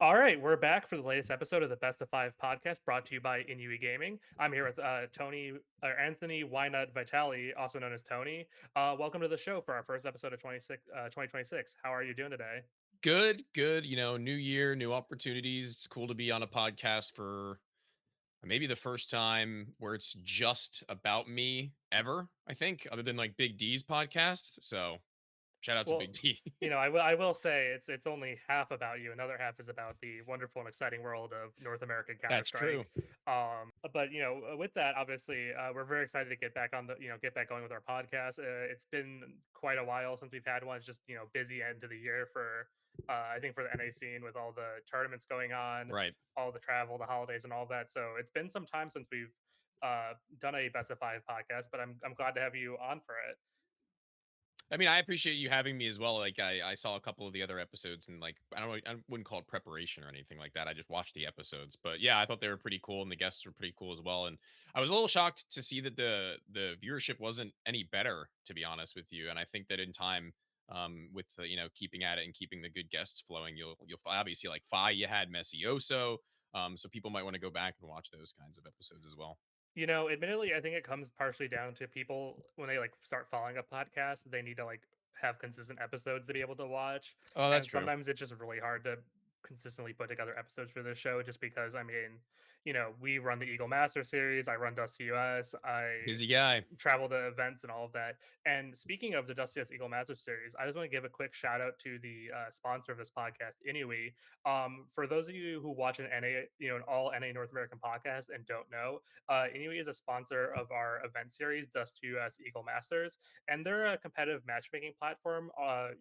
All right, we're back for the latest episode of the Best of Five podcast brought to you by INUI Gaming. I'm here with Tony or Anthony ynoT Vitale, also known as Tony. Welcome to the show for our first episode of 2026. How are you doing today? Good, good. New year, new opportunities. It's cool to be on a podcast for maybe the first time where it's just about me ever, I think, other than like Big D's podcast. So shout out to Well, Big D. I will say it's only half about you. Another half is about the wonderful and exciting world of North American Counter That's true. Strike. But with that, obviously, we're very excited to get back on the get back going with our podcast. It's been quite a while since we've had one. It's just busy end of the year for I think for the NA scene with all the tournaments going on, Right. all the travel, the holidays, and all that. So it's been some time since we've done a best of five podcast. But I'm glad to have you on for it. I mean, I appreciate you having me as well. Like, I saw a couple of the other episodes, and like, I wouldn't call it preparation or anything like that. I just watched the episodes, but yeah, I thought they were pretty cool, and the guests were pretty cool as well. And I was a little shocked to see that the viewership wasn't any better, to be honest with you. And I think that in time, with keeping at it and keeping the good guests flowing, you'll obviously like Fi, you had Messioso, so people might want to go back and watch those kinds of episodes as well. Admittedly, I think it comes partially down to people when they like start following a podcast, they need to like have consistent episodes to be able to watch. Oh, that's And true. sometimes it's just really hard to consistently put together episodes for this show just because we run the Eagle Master series, I run Dusty US, I Busy guy. travel to events and all of that. And speaking of the Dusty Eagle Master Series, I just want to give a quick shout out to the sponsor of this podcast, INUI. For those of you who watch an NA, an all NA North American podcast and don't know, INUI is a sponsor of our event series, Dust US Eagle Masters, and they're a competitive matchmaking platform.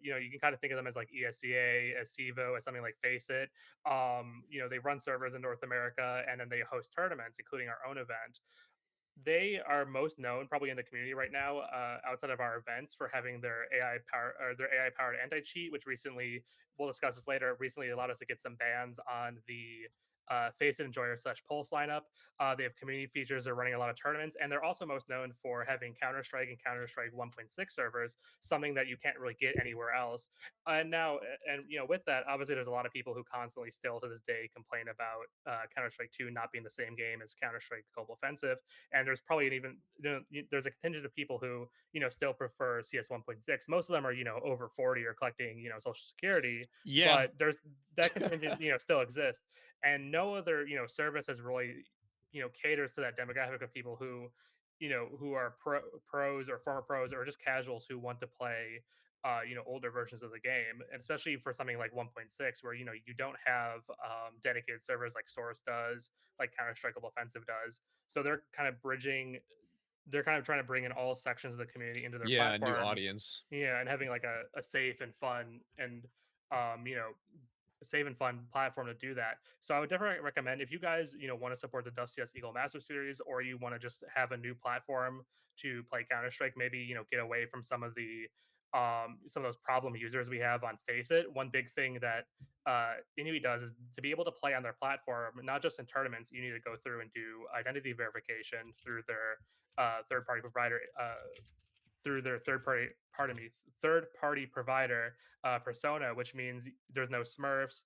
You can kind of think of them as like ESCA, as CEVO, as something like Face It. They run servers in North America and then they host tournaments, including our own event. They are most known probably in the community right now, outside of our events, for having their AI powered anti cheat, which recently we'll discuss this later. Recently allowed us to get some bans on the Face It Enjoyer slash Pulse lineup. They have community features. They're running a lot of tournaments, and they're also most known for having Counter Strike and Counter Strike 1.6 servers, something that you can't really get anywhere else. With that, obviously, there's a lot of people who constantly still to this day complain about Counter Strike 2 not being the same game as Counter Strike Global Offensive, and there's probably an even there's a contingent of people who still prefer CS 1.6. Most of them are over 40 or collecting Social Security, Yeah. but there's that contingent still exists, and no other service has really caters to that demographic of people who are pros or former pros or just casuals who want to play older versions of the game, and especially for something like 1.6 where you don't have dedicated servers like Source does, like Counter Strike Offensive does. So they're kind of trying to bring in all sections of the community into their Yeah, a new platform. audience. Yeah, and having like a safe and fun and um, you know, safe and fun platform to do that. So I would definitely recommend if you guys, want to support the Dusty S Eagle Master Series, or you want to just have a new platform to play Counter Strike, maybe get away from some of those problem users we have on Face It. One big thing that Inui does is to be able to play on their platform, not just in tournaments. You need to go through and do identity verification through their third party provider. Through their third party provider persona, which means there's no Smurfs.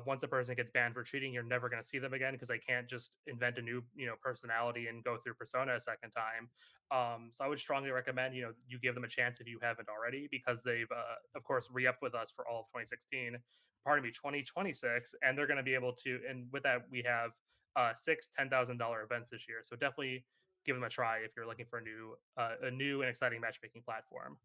Once a person gets banned for cheating, you're never going to see them again because they can't just invent a new personality and go through persona a second time. So I would strongly recommend you give them a chance if you haven't already, because they've of course re-upped with us for all of 2016, pardon me, 2026, and they're going to be able to. And with that, we have six $10,000 events this year. So definitely give them a try if you're looking for a new and exciting matchmaking platform.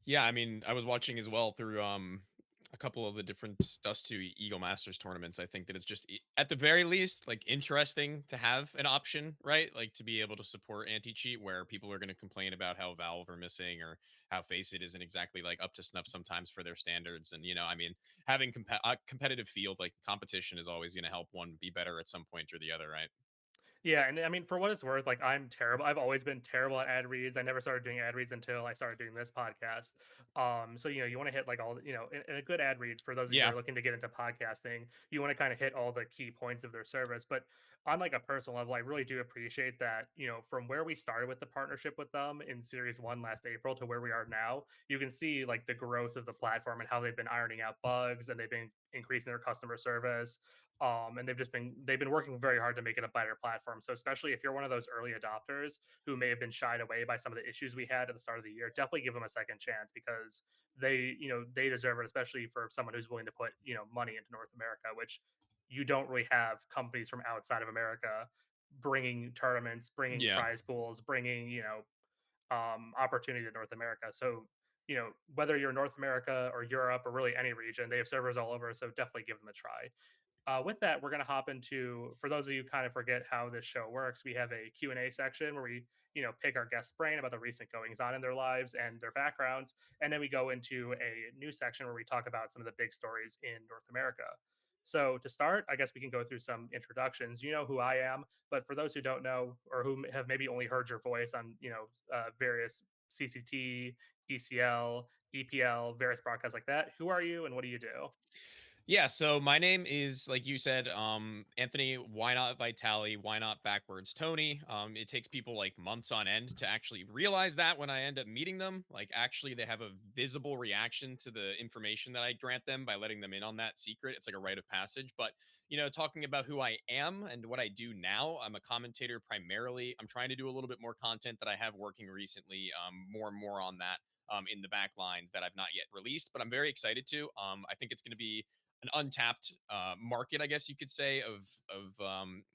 Yeah, I mean, I was watching as well through a couple of the different Dust 2 Eagle Masters tournaments. I think that it's just at the very least like interesting to have an option, right? Like to be able to support anti-cheat where people are going to complain about how Valve are missing or how Face It isn't exactly like up to snuff sometimes for their standards. And I mean, having a competitive field like competition is always going to help one be better at some point or the other, right? Yeah, and I mean, for what it's worth, like I'm terrible. I've always been terrible at ad reads. I never started doing ad reads until I started doing this podcast. So you want to hit like in a good ad read for those of you who Yeah. are looking to get into podcasting. You want to kind of hit all the key points of their service. But on like a personal level, I really do appreciate that. From where we started with the partnership with them in Series One last April to where we are now, you can see like the growth of the platform and how they've been ironing out bugs, and they've been increasing their customer service. And they've been working very hard to make it a better platform. So especially if you're one of those early adopters who may have been shied away by some of the issues we had at the start of the year, definitely give them a second chance because they deserve it, especially for someone who's willing to put money into North America, which you don't really have companies from outside of America bringing tournaments, bringing Yeah. prize pools, bringing opportunity to North America. So whether you're North America or Europe or really any region, they have servers all over. So definitely give them a try. With that, we're going to hop into, for those of you who kind of forget how this show works, we have a Q&A section where we, pick our guest's brain about the recent goings on in their lives and their backgrounds. And then we go into a new section where we talk about some of the big stories in North America. So to start, I guess we can go through some introductions. You know who I am, but for those who don't know or who have maybe only heard your voice on, various CCT, ECL, EPL, various broadcasts like that, who are you and what do you do? Yeah, so my name is, like you said, Anthony. Why not Vitale? Why not backwards Tony? It takes people like months on end to actually realize that when I end up meeting them. Like, actually, they have a visible reaction to the information that I grant them by letting them in on that secret. It's like a rite of passage. But, talking about who I am and what I do now, I'm a commentator primarily. I'm trying to do a little bit more content that I have working recently, more and more on that. In the back lines that I've not yet released, but I'm very excited to. I think it's going to be an untapped market, I guess you could say, of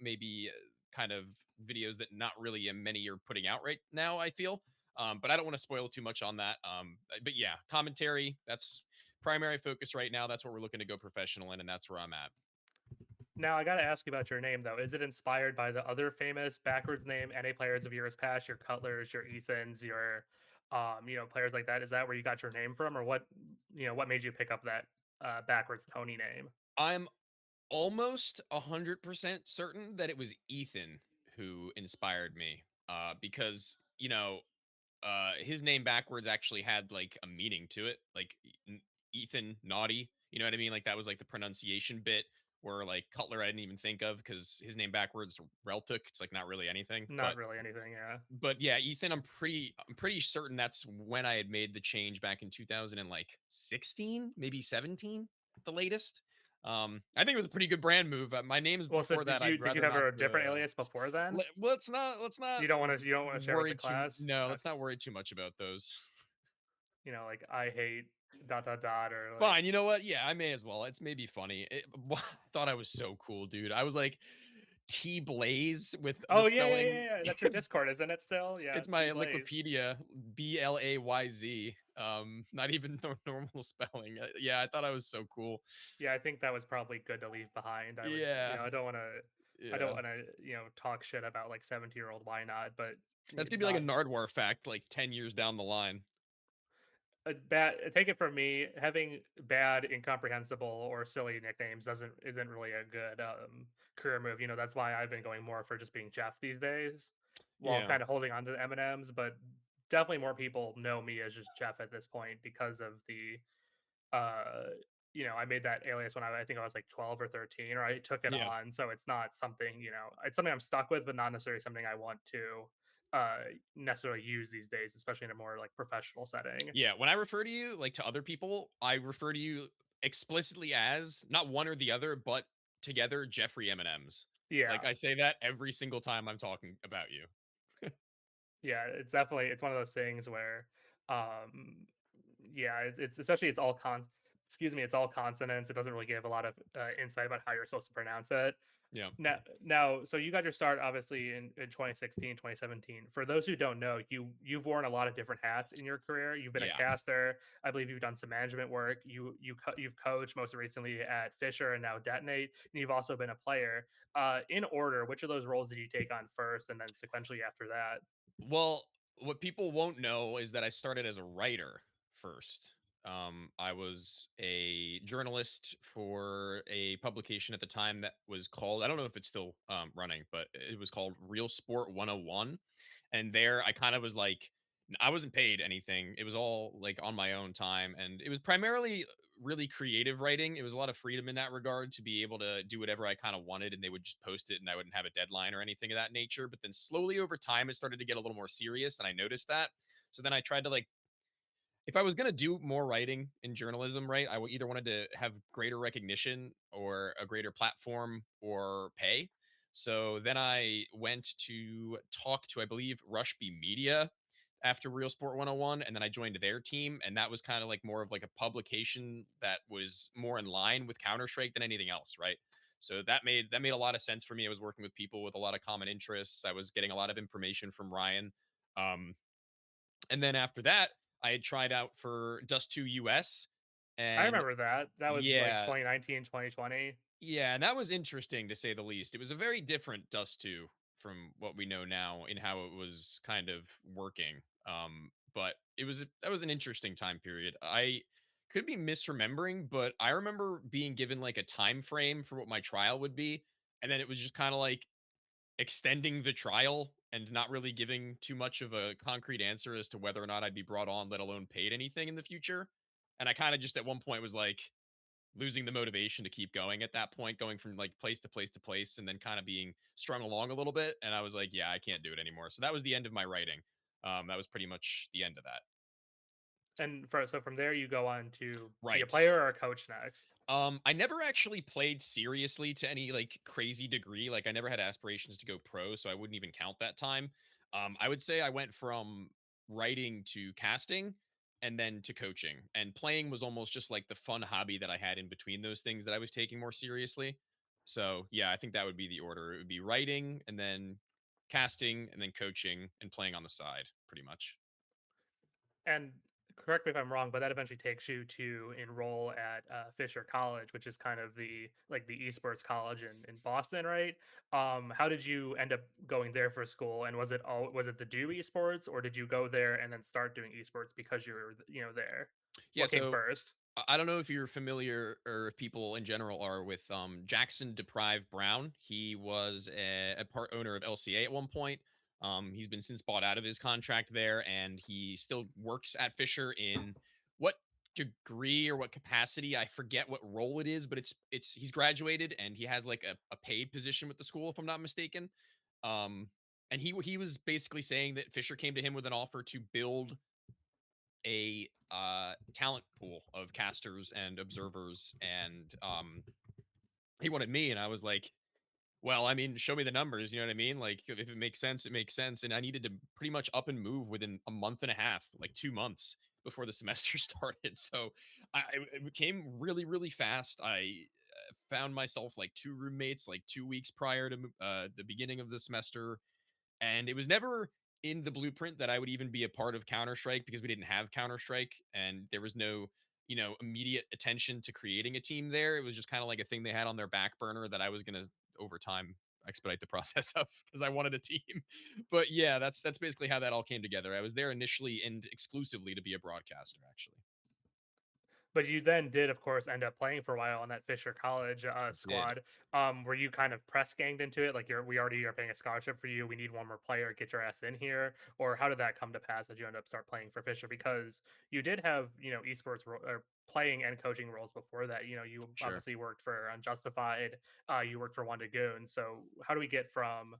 maybe kind of videos that not really many are putting out right now. I feel, but I don't want to spoil too much on that. But yeah, commentary, that's primary focus right now. That's what we're looking to go professional in, and that's where I'm at. Now I got to ask you about your name though. Is it inspired by the other famous backwards name NA players of years past, your Cutlers, your Ethans, your players like that? Is that where you got your name from, or what made you pick up that backwards Tony name? I'm almost 100% certain that it was Ethan who inspired me, because his name backwards actually had like a meaning to it, like Ethan Naughty. You know what I mean? Like that was like the pronunciation bit where like Cutler I didn't even think of because his name backwards Reltuk. It's like not really anything, Not really anything, yeah. but yeah, Ethan. I'm pretty certain that's when I had made the change back in 2016, maybe 17 at the latest. I think it was a pretty good brand move. My names Well, so before did that, you I'd did you rather have not. a different alias before then? Let's not You don't want to share with the worry too. class? No, let's not worry too much about those. Like I hate dot dot dot or like Fine, you know what? Yeah, I may as well. It's maybe funny. I thought I was so cool, dude. I was like T Blaze with the oh yeah, yeah, yeah, spelling. yeah. That's your Discord, isn't it still? Yeah, It's my T Blaze. Liquipedia, Blayz. Not even normal spelling. Yeah, I thought I was so cool. Yeah, I think that was probably good to leave behind. I would, Yeah, I don't yeah. want to, talk shit about like 70-year-old why not, but That's gonna be like a not Nardwar fact, like 10 years down the line. a bad. Take it from me, having bad, incomprehensible, or silly nicknames isn't really a good career move. That's why I've been going more for just being Jeff these days, while Yeah, kind of holding on to the M and M's. But definitely more people know me as just Jeff at this point because of the uh I made that alias when I think I was like 12 or 13, or I took it yeah. on, so it's not something, it's something I'm stuck with, but not necessarily something I want to uh necessarily use these days, especially in a more like professional setting. Yeah, when I refer to you, like, to other people, I refer to you explicitly as not one or the other, but together, Jeffrey M&M's. Like, Yeah, I say that every single time I'm talking about you. yeah, it's one of those things where um yeah, it's especially it's all consonants. It doesn't really give a lot of insight about how you're supposed to pronounce it. Yeah. Now, so you got your start obviously in 2016, 2017. For those who don't know, you've worn a lot of different hats in your career. You've been a Yeah. caster. I believe you've done some management work. You've coached most recently at Fisher and now Detonate, and you've also been a player. In order, which of those roles did you take on first, and then sequentially after that? Well, what people won't know is that I started as a writer first. I was a journalist for a publication at the time that was called, I don't know if it's still running, but it was called Real Sport 101. And there I kind of was like, I wasn't paid anything. It was all like on my own time. And it was primarily really creative writing. It was a lot of freedom in that regard to be able to do whatever I kind of wanted, and they would just post it and I wouldn't have a deadline or anything of that nature. But then slowly over time, it started to get a little more serious, and I noticed that. So then I tried to like if I was gonna do more writing in journalism, right, I would either wanted to have greater recognition or a greater platform or pay. So then I went to talk to, I believe, Rushby Media after Real Sport 101, and then I joined their team, and that was kind of like more of like a publication that was more in line with Counter Strike than anything else, right? So that made a lot of sense for me. I was working with people with a lot of common interests. I was getting a lot of information from Ryan. Um, and then after that, I had tried out for Dust 2 US. I And remember that. That was like yeah, 2019, 2020. yeah, and that was interesting to say the least. It was a very different Dust 2 from what we know now in how it was kind of working. But that was an interesting time period. I could be misremembering, but I remember being given like a time frame for what my trial would be, and then it was just kind of like extending the trial and not really giving too much of a concrete answer as to whether or not I'd be brought on, let alone paid anything in the future. And I kind of just at one point was like losing the motivation to keep going at that point, going from like place to place to place and then kind of being strung along a little bit. And I was like, yeah, I can't do it anymore. So that was the end of my writing. That was pretty much the end of that. And so from there, you go on to be a Right. player or a coach next. I never actually played seriously to any like crazy degree. Like I never had aspirations to go pro, so I wouldn't even count that time. I would say I went from writing to casting and then to coaching. And playing was almost just like the fun hobby that I had in between those things that I was taking more seriously. So yeah, I think that would be the order. It would be writing and then casting and then coaching and playing on the side, pretty much. And correct me if I'm wrong, but that eventually takes you to enroll at Fisher College, which is kind of the esports college in Boston, right? How did you end up going there for school? And was it the do esports, or did you go there and then start doing esports because you were there? Yeah, What came so first? I don't know if you're familiar or if people in general are with Jackson Deprive Brown. He was a part owner of LCA at one point. He's been since bought out of his contract there, and he still works at Fisher in what degree or what capacity? I forget what role it is, but it's he's graduated and he has like a paid position with the school, if I'm not mistaken. Um, and he was basically saying that Fisher came to him with an offer to build a talent pool of casters and observers, and he wanted me, and I was like, well, I mean, show me the numbers, you know what I mean? Like, if it makes sense, it makes sense. And I needed to pretty much up and move within a month and a half, like 2 months before the semester started. So it came really, really fast. I found myself like two roommates like 2 weeks prior to the beginning of the semester, and it was never in the blueprint that I would even be a part of Counter Strike because we didn't have Counter Strike and there was no, immediate attention to creating a team there. It was just kind of like a thing they had on their back burner that I was going to over time expedite the process of because I wanted a team. But yeah, that's basically how that all came together. I was there initially and exclusively to be a broadcaster actually. But you then did, of course, end up playing for a while on that Fisher College Did. squad. Were you kind of press ganged into it? Like we already are paying a scholarship for you. We need one more player. Get your ass in here. Or how did that come to pass that you end up start playing for Fisher? Because you did have esports or playing and coaching roles before that. You Sure. obviously worked for Unjustified. You worked for One to Goon. So how do we get from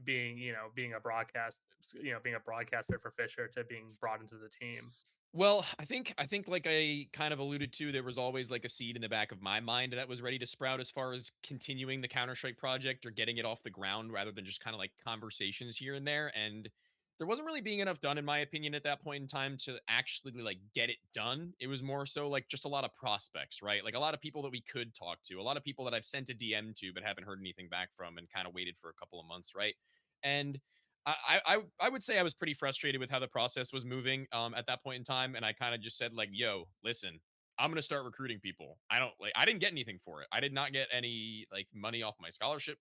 being a being a broadcaster for Fisher to being brought into the team? Well, I think like I kind of alluded to, there was always like a seed in the back of my mind that was ready to sprout as far as continuing the Counter-Strike project or getting it off the ground rather than just kind of like conversations here and there. And there wasn't really being enough done, in my opinion, at that point in time to actually like get it done. It was more so like just a lot of prospects, right? Like a lot of people that we could talk to, a lot of people that I've sent a DM to but haven't heard anything back from and kind of waited for a couple of months, right? And I would say I was pretty frustrated with how the process was moving at that point in time, and I kind of just said like, "Yo, listen, I'm gonna start recruiting people. I didn't get anything for it. I did not get any like money off my scholarship.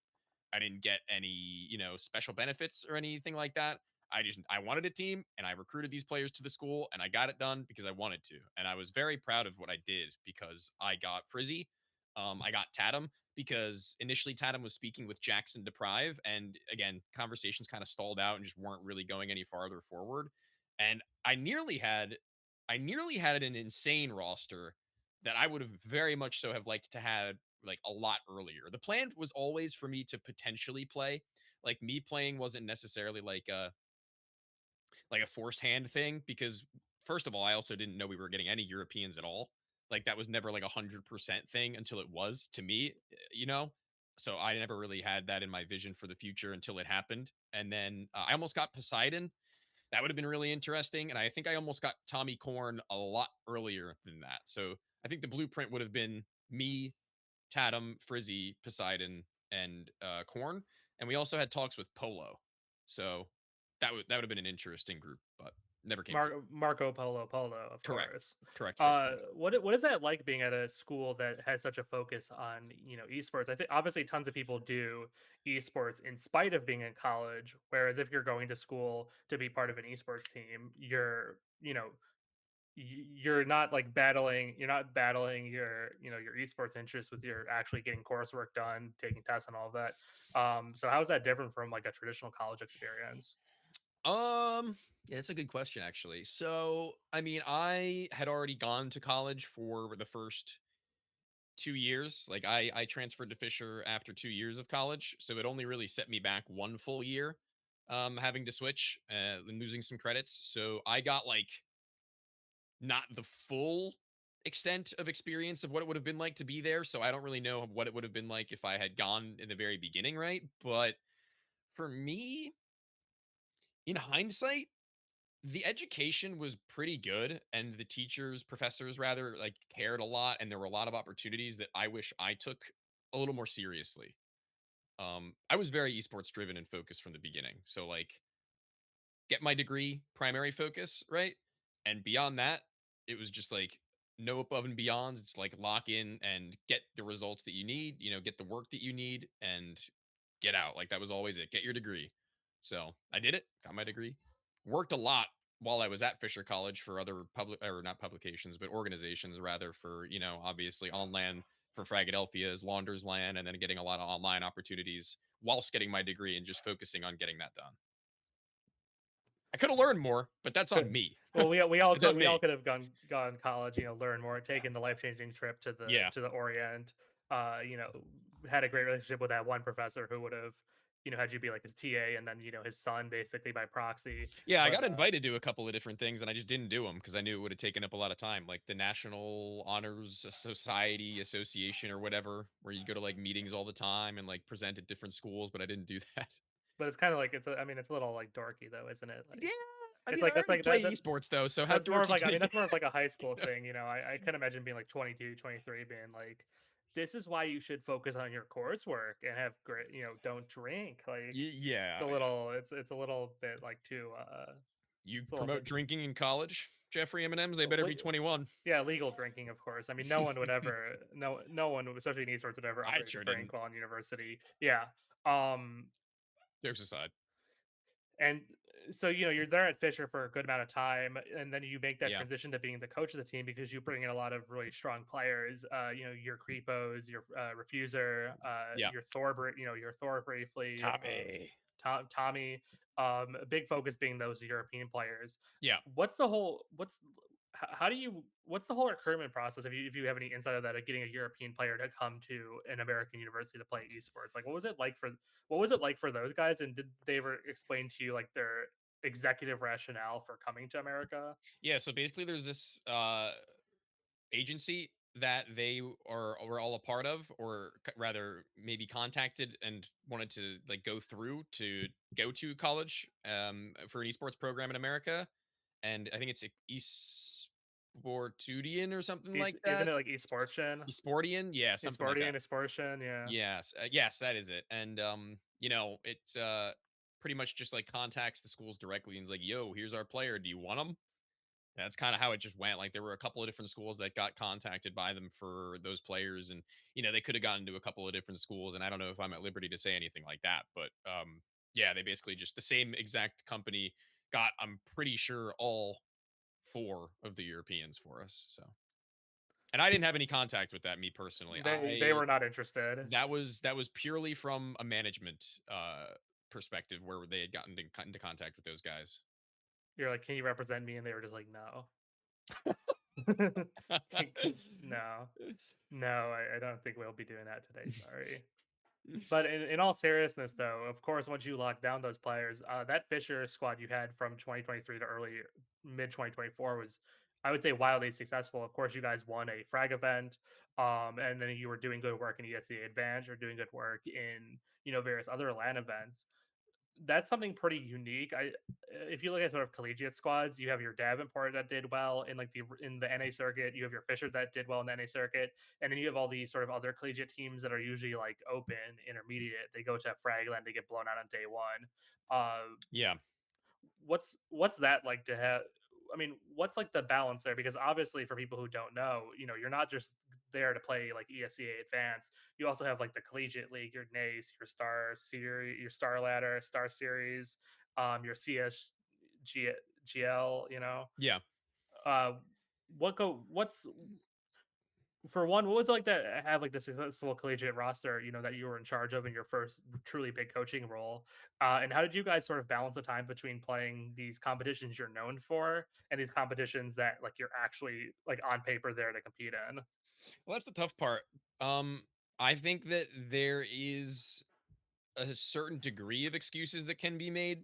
I didn't get any special benefits or anything like that. I wanted a team, and I recruited these players to the school, and I got it done because I wanted to, and I was very proud of what I did because I got Frizzy, I got Tatum, because initially Tatum was speaking with Jackson Deprive, and again, conversations kind of stalled out and just weren't really going any farther forward. And I nearly had an insane roster that I would have very much so have liked to have like a lot earlier. The plan was always for me to potentially play. Like me playing wasn't necessarily like a forced hand thing because first of all, I also didn't know we were getting any Europeans at all. Like that was never like 100% thing until it was to me, you know? So I never really had that in my vision for the future until it happened. And then I almost got Poseidon. That would have been really interesting. And I think I almost got Tommy Corn a lot earlier than that. So I think the blueprint would have been me, Tatum, Frizzy, Poseidon, and Corn. And we also had talks with Polo. So that would have been an interesting group, but never came through. Marco Polo, of Correct. course. Correct. What is that like being at a school that has such a focus on, esports? I think obviously tons of people do esports in spite of being in college, whereas if you're going to school to be part of an esports team, you're not like battling your your esports interest with your actually getting coursework done, taking tests and all of that. So how is that different from like a traditional college experience? Yeah, that's a good question actually. So, I mean, I had already gone to college for the first 2 years. Like I transferred to Fisher after 2 years of college, so it only really set me back 1 full year having to switch and losing some credits. So, I got like not the full extent of experience of what it would have been like to be there, so I don't really know what it would have been like if I had gone in the very beginning, right? But for me, in hindsight, the education was pretty good and the teachers, professors rather, like cared a lot and there were a lot of opportunities that I wish I took a little more seriously. I was very esports driven and focused from the beginning. So like get my degree, primary focus, right? And beyond that, it was just like no above and beyonds. It's like lock in and get the results that you need, get the work that you need and get out. Like that was always it. Get your degree. So I did it, got my degree, worked a lot while I was at Fisher College for other public or not publications, but organizations rather for, obviously on land for Fragadelphia's Launders Land and then getting a lot of online opportunities whilst getting my degree and just focusing on getting that done. I could have learned more, but that's on Could me. well, we all It's could on me. have gone college, learn more, taken the life changing trip Yeah. to the Orient. Had a great relationship with that one professor who would have, had you be like his TA and then his son basically by proxy. Yeah, I But got invited to a couple of different things and I just didn't do them because I knew it would have taken up a lot of time, like the National Honors Society Association or whatever, where you go to like meetings all the time and like present at different schools, but I didn't do that. it's kind of like I mean it's a little like dorky though, isn't it? Yeah, Like I it's mean, I like already play esports though, so how that's more of dorky like can I it mean get? that's more of like a high school You know? thing. I can imagine being like 22, 23, being like, this is why you should focus on your coursework and have great, don't drink. Like it's a Yeah, yeah. little it's a little bit like too You it's a little promote bit drinking in college, Jeffrey Mnmzzz, they better be le- 21. yeah, legal drinking, of course. I mean, no one would ever no one, especially in esports, would ever I underage a sure drink didn't. while in university. Yeah. Um Jokes aside. And so, you're there at Fisher for a good amount of time, and then you make that Yeah. transition to being the coach of the team because you bring in a lot of really strong players. Your Creepos, your Refuser, Yeah. your Thor, your Thor briefly, Tommy. Tommy. A big focus being those European players. Yeah. What's the whole? How do you? What's the whole recruitment process? If you have any insight of that, of getting a European player to come to an American university to play esports, like what was it like for those guys? And did they ever explain to you like their executive rationale for coming to America? Yeah, so basically there's this agency that they are were all a part of or rather maybe contacted and wanted to like go through to go to college for an esports program in America, and I think it's esportudian or something like Isn't that. it like esportian, Esportian, yeah, something like that. esportian? Yeah. Yes, yes, that is it. And it's pretty much just like contacts the schools directly and is like, "Yo, here's our player. Do you want him?" That's kind of how it just went. Like there were a couple of different schools that got contacted by them for those players, and they could have gotten to a couple of different schools. And I don't know if I'm at liberty to say anything like that, but yeah, they basically just the same exact company got. I'm pretty sure all four of the Europeans for us. So, and I didn't have any contact with that, me personally. They were not interested. That was purely from a management perspective where they had gotten into contact with those guys. You're like, can you represent me? And they were just like, no. No, no, I don't think we'll be doing that today. Sorry. But in all seriousness, though, of course, once you lock down those players, that Fisher squad you had from 2023 to early mid 2024 was, I would say, wildly successful. Of course, you guys won a frag event, and then you were doing good work in ESEA Advantage or doing good work in various other LAN events. That's something pretty unique. If you look at sort of collegiate squads, you have your Davenport that did well in the NA circuit. You have your Fisher that did well in the NA circuit, and then you have all these sort of other collegiate teams that are usually like open, intermediate. They go to Fragland, they get blown out on day one. Uh, Yeah. what's that like to have? I mean, what's like the balance there? Because obviously, for people who don't know, you're not just there to play like ESEA Advanced. You also have like the Collegiate League, your NACE, your Star Series, your Star Ladder, Star Series, your GL. Yeah. Uh, what's for one, what was it like to have like the successful collegiate roster, that you were in charge of in your first truly big coaching role? And how did you guys sort of balance the time between playing these competitions you're known for and these competitions that like you're actually like on paper there to compete in? Well, that's the tough part. Um, I think that there is a certain degree of excuses that can be made,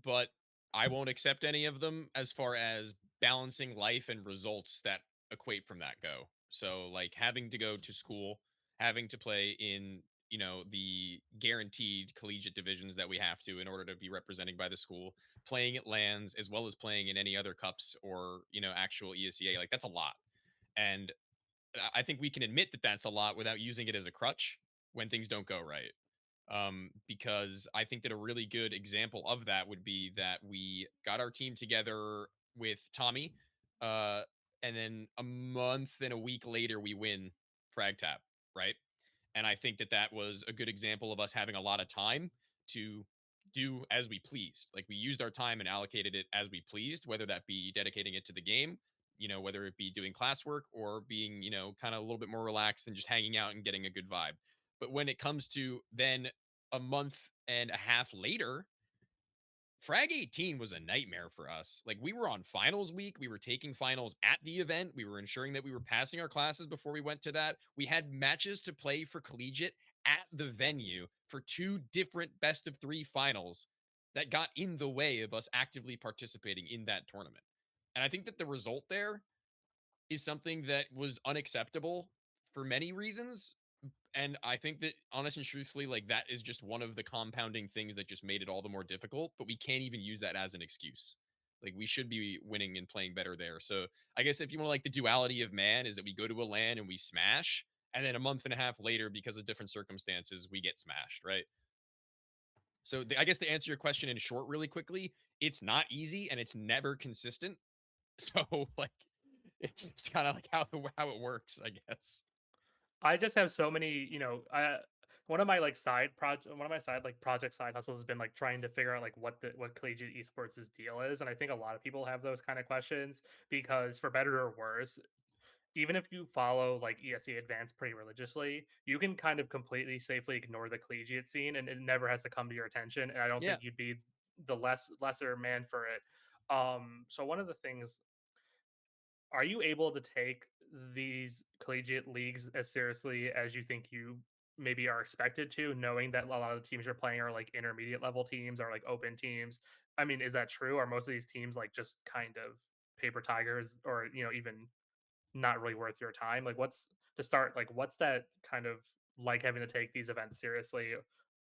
but I won't accept any of them as far as balancing life and results that equate from that go. So, like having to go to school, having to play in, the guaranteed collegiate divisions that we have to in order to be representing by the school, playing at lands as well as playing in any other cups or, actual ESEA, like that's a lot. And I think we can admit that that's a lot without using it as a crutch when things don't go right. Because I think that a really good example of that would be that we got our team together with Tommy, uh, and then a month and a week later we win Frag Tap, right? And I think that that was a good example of us having a lot of time to do as we pleased. Like we used our time and allocated it as we pleased, whether that be dedicating it to the game, whether it be doing classwork or being, kind of a little bit more relaxed and just hanging out and getting a good vibe. But when it comes to then a month and a half later, Frag 18 was a nightmare for us. Like we were on finals week, we were taking finals at the event, we were ensuring that we were passing our classes before we went to that. We had matches to play for collegiate at the venue for two different best of 3 finals that got in the way of us actively participating in that tournament. And I think that the result there is something that was unacceptable for many reasons. And I think that honest and truthfully, like that is just one of the compounding things that just made it all the more difficult, but we can't even use that as an excuse. Like we should be winning and playing better there. So I guess if you want like the duality of man is that we go to a LAN and we smash, and then a month and a half later, because of different circumstances, we get smashed, right? So I guess to answer your question in short, really quickly, it's not easy and it's never consistent. So like it's just kind of like how it works, I guess. I just have so many, one of my like one of my side like project side hustles has been like trying to figure out like what collegiate esports' deal is, and I think a lot of people have those kind of questions because for better or worse, even if you follow like ESE Advanced pretty religiously, you can kind of completely safely ignore the collegiate scene, and it never has to come to your attention. And I don't Yeah. think you'd be the lesser man for it. So one of the things, are you able to take these collegiate leagues as seriously as you think you maybe are expected to, knowing that a lot of the teams you're playing are like intermediate level teams or like open teams? I mean, is that true? Are most of these teams like just kind of paper tigers or even not really worth your time? Like what's to start, like what's that kind of like having to take these events seriously?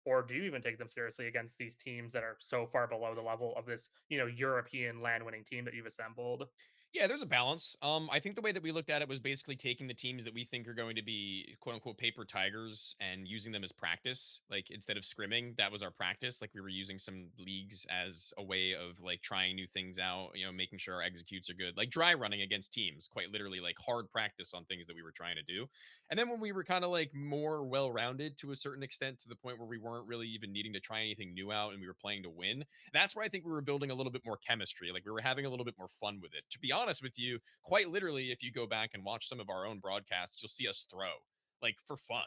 Or do you even take them seriously against these teams that are so far below the level of this, European land winning team that you've assembled? Yeah, there's a balance. I think the way that we looked at it was basically taking the teams that we think are going to be quote unquote paper tigers and using them as practice. Like instead of scrimming, that was our practice. Like we were using some leagues as a way of like trying new things out, making sure our executes are good, like dry running against teams, quite literally like hard practice on things that we were trying to do. And then when we were kind of like more well rounded to a certain extent to the point where we weren't really even needing to try anything new out and we were playing to win, that's where I think we were building a little bit more chemistry. Like we were having a little bit more fun with it. To be honest with you, quite literally, if you go back and watch some of our own broadcasts, you'll see us throw like for fun.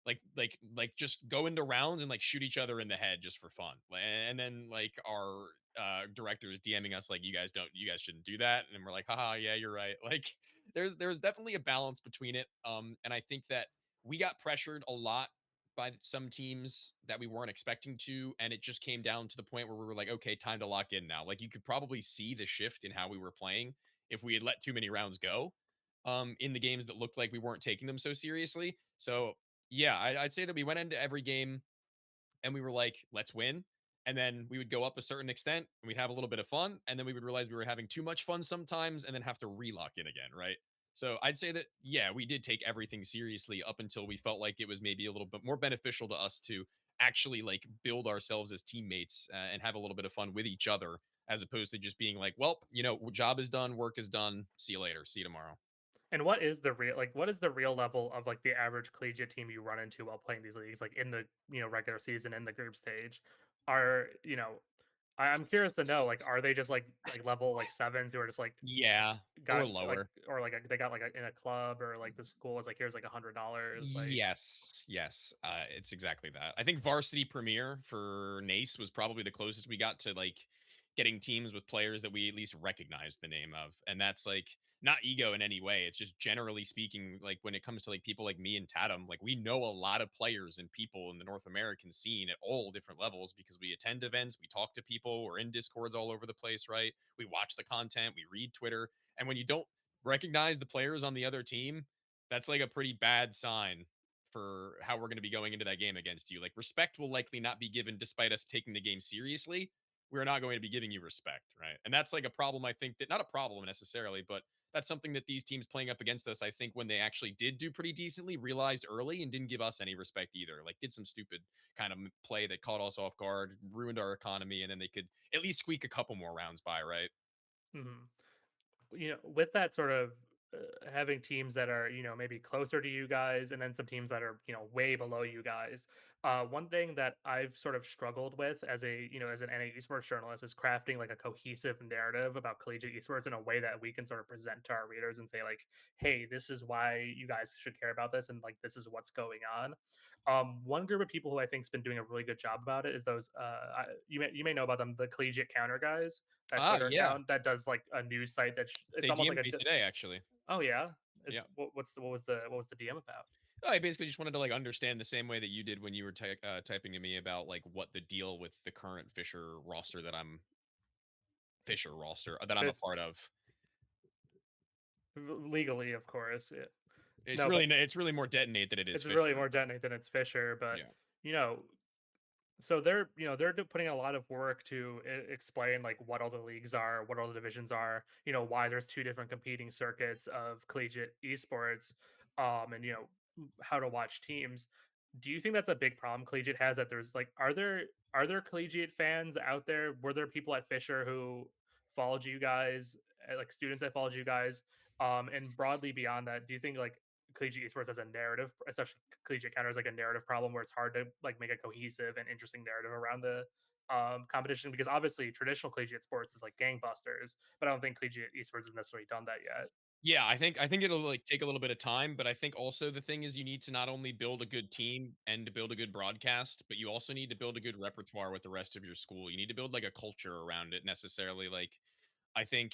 Like just go into rounds and like shoot each other in the head just for fun. And then like our director is DMing us like you guys shouldn't do that. And we're like, haha, yeah, you're right. Like there's definitely a balance between it. And I think that we got pressured a lot by some teams that we weren't expecting to, and it just came down to the point where we were like, okay, time to lock in now. Like you could probably see the shift in how we were playing if we had let too many rounds go in the games that looked like we weren't taking them so seriously. So yeah, I'd say that we went into every game and we were like, let's win. And then we would go up a certain extent and we'd have a little bit of fun. And then we would realize we were having too much fun sometimes and then have to relock in again. Right. So I'd say that, yeah, we did take everything seriously up until we felt like it was maybe a little bit more beneficial to us to actually like build ourselves as teammates and have a little bit of fun with each other as opposed to just being like, well, job is done, work is done. See you later. See you tomorrow. And what is the real what is the real level of like the average collegiate team you run into while playing these leagues, like in the regular season in the group stage? Are I'm curious to know, like, are they just like level like sevens who are just like Yeah. Or got like lower. or like they got like in a club or like the school is like here's like $100 like Yes, yes, it's exactly that. I think Varsity Premier for NACE was probably the closest we got to like getting teams with players that we at least recognized the name of, and that's like not ego in any way. It's just generally speaking, like when it comes to like people like me and Tatum, like we know a lot of players and people in the North American scene at all different levels because we attend events, we talk to people, we're in Discords all over the place, right? We watch the content, we read Twitter, and when you don't recognize the players on the other team, that's like a pretty bad sign for how we're going to be going into that game against you. Like respect will likely not be given despite us taking the game seriously. We're not going to be giving you respect, right? And that's like a problem I think that not a problem necessarily, but that's something that these teams playing up against us, I think when they actually did do pretty decently, realized early and didn't give us any respect either. Like did some stupid kind of play that caught us off guard, ruined our economy, and then they could at least squeak a couple more rounds by, right? mhm. With that sort of having teams that are, maybe closer to you guys and then some teams that are, way below you guys. One thing that I've sort of struggled with as as an NA esports journalist is crafting like a cohesive narrative about collegiate esports in a way that we can sort of present to our readers and say like, hey, this is why you guys should care about this and like this is what's going on. One group of people who I think's been doing a really good job about it is those you may know about them, the collegiate counter guys, that Ah, Twitter yeah. account that does like a news site it's They almost like DM'd a me today, actually. oh yeah, Yeah. it's what was the DM about? I basically just wanted to like understand the same way that you did when you were typing to me about like what the deal with the current Fisher roster that I'm a This part of. legally, of course. It's No, really but it's really more detonate than it is it's really Fisher. more detonate than it's Fisher. But Yeah. you know, so they're putting a lot of work to explain like what all the leagues are, what all the divisions are, why there's two different competing circuits of collegiate esports, and how to watch teams. Do you think that's a big problem collegiate has, that there's like are there collegiate fans out there? Were there people at Fisher who followed you guys, like students that followed you guys? And broadly beyond that, do you think like collegiate esports as a narrative, especially collegiate counter, is like a narrative problem where it's hard to like make a cohesive and interesting narrative around the competition? Because obviously traditional collegiate sports is like gangbusters, but I don't think collegiate esports has necessarily done that yet. Yeah, I think it'll like take a little bit of time, but I think also the thing is you need to not only build a good team and to build a good broadcast, but you also need to build a good repertoire with the rest of your school. You need to build like a culture around it necessarily. Like I think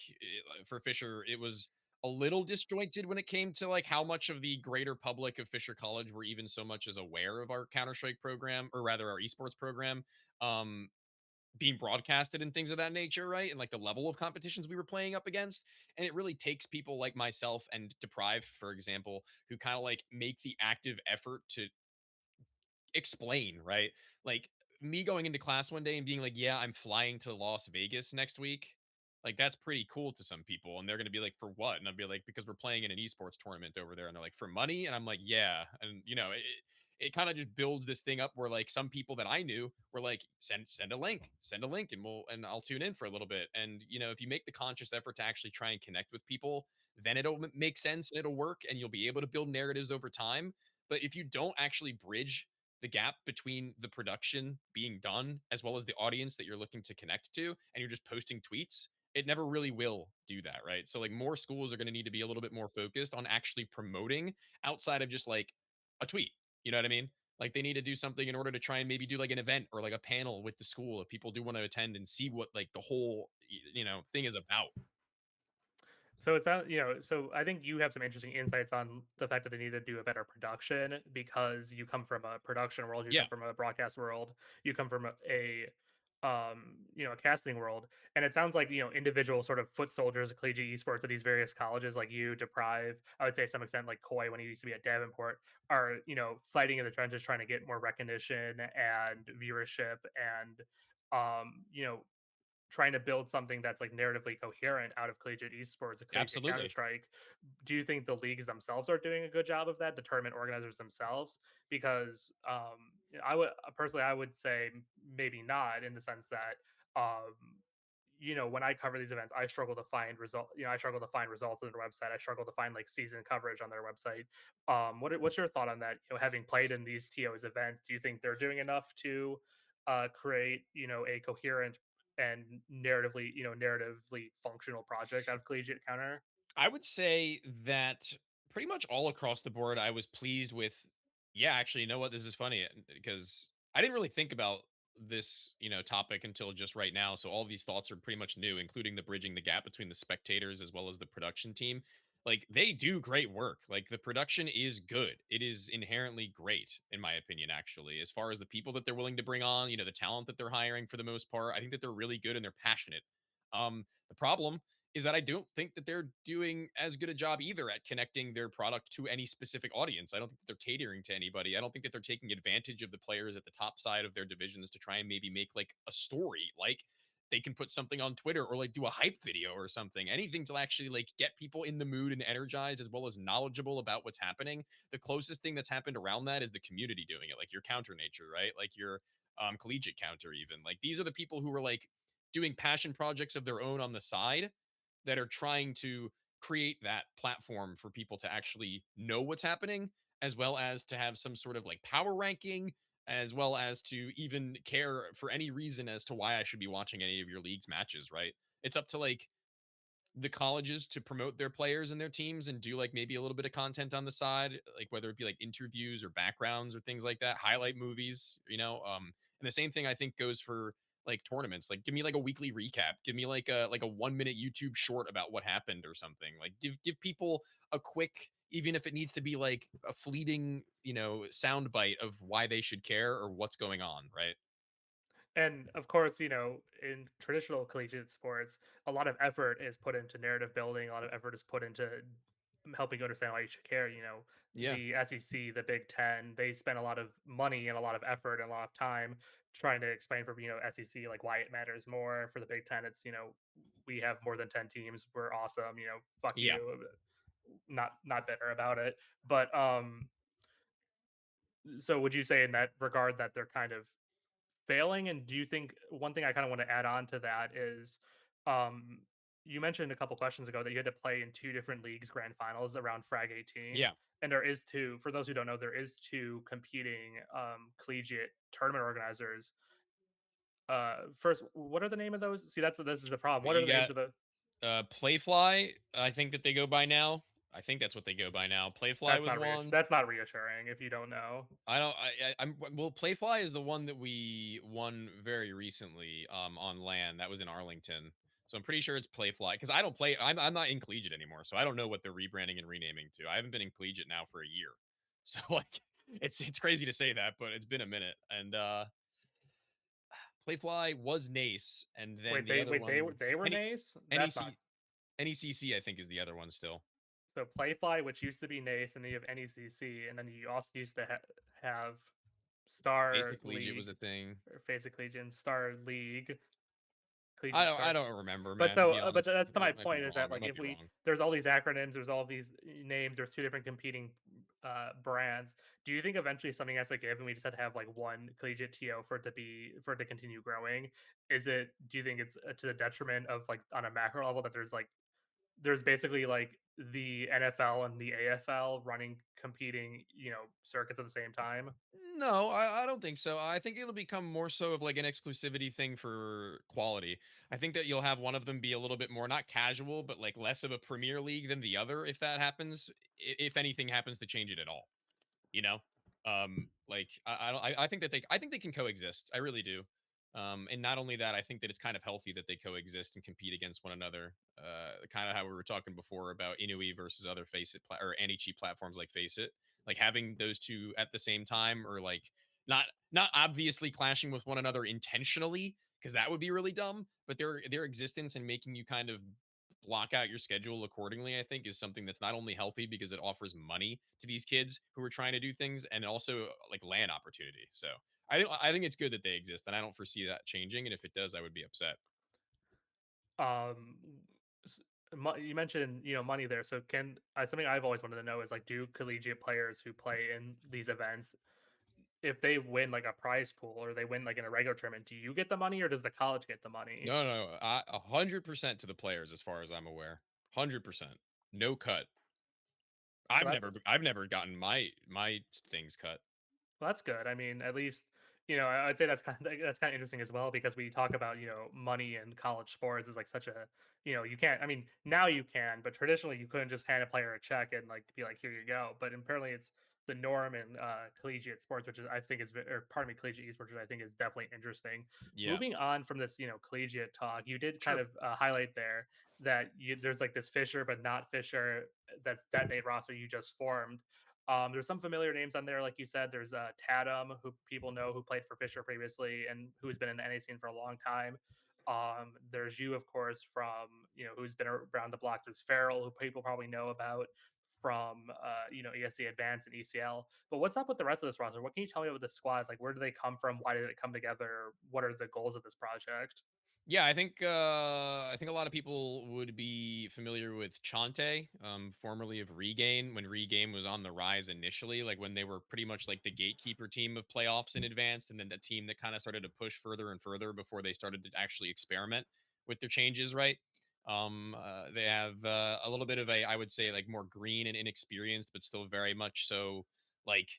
for Fisher, it was a little disjointed when it came to like how much of the greater public of Fisher College were even so much as aware of our Counter Strike program, or rather our esports program. Um, being broadcasted and things of that nature, right? And like the level of competitions we were playing up against. And it really takes people like myself and Deprive, for example, who kind of like make the active effort to explain, right? Like me going into class one day and being like, "Yeah, I'm flying to Las Vegas next week." Like that's pretty cool to some people, and they're going to be like, "For what?" And I'll be like, "Because we're playing in an esports tournament over there." And they're like, "For money?" And I'm like, "Yeah." And it kind of just builds this thing up where like some people that I knew were like, "Send a link, and I'll tune in for a little bit." And if you make the conscious effort to actually try and connect with people, then it'll make sense and it'll work, and you'll be able to build narratives over time. But if you don't actually bridge the gap between the production being done as well as the audience that you're looking to connect to, and you're just posting tweets, it never really will do that, right? So like more schools are going to need to be a little bit more focused on actually promoting outside of just like a tweet. You know what I mean? Like they need to do something in order to try and maybe do like an event or like a panel with the school if people do want to attend and see what like the whole thing is about. So it's not, so I think you have some interesting insights on the fact that they need to do a better production because you come from a production world, you Yeah, come from a broadcast world, you come from a casting world. And it sounds like, individual sort of foot soldiers of collegiate esports at these various colleges, like you, Deprive, I would say to some extent like Koi when he used to be at Davenport, are, fighting in the trenches trying to get more recognition and viewership and trying to build something that's like narratively coherent out of collegiate esports, a collegiate Counter absolutely. Strike. Do you think the leagues themselves are doing a good job of that? The tournament organizers themselves, because I would personally, I would say maybe not in the sense that when I cover these events, I struggle to find result. I struggle to find results on their website. I struggle to find like season coverage on their website. What's your thought on that? Having played in these TO's events, do you think they're doing enough to create a coherent and narratively functional project out of collegiate counter? I would say that pretty much all across the board, I was pleased with. Yeah, actually, you know what? This is funny because I didn't really think about this, topic until just right now. So all these thoughts are pretty much new, including the bridging the gap between the spectators as well as the production team. Like they do great work. Like the production is good. It is inherently great, in my opinion, actually. As far as the people that they're willing to bring on, the talent that they're hiring for the most part, I think that they're really good and they're passionate. The problem is that I don't think that they're doing as good a job either at connecting their product to any specific audience. I don't think that they're catering to anybody. I don't think that they're taking advantage of the players at the top side of their divisions to try and maybe make like a story. Like they can put something on Twitter or like do a hype video or something. Anything to actually like get people in the mood and energized as well as knowledgeable about what's happening. The closest thing that's happened around that is the community doing it, like your counter nature, right? Like your collegiate counter even. Like these are the people who are like doing passion projects of their own on the side that are trying to create that platform for people to actually know what's happening, as well as to have some sort of like power ranking, as well as to even care for any reason as to why I should be watching any of your league's matches, right? It's up to like the colleges to promote their players and their teams and do like maybe a little bit of content on the side, like whether it be like interviews or backgrounds or things like that, highlight movies, and the same thing I think goes for like tournaments. Like give me like a weekly recap, give me like a 1 minute YouTube short about what happened or something. Like give people a quick, even if it needs to be like a fleeting, sound bite of why they should care or what's going on, right? And of course, in traditional collegiate sports, a lot of effort is put into narrative building. A lot of effort is put into helping you understand why you should care. Yeah. The SEC, the Big Ten, they spend a lot of money and a lot of effort and a lot of time trying to explain for SEC like why it matters more. For the Big Ten, it's we have more than 10 teams. We're awesome. Fuck Yeah. you. Not bitter about it, but so would you say in that regard that they're kind of failing? And do you think one thing I kind of want to add on to that is, um, you mentioned a couple questions ago that you had to play in two different leagues grand finals around Frag 18, Yeah. and there is two. For those who don't know, there is two competing collegiate tournament organizers. First, what are the name of those? See, this is the problem. What are You the names got of the? Playfly, I think that they go by now. I think that's what they go by now. Playfly was one. That's not reassuring if you don't know. I don't. I'm well. Playfly is the one that we won very recently. On land that was in Arlington. So I'm pretty sure it's Playfly because I don't play. I'm not in collegiate anymore, so I don't know what they're rebranding and renaming to. I haven't been in collegiate now for a year, so like it's crazy to say that, but it's been a minute. And Playfly was Nace, and then the other one, They were N NACE. That's not NEC NECC, I think is the other one still. so. Playfly, which used to be NACE, and then you have NECC, and then you also used to have Star Basic collegiate was League a thing. or Basic Legion, Star League, I Collegiate don't I Star. don't remember, But man, to so, be but honest. that's to my I might be point is that wrong. I like might if be we wrong. there's all these acronyms, there's all these names, there's two different competing brands. Do you think eventually something has to give, and we just have to have like one collegiate TO for it to continue growing? Is it? Do you think it's to the detriment of like on a macro level that there's basically like the NFL and the AFL running competing circuits at the same time? No, I don't think so. I think it'll become more so of like an exclusivity thing for quality. I think that you'll have one of them be a little bit more not casual, but like less of a premier league than the other if that happens, if anything happens to change it at all, you know? Like I don't I think that they I think they can coexist. I really do. And not only that, I think that it's kind of healthy that they coexist and compete against one another. Kind of how we were talking before about INUI versus other or NHE platforms like Face It. Like having those two at the same time, or like not obviously clashing with one another intentionally, because that would be really dumb. But their existence and making you kind of block out your schedule accordingly, I think, is something that's not only healthy because it offers money to these kids who are trying to do things, and also like land opportunity. So I think it's good that they exist, and I don't foresee that changing. And if it does, I would be upset. Um, s- you mentioned money there. So can something I've always wanted to know is like, do collegiate players who play in these events, if they win like a prize pool or they win like in a regular tournament, do you get the money or does the college get the money? No, no, 100% to the players, as far as I'm aware. 100%, no cut. So I've never gotten my things cut. well, that's good. I mean, at least I'd say that's kind of interesting as well because we talk about money in college sports is like such a you can't. I mean, now you can, but traditionally you couldn't just hand a player a check and like be like, here you go. But apparently it's the norm in collegiate sports, which is I think is or pardon me, collegiate esports, which I think is definitely interesting. Yeah, Moving on from this collegiate talk, you did kind sure. of highlight there that there's like this Fisher but not Fisher that's detonate roster you just formed. There's some familiar names on there, like you said. There's Tatum, who people know who played for Fisher previously and who's been in the NA scene for a long time. There's you, of course, from who's been around the block. There's Farrell, who people probably know about from ESC Advanced and ECL. But what's up with the rest of this roster? What can you tell me about the squad? Like, where do they come from? Why did it come together? What are the goals of this project? Yeah, I think a lot of people would be familiar with Chante, formerly of Regain, when Regain was on the rise initially, like when they were pretty much like the gatekeeper team of playoffs in advanced, and then the team that kind of started to push further and further before they started to actually experiment with their changes, right? They have a little bit of a, I would say, like more green and inexperienced, but still very much so like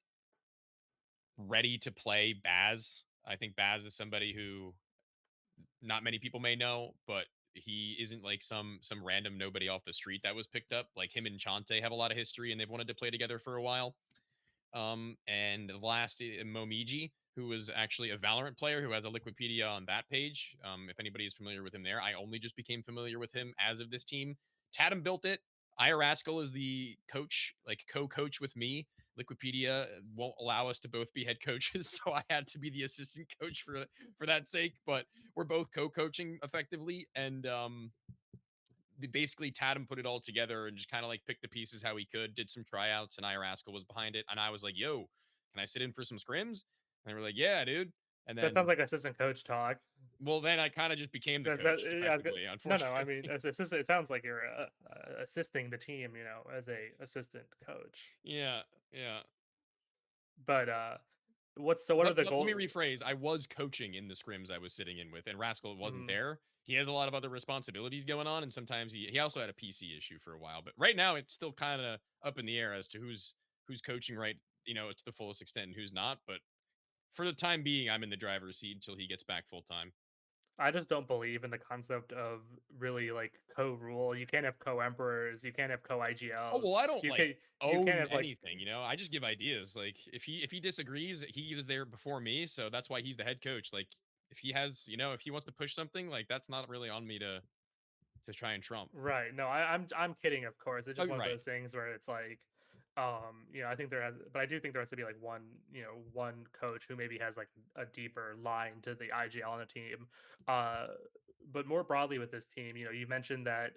ready to play Baz. I think Baz is somebody who not many people may know, but he isn't like some random nobody off the street that was picked up. Like him and Chante have a lot of history, and they've wanted to play together for a while. And the last Momiji, who was actually a Valorant player who has a Liquipedia on that page. If anybody is familiar with him there, I only just became familiar with him as of this team. Tatum built it. Iraskal is the coach, like co-coach with me. Liquipedia won't allow us to both be head coaches, so I had to be the assistant coach for that sake. But we're both co-coaching effectively, and basically Tatum put it all together and just kind of like picked the pieces how he could, did some tryouts, and Iraskal was behind it. And I was like, yo, can I sit in for some scrims? And they were like, yeah, dude. And That sounds then, like assistant coach talk. well, then I kind of just became the Does that? coach Yeah, effectively, no, no. I mean, unfortunately. as assistant, it sounds like you're assisting the team, as a assistant coach. Yeah, yeah. But what are the Let me goal? rephrase. I was coaching in the scrims I was sitting in with, and Rascal wasn't Mhm. there. He has a lot of other responsibilities going on, and sometimes he also had a PC issue for a while. But right now, it's still kind of up in the air as to who's coaching right, to the fullest extent and who's not. But for the time being, I'm in the driver's seat until he gets back full time. I just don't believe in the concept of really like co-rule. You can't have co-emperors. You can't have Oh well, co-IGLs. I don't You like can you can't own have like anything. I just give ideas. Like if he disagrees, he was there before me, so that's why he's the head coach. Like if he has, if he wants to push something, like that's not really on me to try and trump. right. No, I'm kidding, of course. It's Oh, just you're one of right. those things where it's like, I think there has, but I do think there has to be like one coach who maybe has like a deeper line to the IGL on the team. Uh, but more broadly with this team, you mentioned that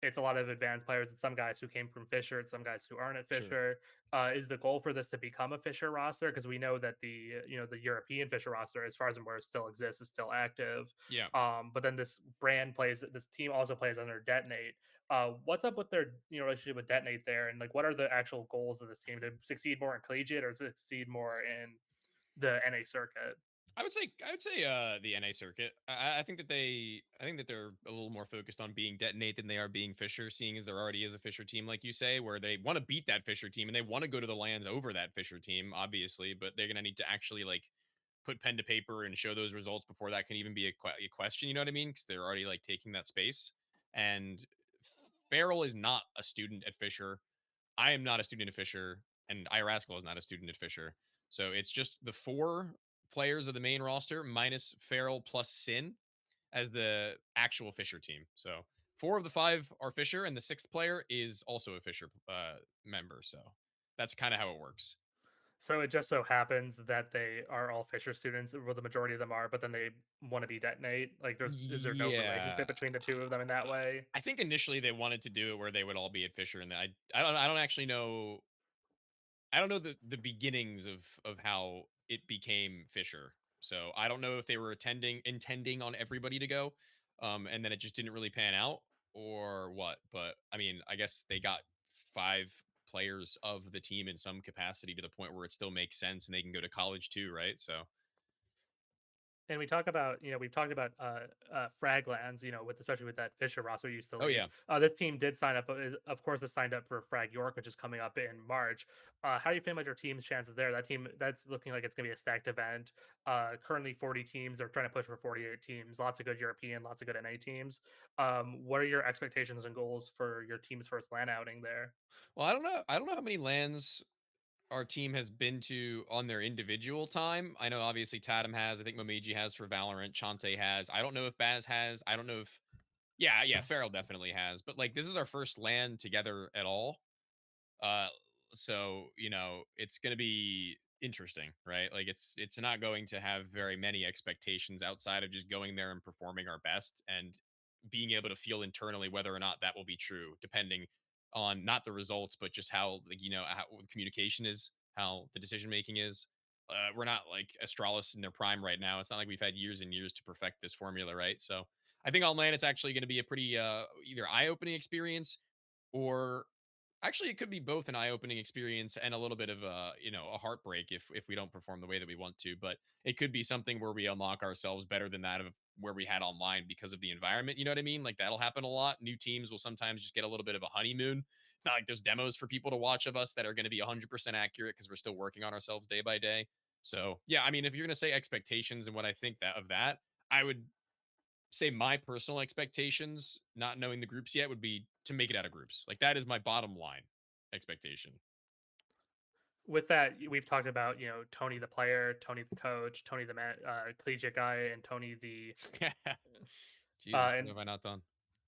it's a lot of advanced players. It's some guys who came from Fisher. It's some guys who aren't at Sure. Fisher. Is the goal for this to become a Fisher roster? Because we know that the European Fisher roster, as far as I'm aware, still exists, is still active. Yeah. But then this team also plays under Detonate. What's up with their relationship with Detonate there, and like what are the actual goals of this team to succeed more in collegiate or succeed more in the NA circuit? I would say the NA circuit. I think that they're a little more focused on being Detonate than they are being Fisher, seeing as there already is a Fisher team, like you say, where they want to beat that Fisher team and they want to go to the lands over that Fisher team, obviously, but they're gonna need to actually like put pen to paper and show those results before that can even be a question. You know what I mean? Because they're already like taking that space. And Farrell is not a student at Fisher. I am not a student at Fisher, and Iraskal is not a student at Fisher. So it's just the four players of the main roster minus Farrell plus Sin as the actual Fisher team. So 4 of the 5 are Fisher, and the sixth player is also a Fisher member. So that's kind of how it works. So it just so happens that they are all Fisher students, well, the majority of them are, but then they want to be detonate. Like, is there no relationship Yeah. between the two of them in that way? I think initially they wanted to do it where they would all be at Fisher, and I don't actually know. I don't know the beginnings of how it became Fisher. So I don't know if they were intending on everybody to go, and then it just didn't really pan out or what. But I mean, I guess they got 5 players of the team in some capacity to the point where it still makes sense, and they can go to college too, right? So And we talk about, we've talked about Fraglands, with especially with that Fisher roster used to oh lead. yeah. This team did sign up, of course, is signed up for Frag York, which is coming up in March. How do you feel about your team's chances there? That team that's looking like it's going to be a stacked event. Currently, 40 teams. They're trying to push for 48 teams. Lots of good European, lots of good NA teams. What are your expectations and goals for your team's first LAN outing there? Well, I don't know. I don't know how many lands our team has been to on their individual time. I know obviously Tatum has. I think Momiji has for Valorant. Chante has. I don't know if Baz has. I don't know if yeah, Farrell definitely has. But like this is our first land together at all. Uh, so it's going to be interesting, right? Like it's not going to have very many expectations outside of just going there and performing our best and being able to feel internally whether or not that will be true, depending on not the results, but just how like how the communication is, how the decision making is. We're not like Astralis in their prime right now. It's not like we've had years and years to perfect this formula, right? So I think on land it's actually going to be a pretty either eye-opening experience or actually, it could be both an eye-opening experience and a little bit of a heartbreak if we don't perform the way that we want to. But it could be something where we unlock ourselves better than that of where we had online because of the environment. You know what I mean? Like that'll happen a lot. New teams will sometimes just get a little bit of a honeymoon. It's not like there's demos for people to watch of us that are going to be 100% accurate because we're still working on ourselves day by day. So yeah, I mean, if you're going to say expectations and what I think that of that, I would say my personal expectations, not knowing the groups yet, would be to make it out of groups. Like that is my bottom line expectation. With that, we've talked about Tony the player, Tony the coach, Tony the collegiate guy, and Tony the Jesus, what and have I not done?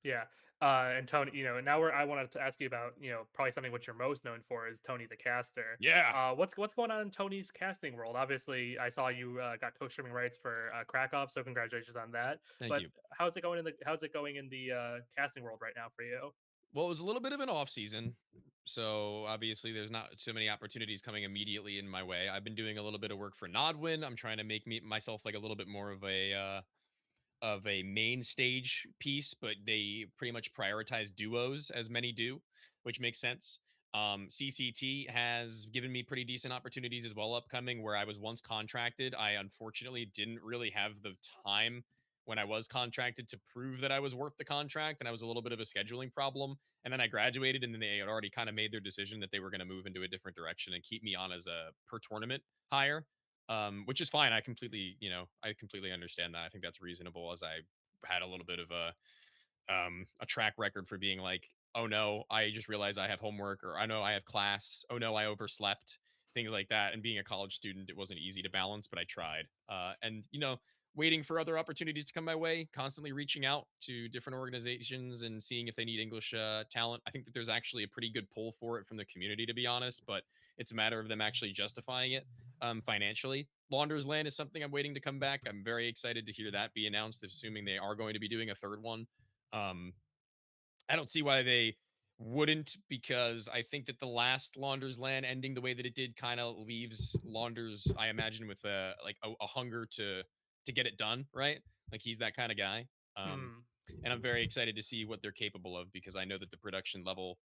yeah, and Tony. And now I wanted to ask you about probably something which you're most known for is Tony the caster. Yeah, What's going on in Tony's casting world? Obviously, I saw you got co-streaming rights for Krakow, so congratulations on that. thank But you. how's it going in the casting world right now for you? Well, it was a little bit of an off season, so obviously there's not so many opportunities coming immediately in my way. I've been doing a little bit of work for Nodwin. I'm trying to make myself like a little bit more of a main stage piece, but they pretty much prioritize duos as many do, which makes sense. CCT has given me pretty decent opportunities as well upcoming where I was once contracted. I unfortunately didn't really have the time when I was contracted to prove that I was worth the contract, and I was a little bit of a scheduling problem. And then I graduated, and then they had already kind of made their decision that they were going to move into a different direction and keep me on as a per tournament hire, which is fine. I completely understand that. I think that's reasonable as I had a little bit of a track record for being like, oh no, I just realized I have homework, or I know I have class. Oh no, I overslept, things like that. And being a college student, it wasn't easy to balance, but I tried. And waiting for other opportunities to come my way, constantly reaching out to different organizations and seeing if they need English talent. I think that there's actually a pretty good pull for it from the community, to be honest, but it's a matter of them actually justifying it financially. Launder's Land is something I'm waiting to come back. I'm very excited to hear that be announced, assuming they are going to be doing a third one. Um, I don't see why they wouldn't, because I think that the last Launder's Land ending the way that it did kind of leaves Launders, I imagine, with a hunger to get it done, right? Like he's that kind of guy. Um, Hmm. and I'm very excited to see what they're capable of because I know that the production level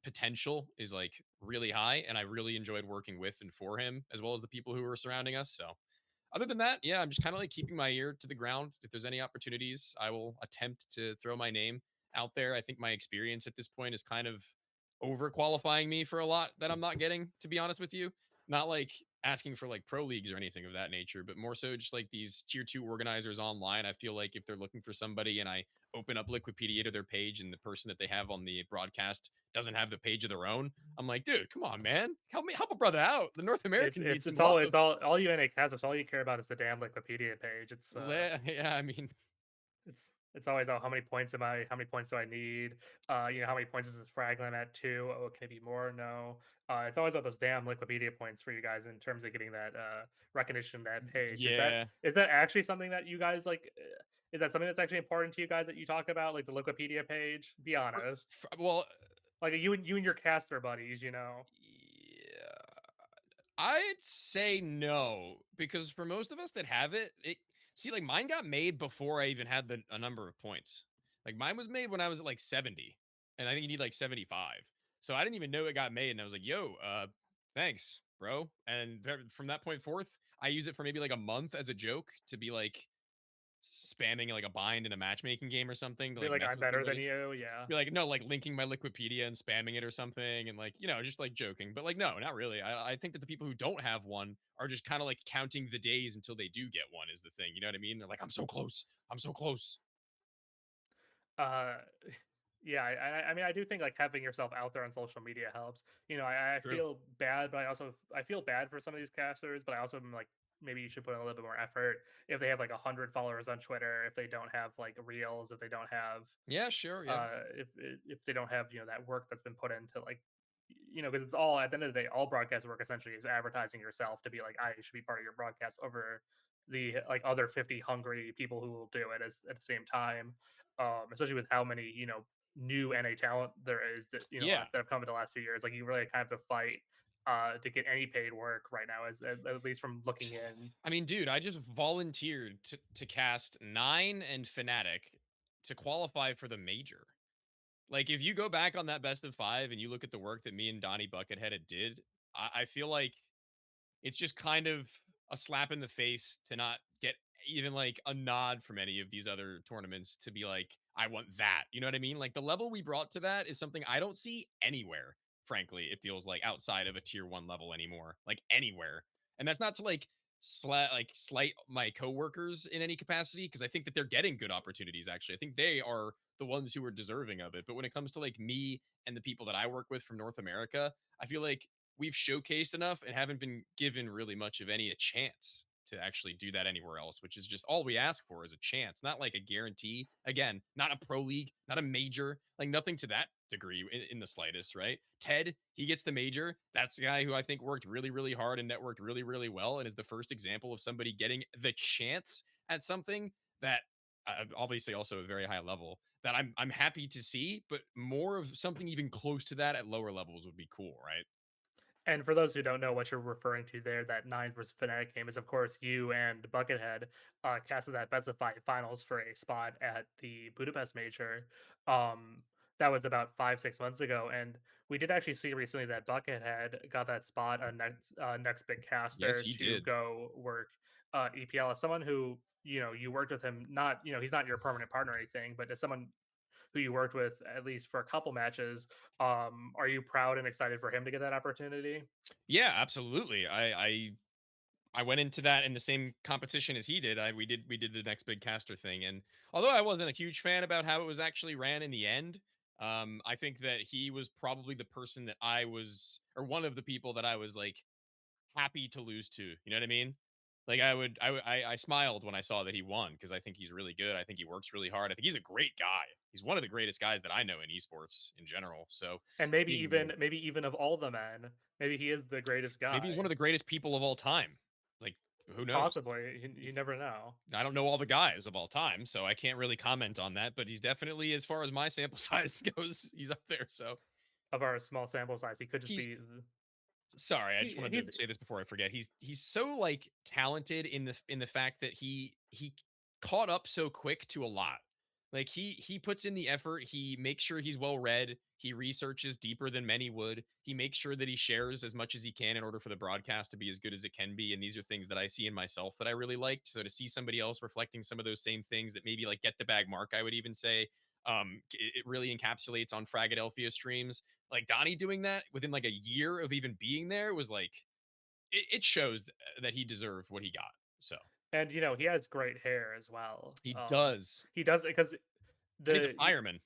potential is like really high, and I really enjoyed working with and for him as well as the people who are surrounding us. So other than that, yeah, I'm just kind of like keeping my ear to the ground. If there's any opportunities, I will attempt to throw my name out there. I think my experience at this point is kind of overqualifying me for a lot that I'm not getting, to be honest with you. Not like asking for like pro leagues or anything of that nature, but more so just like these tier two organizers online. I feel like if they're looking for somebody and I open up Liquipedia to their page and the person that they have on the broadcast doesn't have the page of their own, I'm like, dude, come on, man. Help me, help a brother out. The North It's Americans need it's some it's all love. it's all you NA has. It's all you care about is the damn Wikipedia page. Yeah, I mean, It's always, oh, how many points do I need? How many points is this frag limit at 2? Oh, can it be more? No. It's always all those damn Wikipedia points for you guys in terms of getting that recognition, that page. yeah. Is that actually something that you guys like? Is that something that's actually important to you guys that you talk about, like the Wikipedia page? Be honest. Well, Like you and your caster buddies, you know. yeah. I'd say no, because for most of us that have it, see like mine got made before I even had a number of points. Like mine was made when I was at like 70, and I think you need like 75. So I didn't even know it got made, and I was like, "Yo, thanks, bro." And from that point forth, I used it for maybe like a month as a joke to be like spamming like a bind in a matchmaking game or something to Be like like, mess I'm with better than somebody. you. Yeah. Be like, no, like linking my Liquipedia and spamming it or something, and like, just like joking. But like, no, not really. I think that the people who don't have one are just kind of like counting the days until they do get one is the thing. You know what I mean? They're like, I'm so close. I'm so close. Uh, yeah, I mean, I do think like having yourself out there on social media helps. I True. feel bad, but I feel bad for some of these casters, but I also am like, maybe you should put in a little bit more effort if they have like 100 followers on Twitter, if they don't have like reels, if they don't have Yeah, sure. Yeah. if they don't have that work that's been put into like because it's all at the end of the day, all broadcast work essentially is advertising yourself to be like, I should be part of your broadcast over the like other 50 hungry people who will do it at the same time. Especially with how many new NA talent there is that Yeah. that have come in the last few years. Like you really kind of have to fight to get any paid work right now, as at least from looking in. I mean, dude, I just volunteered to cast Nine and Fnatic to qualify for the major. Like, if you go back on that best of five and you look at the work that me and Donnie Buckethead had did, I feel like it's just kind of a slap in the face to not get even like a nod from any of these other tournaments to be like, I want that. You know what I mean? Like the level we brought to that is something I don't see anywhere. Frankly, it feels like outside of a tier one level anymore, like anywhere. And that's not to like slight my coworkers in any capacity because I think that they're getting good opportunities. Actually, I think they are the ones who are deserving of it. But when it comes to like me and the people that I work with from North America, I feel like we've showcased enough and haven't been given really much of any a chance to actually do that anywhere else, which is just all we ask for is a chance, not like a guarantee. Again, not a pro league, not a major, like nothing to that degree in the slightest, right? Ted, he gets the major. That's the guy who I think worked really, really hard and networked really, really well, and is the first example of somebody getting the chance at something that obviously also a very high level that I'm happy to see, but more of something even close to that at lower levels would be cool, right? And for those who don't know what you're referring to there, that Nine versus Fnatic game is, of course, you and Buckethead casted that best of five finals for a spot at the Budapest Major. Um, that was about 5, 6 months ago, and we did actually see recently that Buckethead got that spot on next big Yes, caster he to did. go work EPL. As someone who you worked with him, not he's not your permanent partner or anything, but as someone who you worked with at least for a couple matches. Are you proud and excited for him to get that opportunity? Yeah, absolutely. I went into that in the same competition as he did. We did the next big caster thing, and although I wasn't a huge fan about how it was actually ran in the end, I think that he was probably the person that I was, or one of the people that I was like happy to lose to. You know what I mean? Like I smiled when I saw that he won because I think he's really good. I think he works really hard. I think he's a great guy. He's one of the greatest guys that I know in esports in general. So And seeing him, maybe even of all the men, maybe he is the greatest maybe he's one of guy. the greatest people of all time. Like who knows? Possibly, you never know. I don't know all the guys of all time, so I can't really comment on that. But he's definitely, as far as my sample size goes, he's up there. So Of our small sample size, he could just he's be. sorry. I just wanted to He's say this before I forget. He's so like talented in the fact that he caught up so quick to a lot. Like he puts in the effort. He makes sure he's well read. He researches deeper than many would. He makes sure that he shares as much as he can in order for the broadcast to be as good as it can be. And these are things that I see in myself that I really liked. So to see somebody else reflecting some of those same things that maybe like get the bag mark, I would even say, it really encapsulates on Fragadelphia streams. Like Donnie doing that within like a year of even being there was like it shows that he deserved what he got. So And he has great hair as well. he does, He does because and he's a the fireman,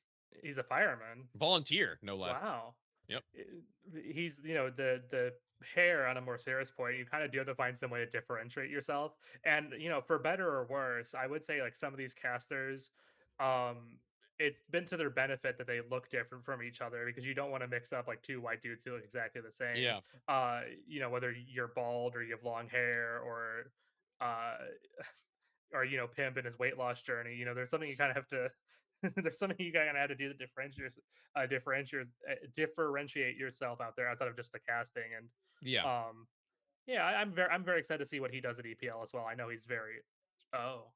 he's a fireman. volunteer, no less. Wow. Yep. Eh, he's the hair on a more serious point, you kind of do have to find some way to differentiate yourself. And for better or worse, I would say like some of these casters, um, it's been to their benefit that they look different from each other because you don't want to mix up like two white dudes who look exactly the same. Yeah. Whether you're bald or you have long hair uh or Pimp in his weight loss journey. There's something you kind of have to. There's something you kind of have to do to differentiate yourself out there outside of just the casting. And Yeah. um, yeah, I'm very excited to see what he does at EPL as well. I know he's very. Oh,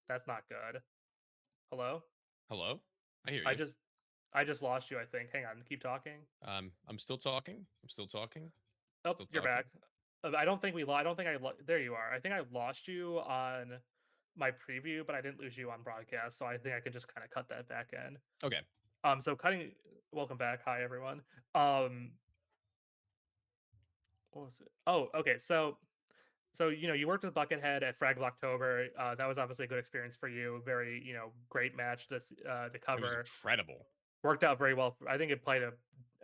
that's not good. Hello, Hello. I hear I you. just I just lost you. I think. Hang on, keep talking. I'm still talking. I'm still talking. Oh, Still you're back. talking. I don't think we. I don't think there you are. I think I lost you on my preview, but I didn't lose you on broadcast. So I think I can just kind of cut that back in. Okay. So cutting. Welcome back. Hi everyone. What was it? Oh, okay. So you worked with Buckethead at Frag of October. That was obviously a good experience for you. Very great match to It was cover. incredible. Worked out very well. I think it played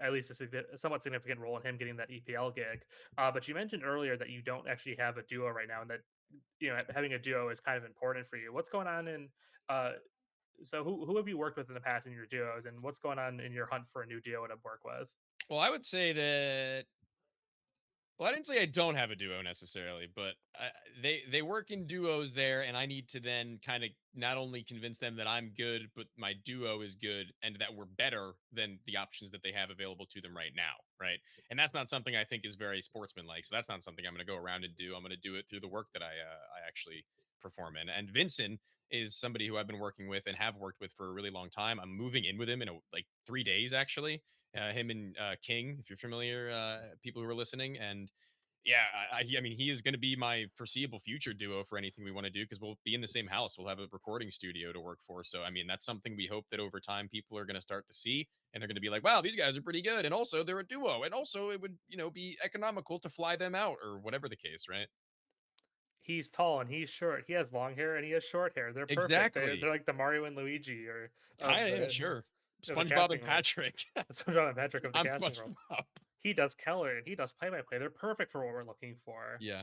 at least a somewhat significant role in him getting that EPL gig. But you mentioned earlier that you don't actually have a duo right now, and that having a duo is kind of important for you. What's going on in uh, so who have you worked with in the past in your duos, and what's going on in your hunt for a new duo to work with? Well, I would say that well, I didn't say I don't have a duo necessarily, but they work in duos there, and I need to then kind of not only convince them that I'm good, but my duo is good, and that we're better than the options that they have available to them right now, right? And that's not something I think is very sportsmanlike. So that's not something I'm going to go around and do. I'm going to do it through the work that I actually perform in. And Vincent is somebody who I've been working with and have worked with for a really long time. I'm moving in with him in like 3 days actually. Him and King, if you're familiar, people who are listening, and yeah, I mean, he is going to be my foreseeable future duo for anything we want to do because we'll be in the same house. We'll have a recording studio to work for. So, I mean, that's something we hope that over time people are going to start to see and they're going to be like, wow, these guys are pretty good. And also, they're a duo. And also, it would, be economical to fly them out or whatever the case, right? He's tall and he's short. He has long hair and he has short hair. They're perfect. They're Exactly. like the Mario and Luigi or of Kind of, yeah, the sure. of the SpongeBob and casting role. Patrick. That's what John Patrick of the I'm casting role. SpongeBob. He does Keller and he does play by play. They're perfect for what we're looking for. Yeah.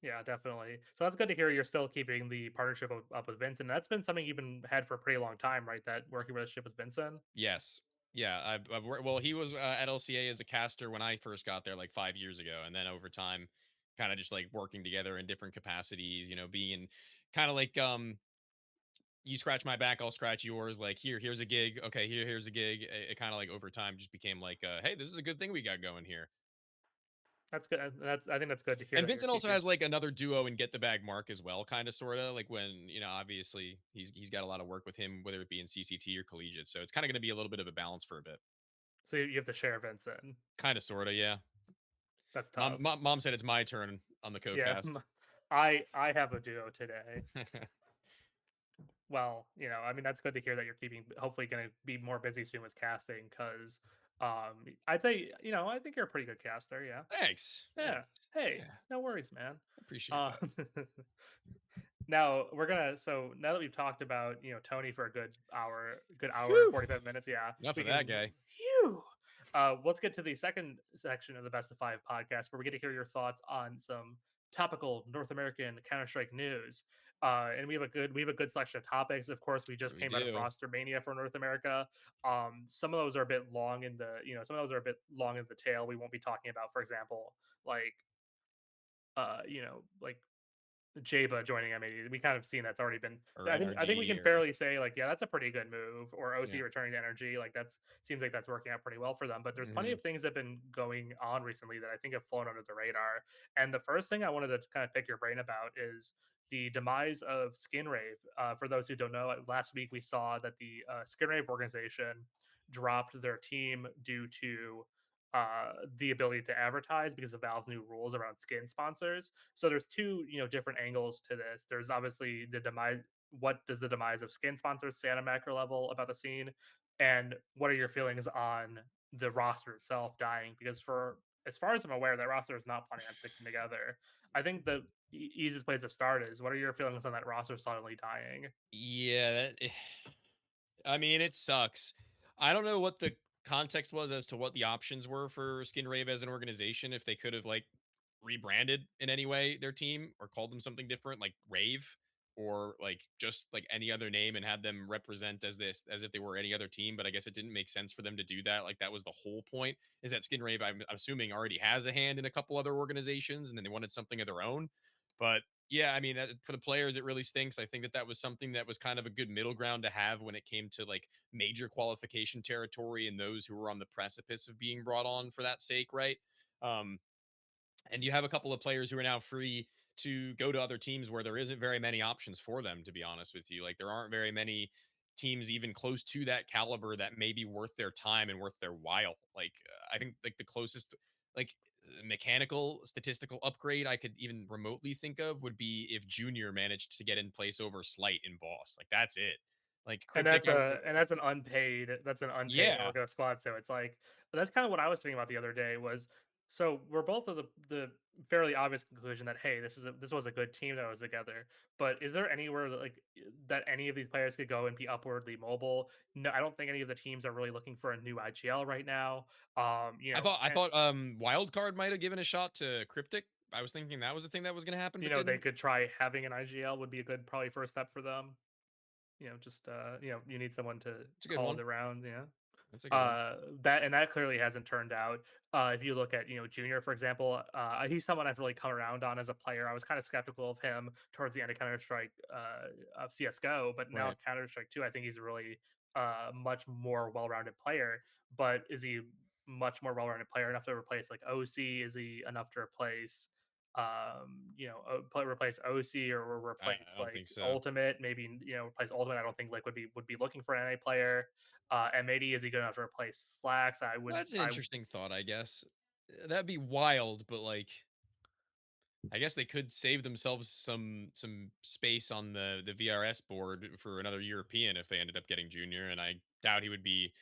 Yeah, definitely. So that's good to hear you're still keeping the partnership up with Vincent. That's been something you've been had for a pretty long time, right? That working relationship with Vincent. Yes. Yeah, I've worked. Well, he was at LCA as a caster when I first got there, like 5 years ago, and then over time, kind of just like working together in different capacities. Being kind of like you scratch my back, I'll scratch yours. Like here's a gig. Okay, here's a gig. It kind of like over time just became like, hey, this is a good thing we got going here. That's good. I think that's good to hear And that you're Vincent also keeping. has like another duo in Get the Bag Mark as well, kind of sort of like when obviously he's got a lot of work with him, whether it be in CCT or collegiate. So it's kind of going to be a little bit of a balance for a bit. So you have to share Vincent. Kind of, sort of, yeah. That's Mom, tough. mom, mom said it's my turn on the Yeah, co-cast. I have a duo today. Well, I mean, that's good to hear that you're keeping hopefully gonna be more busy soon with casting because I'd say, I think you're a pretty good caster, yeah. Thanks, Yeah. thanks. Hey, Yeah, no worries, man. appreciate Um, that. now now that we've talked about, Tony for a good hour and Whew, 45 minutes, yeah, enough we of that can guy. phew. Let's get to the second section of the Best of Five podcast where we get to hear your thoughts on some topical North American Counter-Strike news. And we have a good selection of topics. Of course, we just We came out of do. Roster Mania for North America. Some of those are a bit long some of those are a bit long in the tail. We won't be talking about, for example, like like Jaba joining M80. We kind of seen that's already been. Or I think we NRG can or fairly say like, yeah, that's a pretty good move. Or OC yeah. returning to Energy, like that's seems like that's working out pretty well for them. But there's plenty Hmm. of things that have been going on recently that I think have flown under the radar. And the first thing I wanted to kind of pick your brain about is the demise of Skinrave. For those who don't know, last week we saw that the Skinrave organization dropped their team due to the ability to advertise because of Valve's new rules around skin sponsors. So there's two, different angles to this. There's obviously the demise. What does the demise of skin sponsors say on a macro level about the scene, and what are your feelings on the roster itself dying? Because for as far as I'm aware, that roster is not planning on sticking together. I think the easiest place to start is what are your feelings on that roster suddenly dying? Yeah, I mean, it sucks. I don't know what the context was as to what the options were for Skin Rave as an organization. If they could have like rebranded in any way their team or called them something different, like Rave, or like just like any other name and had them represent as this as if they were any other team. But I guess it didn't make sense for them to do that. Like that was the whole point. Is that Skin Rave? I'm assuming already has a hand in a couple other organizations, and then they wanted something of their own. But yeah, I mean, for the players, it really stinks. I think that that was something that was kind of a good middle ground to have when it came to like major qualification territory and those who were on the precipice of being brought on for that sake, right? Um, and you have a couple of players who are now free to go to other teams where there isn't very many options for them, to be honest with you. Like there aren't very many teams even close to that caliber that may be worth their time and worth their while. Like I think like the closest like mechanical statistical upgrade I could even remotely think of would be if Junior managed to get in place over Slight in Boss. Like that's it. Like And Cryptic, I that's an unpaid yeah, Orgo squad. So it's like that's kind of what I was thinking about the other day was so we're both of the fairly obvious conclusion that hey, this was a good team that was together. But is there anywhere that, like that any of these players could go and be upwardly mobile? No, I don't think any of the teams are really looking for a new IGL right now. I thought Wildcard might have given a shot to Cryptic. I was thinking that was the thing that was going to happen, but they didn't. could try having an IGL would be a good probably first step for them. Just you need someone to It's a good call one. it around. That's a good one. That clearly hasn't turned out. If you look at Junior, for example, he's someone I've really come around on as a player. I was kind of skeptical of him towards the end of Counter Strike of CS:GO, but now Right. Counter Strike 2, I think he's a really much more well-rounded player. But is he much more well-rounded player enough to replace like OC? Is he enough to replace replace OC or I replace don't like think so. Ultimate? Maybe replace Ultimate. I don't think like would be looking for an NA player. M80, is he good enough to replace Slacks? Well, that's an I interesting thought, I guess. That'd be wild, but like I guess they could save themselves some space on the VRS board for another European if they ended up getting Junior, and I doubt he would be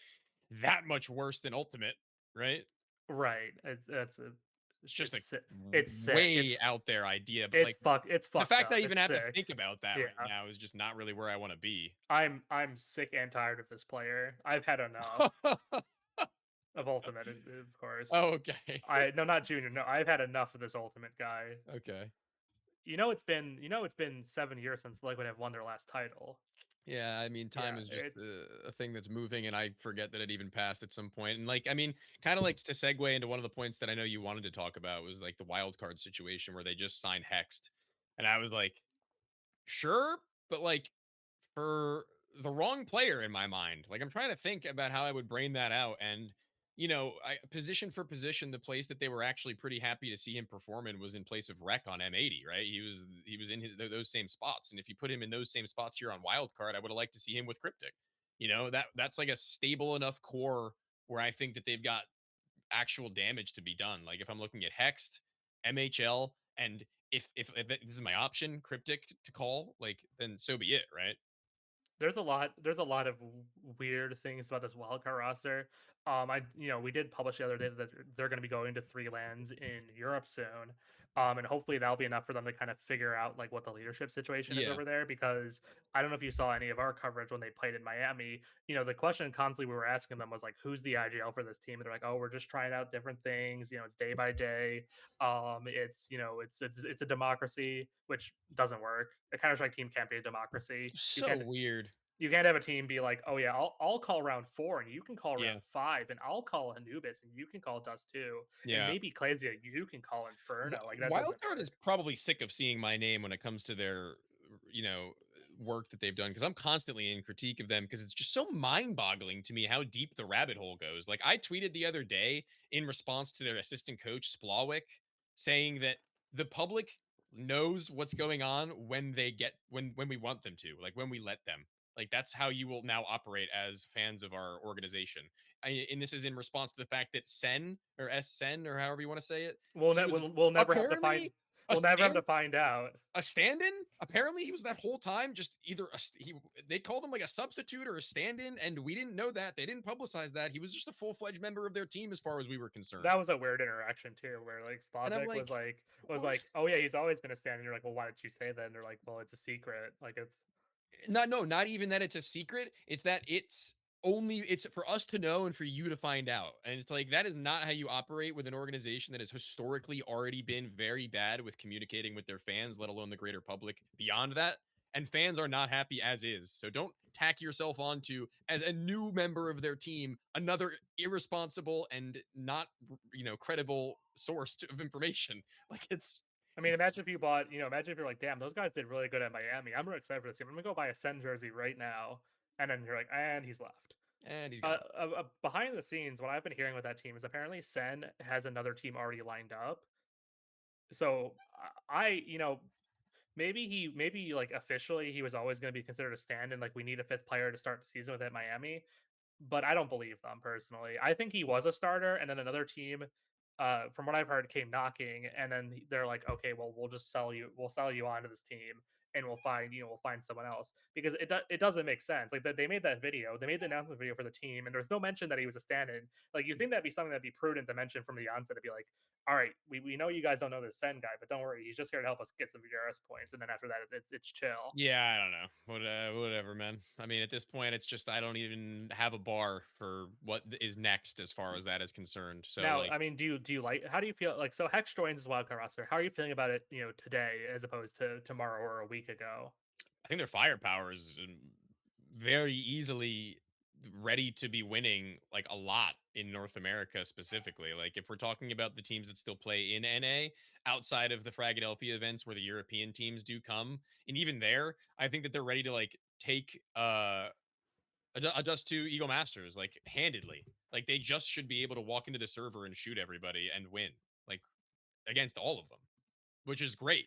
that much worse than Ultimate, right? right. That's a It's just it's a it's sick. way out there idea, but like It's the fucked fact that up. I even It's have to sick. think about that right Yeah. now is just not really where I want to be. I'm sick and tired of this player. I've had enough of Ultimate, of course. Okay. I no, not Junior. No, I've had enough of this Ultimate guy. Okay. It's been 7 years since Liquid have won their last title. Yeah, I mean, time Yeah, is just it's a thing that's moving, and I forget that it even passed at some point. And like, I mean, kind of like to segue into one of the points that I know you wanted to talk about was like the wild card situation where they just signed Hexed, and I was like, sure, but like for the wrong player in my mind. Like I'm trying to think about how I would brain that out. And, I position for position, the place that they were actually pretty happy to see him perform in was in place of Wreck on M80, right? He was in those same spots. And if you put him in those same spots here on Wildcard, I would have liked to see him with Cryptic. That's like a stable enough core where I think that they've got actual damage to be done. Like if I'm looking at Hexed, MHL, and if this is my option, Cryptic to call, like then so be it, right? there's a lot of weird things about this wildcard roster. We did publish the other day that they're going to be going to 3 lands in Europe soon. And hopefully that'll be enough for them to kind of figure out like what the leadership situation is Yeah. over there, because I don't know if you saw any of our coverage when they played in Miami. The question constantly we were asking them was like, who's the IGL for this team? And they're like, oh, we're just trying out different things. It's day by day. It's a democracy, which doesn't work. A Counter Strike team can't be a democracy. So weird. You can't have a team be like, "Oh yeah, I'll call round 4 and you can call Yeah. round 5 and I'll call Anubis and you can call Dust 2 and Yeah. maybe Clasia you can call Inferno." Like that doesn't Wildcard is work. probably sick of seeing my name when it comes to their, you know, work that they've done because I'm constantly in critique of them because it's just so mind-boggling to me how deep the rabbit hole goes. Like I tweeted the other day in response to their assistant coach Splawick saying that the public knows what's going on when they get when we want them to, like when we let them. Like that's how you will now operate as fans of our organization. And this is in response to the fact that Sen or S Sen or however you want to say it, he was We'll never have to find apparently A We'll never have stand to find out. a stand-in? Apparently, he was that whole time just either they called him like a substitute or a stand-in, and we didn't know that. They didn't publicize that. He was just a full-fledged member of their team as far as we were concerned. That was a weird interaction too, where like And I'm Spavik like, was "What?" like, "Oh yeah, he's always been a stand," and you're like, "Well, why did you say that?" And they're like, "Well, it's a secret. Like it's." Not no, not even that it's a secret. It's that it's for us to know and for you to find out. And it's like that is not how you operate with an organization that has historically already been very bad with communicating with their fans, let alone the greater public beyond that. And fans are not happy as is. So don't tack yourself onto as a new member of their team another irresponsible and not credible source of information. Like I mean, imagine if you bought, imagine if you're like, "Damn, those guys did really good at Miami. I'm really excited for this game. I'm gonna go buy a Sen jersey right now," and then you're like, "And he's left." and he's gone. Behind the scenes, what I've been hearing with that team is apparently Sen has another team already lined up. So maybe like officially he was always going to be considered a stand-in. Like we need a fifth player to start the season with at Miami, but I don't believe them personally. I think he was a starter, and then another team, from what I've heard, came knocking, and then they're like, "Okay, well, we'll just sell you. We'll sell you onto this team, and we'll find someone else because it doesn't make sense. Like that they made that video, they made the announcement video for the team, and there's no mention that he was a stand-in. Like you think that'd be something that'd be prudent to mention from the onset to be like, all right, we know you guys don't know this Sen guy, but don't worry, he's just here to help us get some VRS points, and then after that, it's chill." Yeah, I don't know. Whatever, man. I mean, at this point, it's just I don't even have a bar for what is next as far as that is concerned. So, Now, like, I mean, do you like? How do you feel? Like, so Hex joins as wildcard roster. How are you feeling about it? Today as opposed to tomorrow or a week ago. I think their firepower is very easily ready to be winning like a lot in North America specifically. Like, if we're talking about the teams that still play in NA outside of the Fragadelphia events where the European teams do come, and even there, I think that they're ready to like take adjust to Eagle Masters like handedly. Like they just should be able to walk into the server and shoot everybody and win like against all of them, which is great.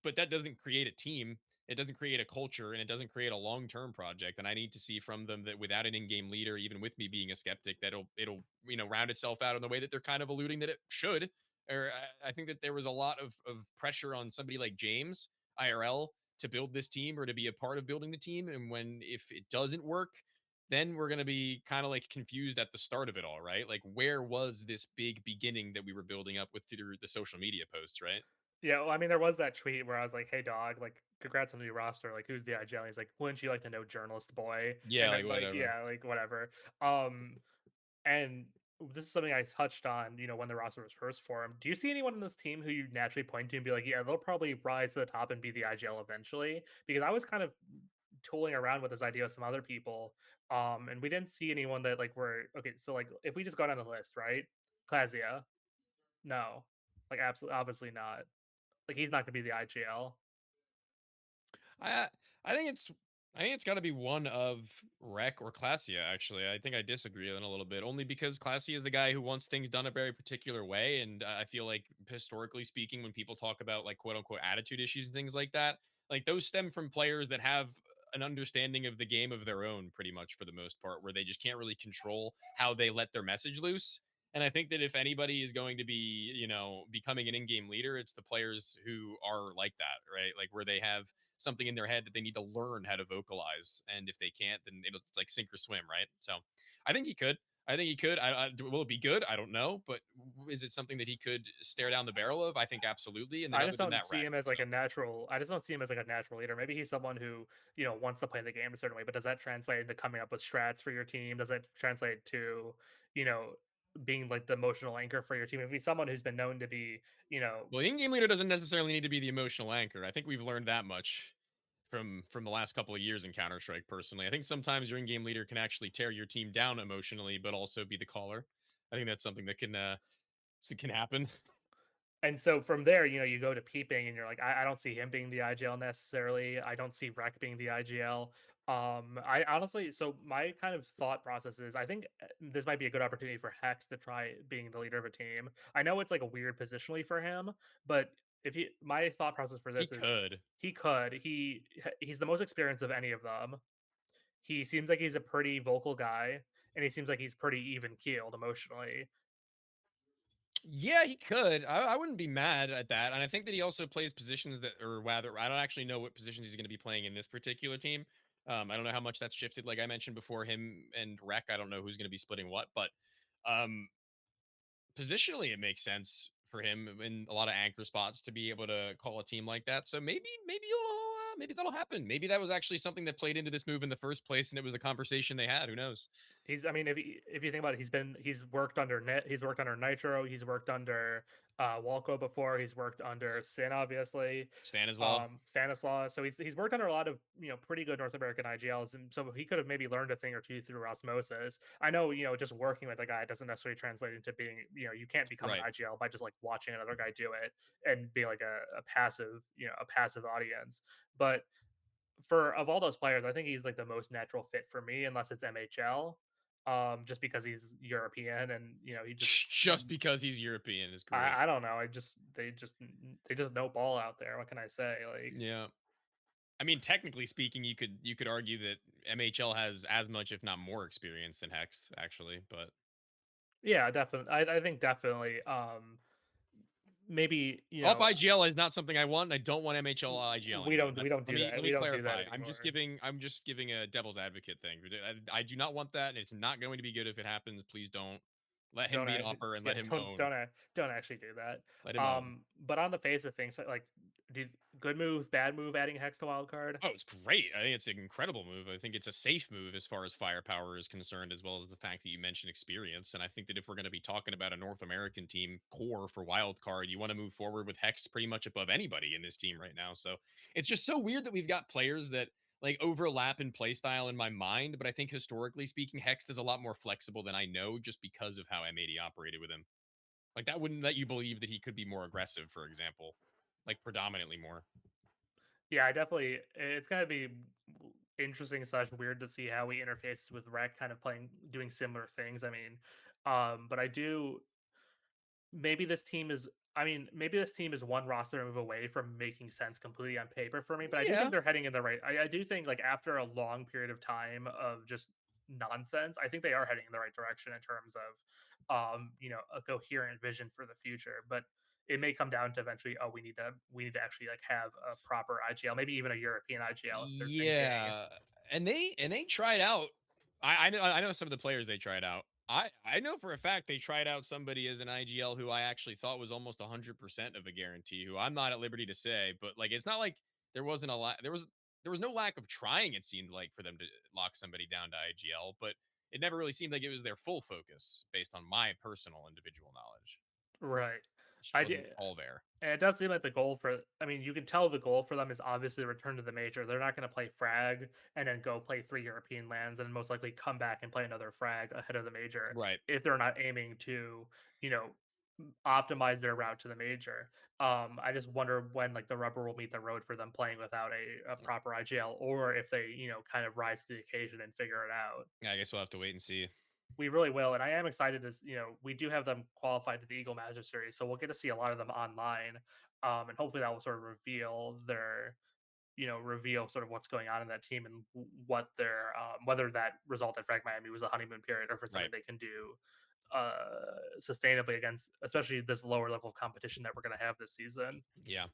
But that doesn't create a team. It doesn't create a culture and it doesn't create a long-term project. And I need to see from them that without an in-game leader, even with me being a skeptic, that it'll round itself out in the way that they're kind of alluding that it should. Or I think that there was a lot of pressure on somebody like James IRL to build this team or to be a part of building the team. And when if it doesn't work, then we're going to be kind of like confused at the start of it all, right? Like, where was this big beginning that we were building up with through the social media posts, right? Yeah, well, I mean, there was that tweet where I was like, "Hey, dog, like, congrats on the new roster. Like, who's the IGL?" And he's like, "Wouldn't you like to know, journalist boy?" Yeah, And like then like, whatever. yeah, like whatever. Um, and this is something I touched on, when the roster was first formed. Do you see anyone in this team who you naturally point to and be like, "Yeah, they'll probably rise to the top and be the IGL eventually"? Because I was kind of tooling around with this idea with some other people, and we didn't see anyone that like were okay. So like, if we just go down the list, right? Klazia, no, like absolutely, obviously not. Like he's not gonna be the IGL. I I think it's got to be one of Rec or Classia. Actually, I think I disagree on a little bit, only because Classia is a guy who wants things done a very particular way, and I feel like historically speaking, when people talk about like quote unquote attitude issues and things like that, like those stem from players that have an understanding of the game of their own, pretty much for the most part, where they just can't really control how they let their message loose. And I think that if anybody is going to be, becoming an in-game leader, it's the players who are like that, right? Like where they have something in their head that they need to learn how to vocalize. And if they can't, then it's like sink or swim, right? So I think he could. I think he could. Will it be good? I don't know. But is it something that he could stare down the barrel of? I think absolutely. And then I other just than don't that, see wreck. him as So like a natural. I just don't see him as like a natural leader. Maybe he's someone who wants to play the game a certain way, but does that translate into coming up with strats for your team? Does that translate to you know being like the emotional anchor for your team? If he's someone who's been known to be, you know, well, the in-game leader doesn't necessarily need to be the emotional anchor. I think we've learned that much from the last couple of years in Counter Strike. Personally, I think sometimes your in-game leader can actually tear your team down emotionally, but also be the caller. I think that's something that can happen. and so from there, you go to peeping, and you're like, I don't see him being the IGL necessarily. I don't see Rec being the IGL. I honestly, so my kind of thought process is, I think this might be a good opportunity for Hex to try being the leader of a team. I know it's like a weird positionally for him, but my thought process for He this is, could. he's the most experienced of any of them. He seems like he's a pretty vocal guy, and he seems like he's pretty even keeled emotionally. Yeah, he could. I wouldn't be mad at that. And I think that he also plays positions that, or rather, I don't actually know what positions he's going to be playing in this particular team. I don't know how much that's shifted. Like I mentioned before, him and Rec, I don't know who's going to be splitting what, but um, positionally, it makes sense for him in a lot of anchor spots to be able to call a team like that. So maybe that'll happen. Maybe that was actually something that played into this move in the first place, and it was a conversation they had. Who knows? I mean, if you think about it, he's worked under Net, he's worked under Nitro, he's worked under Walco before, he's worked under Sin, obviously, Stanislaw, Stanislaus. So he's worked under a lot of pretty good North American IGLs, and so he could have maybe learned a thing or two through osmosis. I know just working with a guy doesn't necessarily translate into being you can't become an right? IGL by just like watching another guy do it and be like a passive a passive audience, but for of all those players, I think he's like the most natural fit for me, unless it's MHL, just because he's European and he just Just because he's European is great. I don't know. They just know ball out there. What can I say? Like, Yeah. I mean, technically speaking, you could argue that MHL has as much, if not more, experience than Hex, actually. But yeah, definitely. I think definitely. Maybe up IGL is not something I want. I don't want MHL IGL we anymore. don't we That's don't let do me that. let We me don't do that clarify. I'm just anymore. giving a devil's advocate thing. I do not want that, and it's not going to be good if it happens. Please don't let him Don't be an I? upper and Yeah, let him own. don't actually do that. Let him own. But on the face of things, like, do good move, bad move, adding Hex to wild card. Oh, it's great. I think it's an incredible move. I think it's a safe move as far as firepower is concerned, as well as the fact that you mentioned experience. And I think that if we're going to be talking about a North American team core for wild card, you want to move forward with Hex pretty much above anybody in this team right now. So it's just so weird that we've got players that like overlap in play style in my mind. But I think historically speaking, Hex is a lot more flexible than I know just because of how M80 operated with him. Like that wouldn't let you believe that he could be more aggressive, for example, like predominantly more. Yeah, I definitely. It's gonna be interesting slash weird to see how he interfaces with Rec, kind of doing similar things. I mean, but I do. Maybe this team is. I mean, maybe this team is one roster move away from making sense completely on paper for me. But I do think Yeah. they're heading in the right. I do think like after a long period of time of just nonsense, I think they are heading in the right direction in terms of, a coherent vision for the future. But it may come down to eventually, oh, we need to actually like have a proper IGL, maybe even a European IGL if they're thinking. Yeah, and they tried out. I know some of the players they tried out. I know for a fact they tried out somebody as an IGL who I actually thought was almost 100% of a guarantee. Who I'm not at liberty to say, but like it's not like there wasn't a lot. There was no lack of trying. It seemed like for them to lock somebody down to IGL, but it never really seemed like it was their full focus based on my personal individual knowledge. Right. It just I wasn't did. all there. And it does seem like the goal for I mean, you can tell the goal for them is obviously return to the major. They're not going to play frag and then go play 3 European lands and most likely come back and play another frag ahead of the major Right. if they're not aiming to, you know, optimize their route to the major. I just wonder when like the rubber will meet the road for them playing without a proper IGL, or if they, kind of rise to the occasion and figure it out. Yeah, I guess we'll have to wait and see. We really will, and I am excited to we do have them qualified to the Eagle Master Series, so we'll get to see a lot of them online, and hopefully that will sort of reveal sort of what's going on in that team and what their whether that result at Frag Miami was a honeymoon period or if it's something Right. they can do sustainably against, especially this lower level of competition that we're going to have this season. Yeah.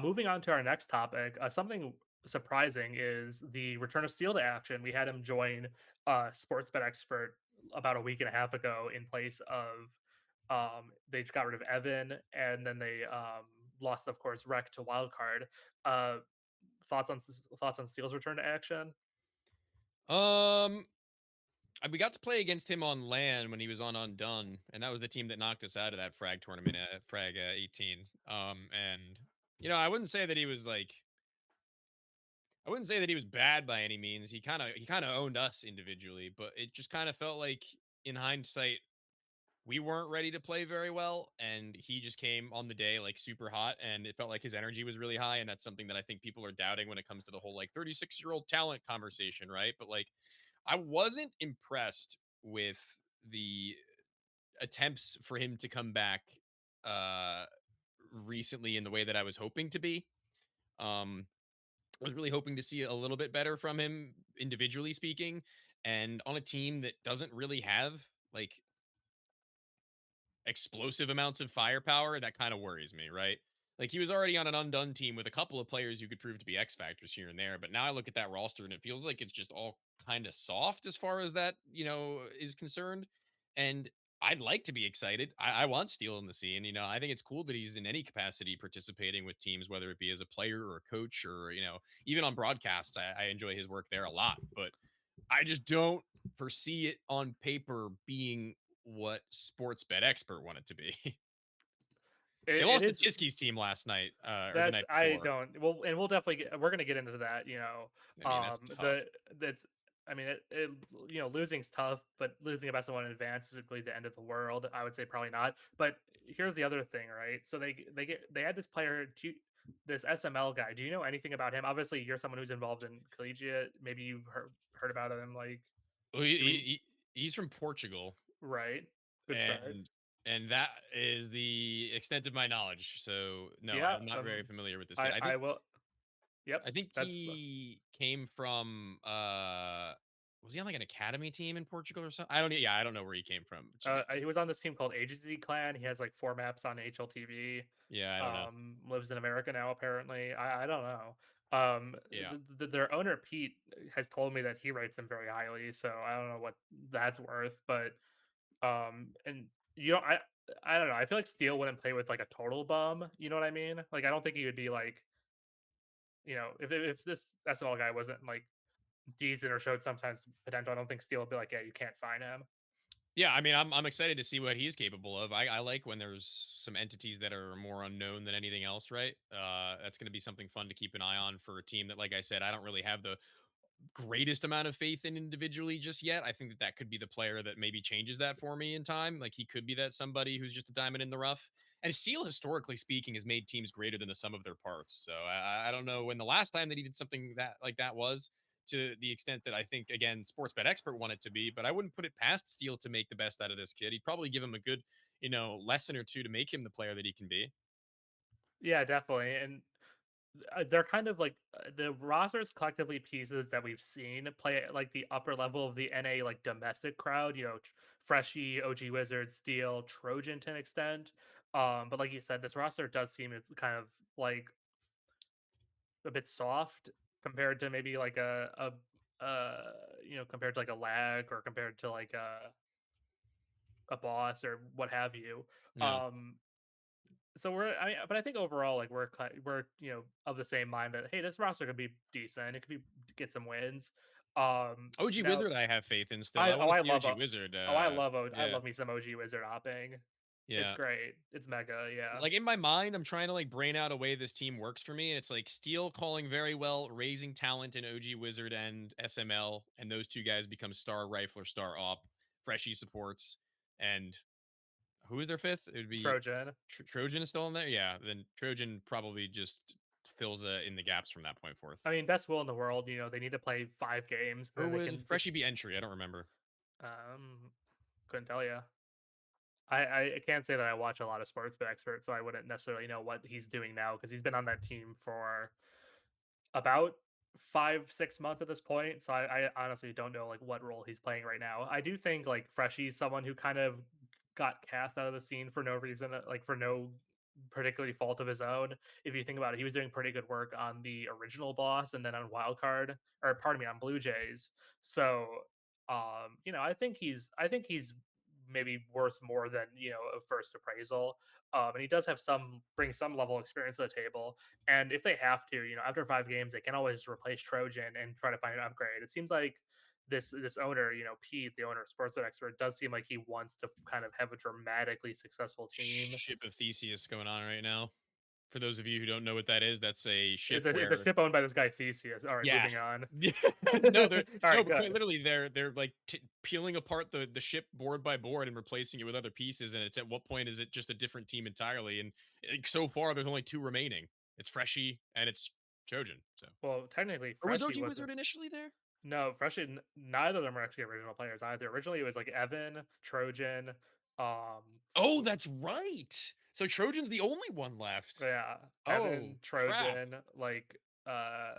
Moving on to our next topic, something surprising is the return of Steel to action. We had him join Sports Bet Expert about a week and a half ago in place of they got rid of Evan and then they lost, of course, Rec to Wildcard. Uh, thoughts on Steel's return to action? Um, we got to play against him on LAN when he was on Undone, and that was the team that knocked us out of that frag tournament at frag 18. And I wouldn't say that he was like I wouldn't say that he was bad by any means. He kind of owned us individually, but it just kind of felt like in hindsight we weren't ready to play very well, and he just came on the day like super hot, and it felt like his energy was really high, and that's something that I think people are doubting when it comes to the whole like 36-year-old talent conversation, right? But like I wasn't impressed with the attempts for him to come back uh recently in the way that I was hoping to be. Um I was really hoping to see a little bit better from him individually speaking, and on a team that doesn't really have like explosive amounts of firepower, that kind of worries me, right? Like he was already on an undone team with a couple of players who could prove to be X factors here and there, but now I look at that roster and it feels like it's just all kind of soft as far as that, is concerned. And I'd like to be excited. I want Steele in the scene. I think it's cool that he's in any capacity participating with teams, whether it be as a player or a coach or, even on broadcasts. I enjoy his work there a lot, but I just don't foresee it on paper being what Sports Bet Expert want it to be. They It lost to is. Tiski's team last night, or the That's night I before. don't. Well, and we'll definitely we're gonna get into that. I mean, that's tough. That's. I mean, losing's tough, but losing a best of one in advance isn't really the end of the world. I would say probably not. But here's the other thing, right? So they had this player, this SML guy. Do you know anything about him? Obviously, you're someone who's involved in collegiate. Maybe you've heard about him. Like, Well, do we? he's from Portugal, Right. Good start. and that is the extent of my knowledge. So no, Yeah. I'm not very familiar with this kid. I will. Yep. I think That's he came from was he on like an academy team in Portugal or something? I don't know where he came from. To be he was on this team called Agency Clan. He has like 4 maps on HLTV. Yeah, I don't know. Lives in America now apparently. I don't know. Yeah. Their owner Pete has told me that he rates him very highly, so I don't know what that's worth, but and you know I don't know. I feel like Steele wouldn't play with like a total bum, you know what I mean? Like I don't think he would be like, if this SML guy wasn't like decent or showed sometimes potential, I don't think Steele would be like, yeah, you can't sign him. Yeah, I mean, I'm excited to see what he's capable of. I like when there's some entities that are more unknown than anything else, right? That's going to be something fun to keep an eye on for a team that, like I said, I don't really have the greatest amount of faith in individually just yet. I think that that could be the player that maybe changes that for me in time. Like he could be that somebody who's just a diamond in the rough. And Steele, historically speaking, has made teams greater than the sum of their parts. So I don't know when the last time that he did something that like that was, to the extent that I think again sports bet expert want it to be. But I wouldn't put it past Steele to make the best out of this kid. He'd probably give him a good lesson or two to make him the player that he can be. Yeah, definitely. And they're kind of like the rosters collectively pieces that we've seen play at like the upper level of the NA like domestic crowd. Freshie, OG Wizard, Steel, Trojan to an extent. But like you said, this roster does seem it's kind of like a bit soft compared to maybe like compared to like a lag or compared to like a boss or what have you. Yeah. Um, So but I think overall, like we're of the same mind that hey, this roster could be decent. It could be get some wins. OG Now Wizard, I have faith in still. I want to I see love OG Wizard. I Yeah. love me some OG Wizard hopping. It's Yeah. great. It's mega. Yeah. Like in my mind, I'm trying to like brain out a way this team works for me. And it's like Steel calling very well, raising talent in OG Wizard and SML, and those two guys become Star Rifler, Star Op, Freshie supports, and who is their fifth? It would be Trojan. Trojan is still in there. Yeah, then Trojan probably just fills in the gaps from that point forth. I mean, best will in the world. They need to play 5 games, and Or then they would can. Freshie be entry? I don't remember. Um, couldn't tell you. I can't say that I watch a lot of sports, but expert, so I wouldn't necessarily know what he's doing now because he's been on that team for about 5 6 months at this point, so I honestly don't know like what role he's playing right now. I do think like Freshy's someone who kind of got cast out of the scene for no reason, like for no particularly fault of his own. If you think about it, he was doing pretty good work on the original boss and then on Wildcard, or pardon me, on Blue Jays. So I think he's maybe worth more than a first appraisal. And he does have bring some level of experience to the table. And if they have to, after 5 games, they can always replace Trojan and try to find an upgrade. It seems like this owner, Pete, the owner of Sportsnet Expert, does seem like he wants to kind of have a dramatically successful team. Ship of Theseus going on right now. For those of you who don't know what that is, that's a ship It's a where ship owned by this guy Theseus. All right, yeah. moving on. Yeah. All No, they're no, right, but quite good. literally they're like peeling apart the ship board by board and replacing it with other pieces. And it's at what point is it just a different team entirely? And like, so far, there's only two remaining. It's Freshie and it's Trojan. So, Well, technically, or was Freshie OG wasn't. Wizard initially there? No, Freshie. Neither of them are actually original players either. Originally, it was like Evan, Trojan. Oh, that's right. So Trojan's the only one left. Yeah, Oh Evan, crap! Trojan, like uh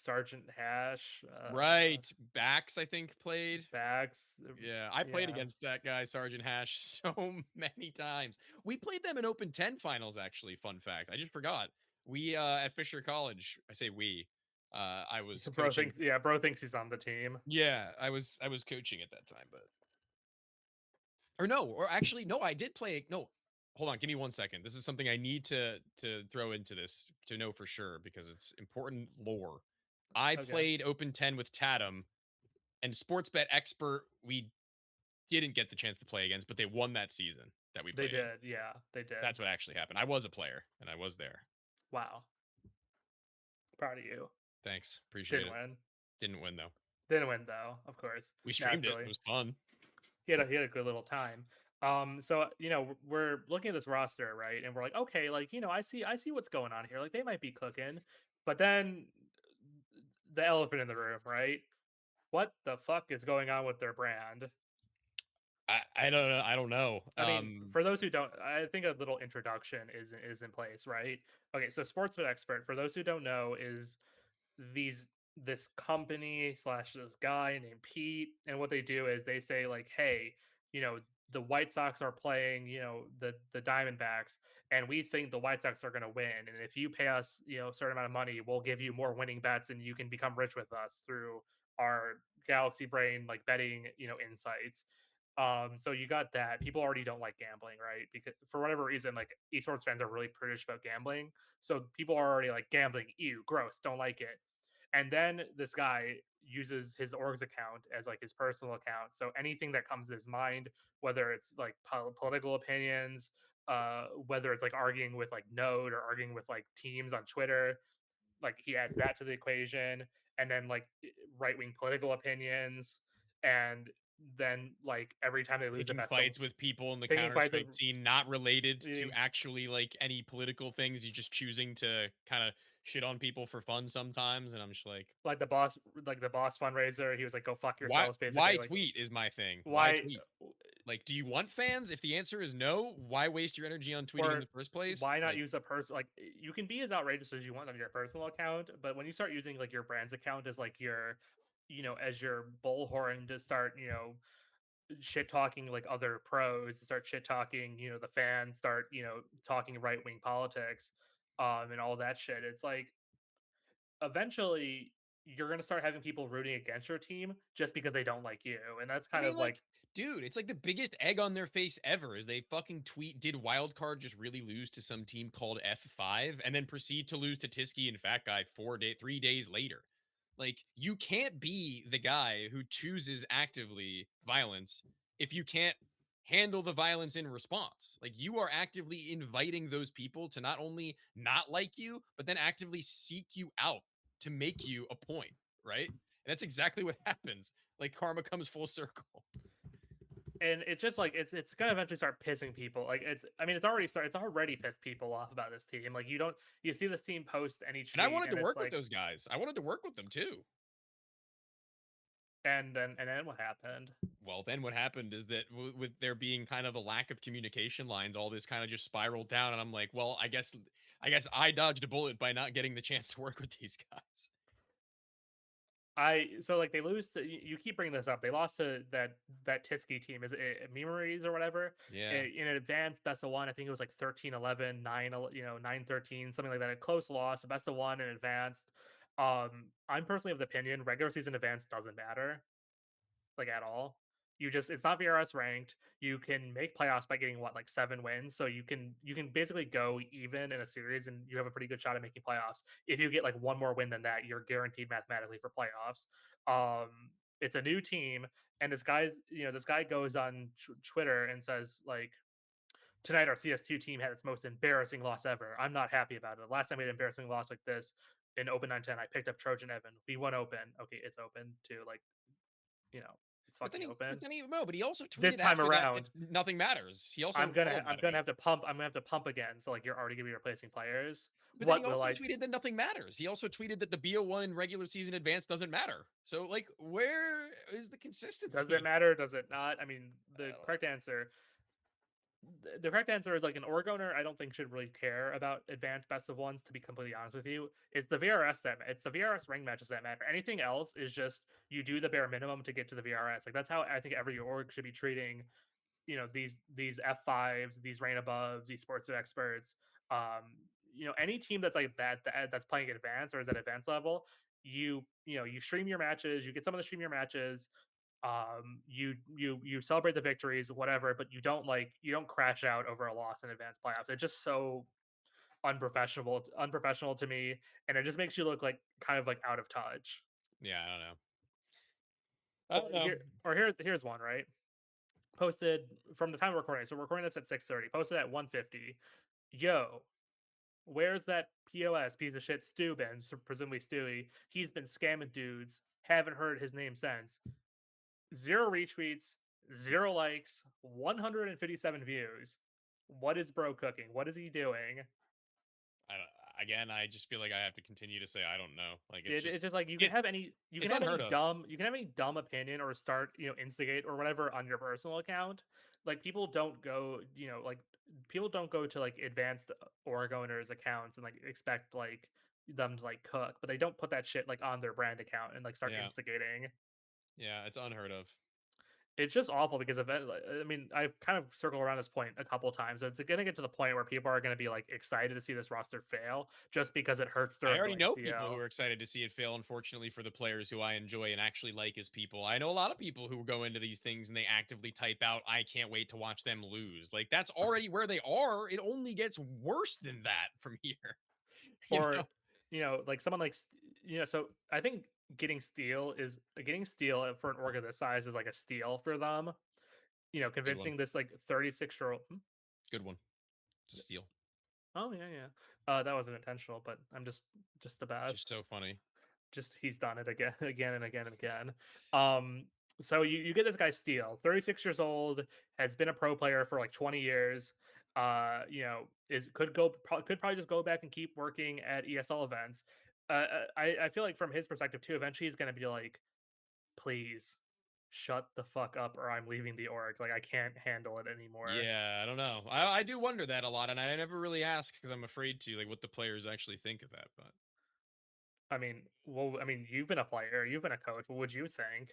Sergeant Hash, Right. Backs, I think, played. Bags. Yeah, I played Yeah. against that guy, Sergeant Hash, so many times. We played them in Open 10 finals, actually, fun fact. I just forgot. We, at Fisher College, I say we, I was Bro coaching. thinks, yeah, bro thinks he's on the team. Yeah, I was coaching at that time, but or no, or actually, no, I did play. No, hold on, give me 1 second. This is something I need to throw into this to know for sure because it's important lore. I Okay. played Open 10 with Tatum and Sports Bet Expert. We didn't get the chance to play against, but they won that season that we They played in. did. Yeah, they did. That's what actually happened. I was a player and I was there. Wow. Proud of you. Thanks, appreciate Didn't it. win. Didn't win though. Didn't win though, of course. We streamed it. It Naturally. was fun. He had a good little time. So we're looking at this roster, right? And we're like, okay, like, I see what's going on here. Like they might be cooking. But then the elephant in the room, right? What the fuck is going on with their brand? I don't know. I don't know. I mean, for those who don't, I think a little introduction is in place, right? Okay, so Sportsman Expert, for those who don't know, is these this company slash this guy named Pete, and what they do is they say like, hey, you know, the White Sox are playing, the Diamondbacks, and we think the White Sox are going to win, and if you pay us, a certain amount of money, we'll give you more winning bets, and you can become rich with us through our Galaxy Brain like betting, insights. So you got that. People already don't like gambling, right? Because for whatever reason, like esports fans are really prudish about gambling. So people are already like gambling, ew, gross, don't like it. And then this guy uses his org's account as like his personal account. So anything that comes to his mind, whether it's like political opinions, whether it's like arguing with like Node or arguing with like teams on Twitter, like he adds that to the equation. And then like right wing political opinions, and then like every time they lose a Picking best of fights with people in the picking Counter fights Strike scene, not related to with actually like any political things. You're just choosing to kind of shit on people for fun sometimes, and I'm just like the boss fundraiser. He was like, "Go fuck why? yourselves," basically. Why Like, tweet is my thing. Why why tweet? Like, do you want fans? If the answer is no, why waste your energy on tweeting in or the first place? why not Like, use a person? Like, you can be as outrageous as you want on your personal account, but when you start using like your brand's account as like your, as your bullhorn to start, shit talking like other pros, to start shit talking, the fans, start, talking right wing politics, and all that shit. It's like eventually you're gonna start having people rooting against your team just because they don't like you, and that's I kind mean, of like, like dude, it's like the biggest egg on their face ever is they fucking tweet, did Wildcard just really lose to some team called F5 and then proceed to lose to Tisky and Fat Guy 3 days later. Like, you can't be the guy who chooses actively violence if you can't handle the violence in response. Like, you are actively inviting those people to not only not like you, but then actively seek you out to make you a point, right? And that's exactly what happens. Like karma comes full circle. and it's just like it's gonna eventually start pissing people. Like it's already pissed people off about this team. Like you see this team post any And I tweet, wanted to and it's work with like, those guys. I wanted to work with them too. and then what happened? Well, then what happened is that with there being kind of a lack of communication lines, all this kind of just spiraled down. And I'm like, well, I guess I dodged a bullet by not getting the chance to work with these guys. So like they lose to, you keep bringing this up. They lost to that Tisky team. Is it Memories or whatever? Yeah. In an advanced best of one, I think it was like 13-11, 9-13, something like that. A close loss, a best of one in advanced. I'm personally of the opinion regular season advanced doesn't matter like at all. It's not VRS ranked. You can make playoffs by getting what, like 7 wins. So you can basically go even in a series and you have a pretty good shot at making playoffs. If you get like one more win than that, you're guaranteed mathematically for playoffs. It's a new team, and this guy goes on Twitter and says like, tonight our CS2 team had its most embarrassing loss ever. I'm not happy about it. Last time we had an embarrassing loss like this in Open 910, I picked up Trojan Evan. We won Open. Okay, it's open to like, you know, it's But then fucking open. he also This tweeted time after that around, nothing matters. He also I'm gonna I'm gonna automated. have to pump. I'm gonna have to pump again. So like you're already gonna be replacing players. But then he What will also I? tweeted that nothing matters. He also tweeted that the BO1 in regular season advance doesn't matter. So like where is the Does it consistency? matter? Does it not? I mean, I the don't correct know. answer. The correct answer is like an org owner. I don't think should really care about advanced best of ones. To be completely honest with you, it's the VRS ring matches that matter. Anything else is just you do the bare minimum to get to the VRS. Like that's how I think every org should be treating these F5s, these reign above, these sports experts. Any team that's like that's playing advanced or is at advanced level, you stream your matches, you get someone to stream your matches, you celebrate the victories, whatever, but you don't crash out over a loss in advanced playoffs. It's just so unprofessional to me, and it just makes you look like kind of like out of touch. Yeah, I don't know. I Or don't know. here's one, right? Posted from the time we're recording. So we're recording this at 6:30. Posted at 1:50. Yo, where's that POS piece of shit Stu been? So presumably Stewie. He's been scamming dudes. Haven't heard his name since. Zero retweets, zero likes, 157 views. What is bro cooking? What is he doing? I don't, again, I just feel like I have to continue to say I don't know. Like It's just like you can it's have any unheard of. dumb opinion or start instigate or whatever on your personal account. Like people don't go to like advanced org owners accounts and like expect like them to like cook, but they don't put that shit like on their brand account and like start Yeah, instigating. yeah, it's unheard of. It's just awful because I mean, I've kind of circled around this point a couple times. It's going to get to the point where people are going to be like excited to see this roster fail just because it hurts their I already ability know to people who yell. are excited to see it fail. Unfortunately, for the players who I enjoy and actually like as people, I know a lot of people who go into these things and they actively type out, "I can't wait to watch them lose." Like that's already where they are. It only gets worse than that from here. You know? Or like someone like so I think getting steel for an org of this size is like a steal for them. Good one. Convincing this like 36-year-old. Good one. It's a steal. Oh yeah, yeah. That wasn't intentional, but I'm just the Just best. so funny. Just he's done it again, again and again and again. So you get this guy Steele, 36 years old, has been a pro player for like 20 years. Is could probably just go back and keep working at ESL events. I feel like from his perspective too, eventually he's gonna be like, please shut the fuck up or I'm leaving the org. Like I can't handle it anymore. Yeah, I don't know. I do wonder that a lot, and I never really ask because I'm afraid to like what the players actually think of that. But You've been a player, you've been a coach. What would you think?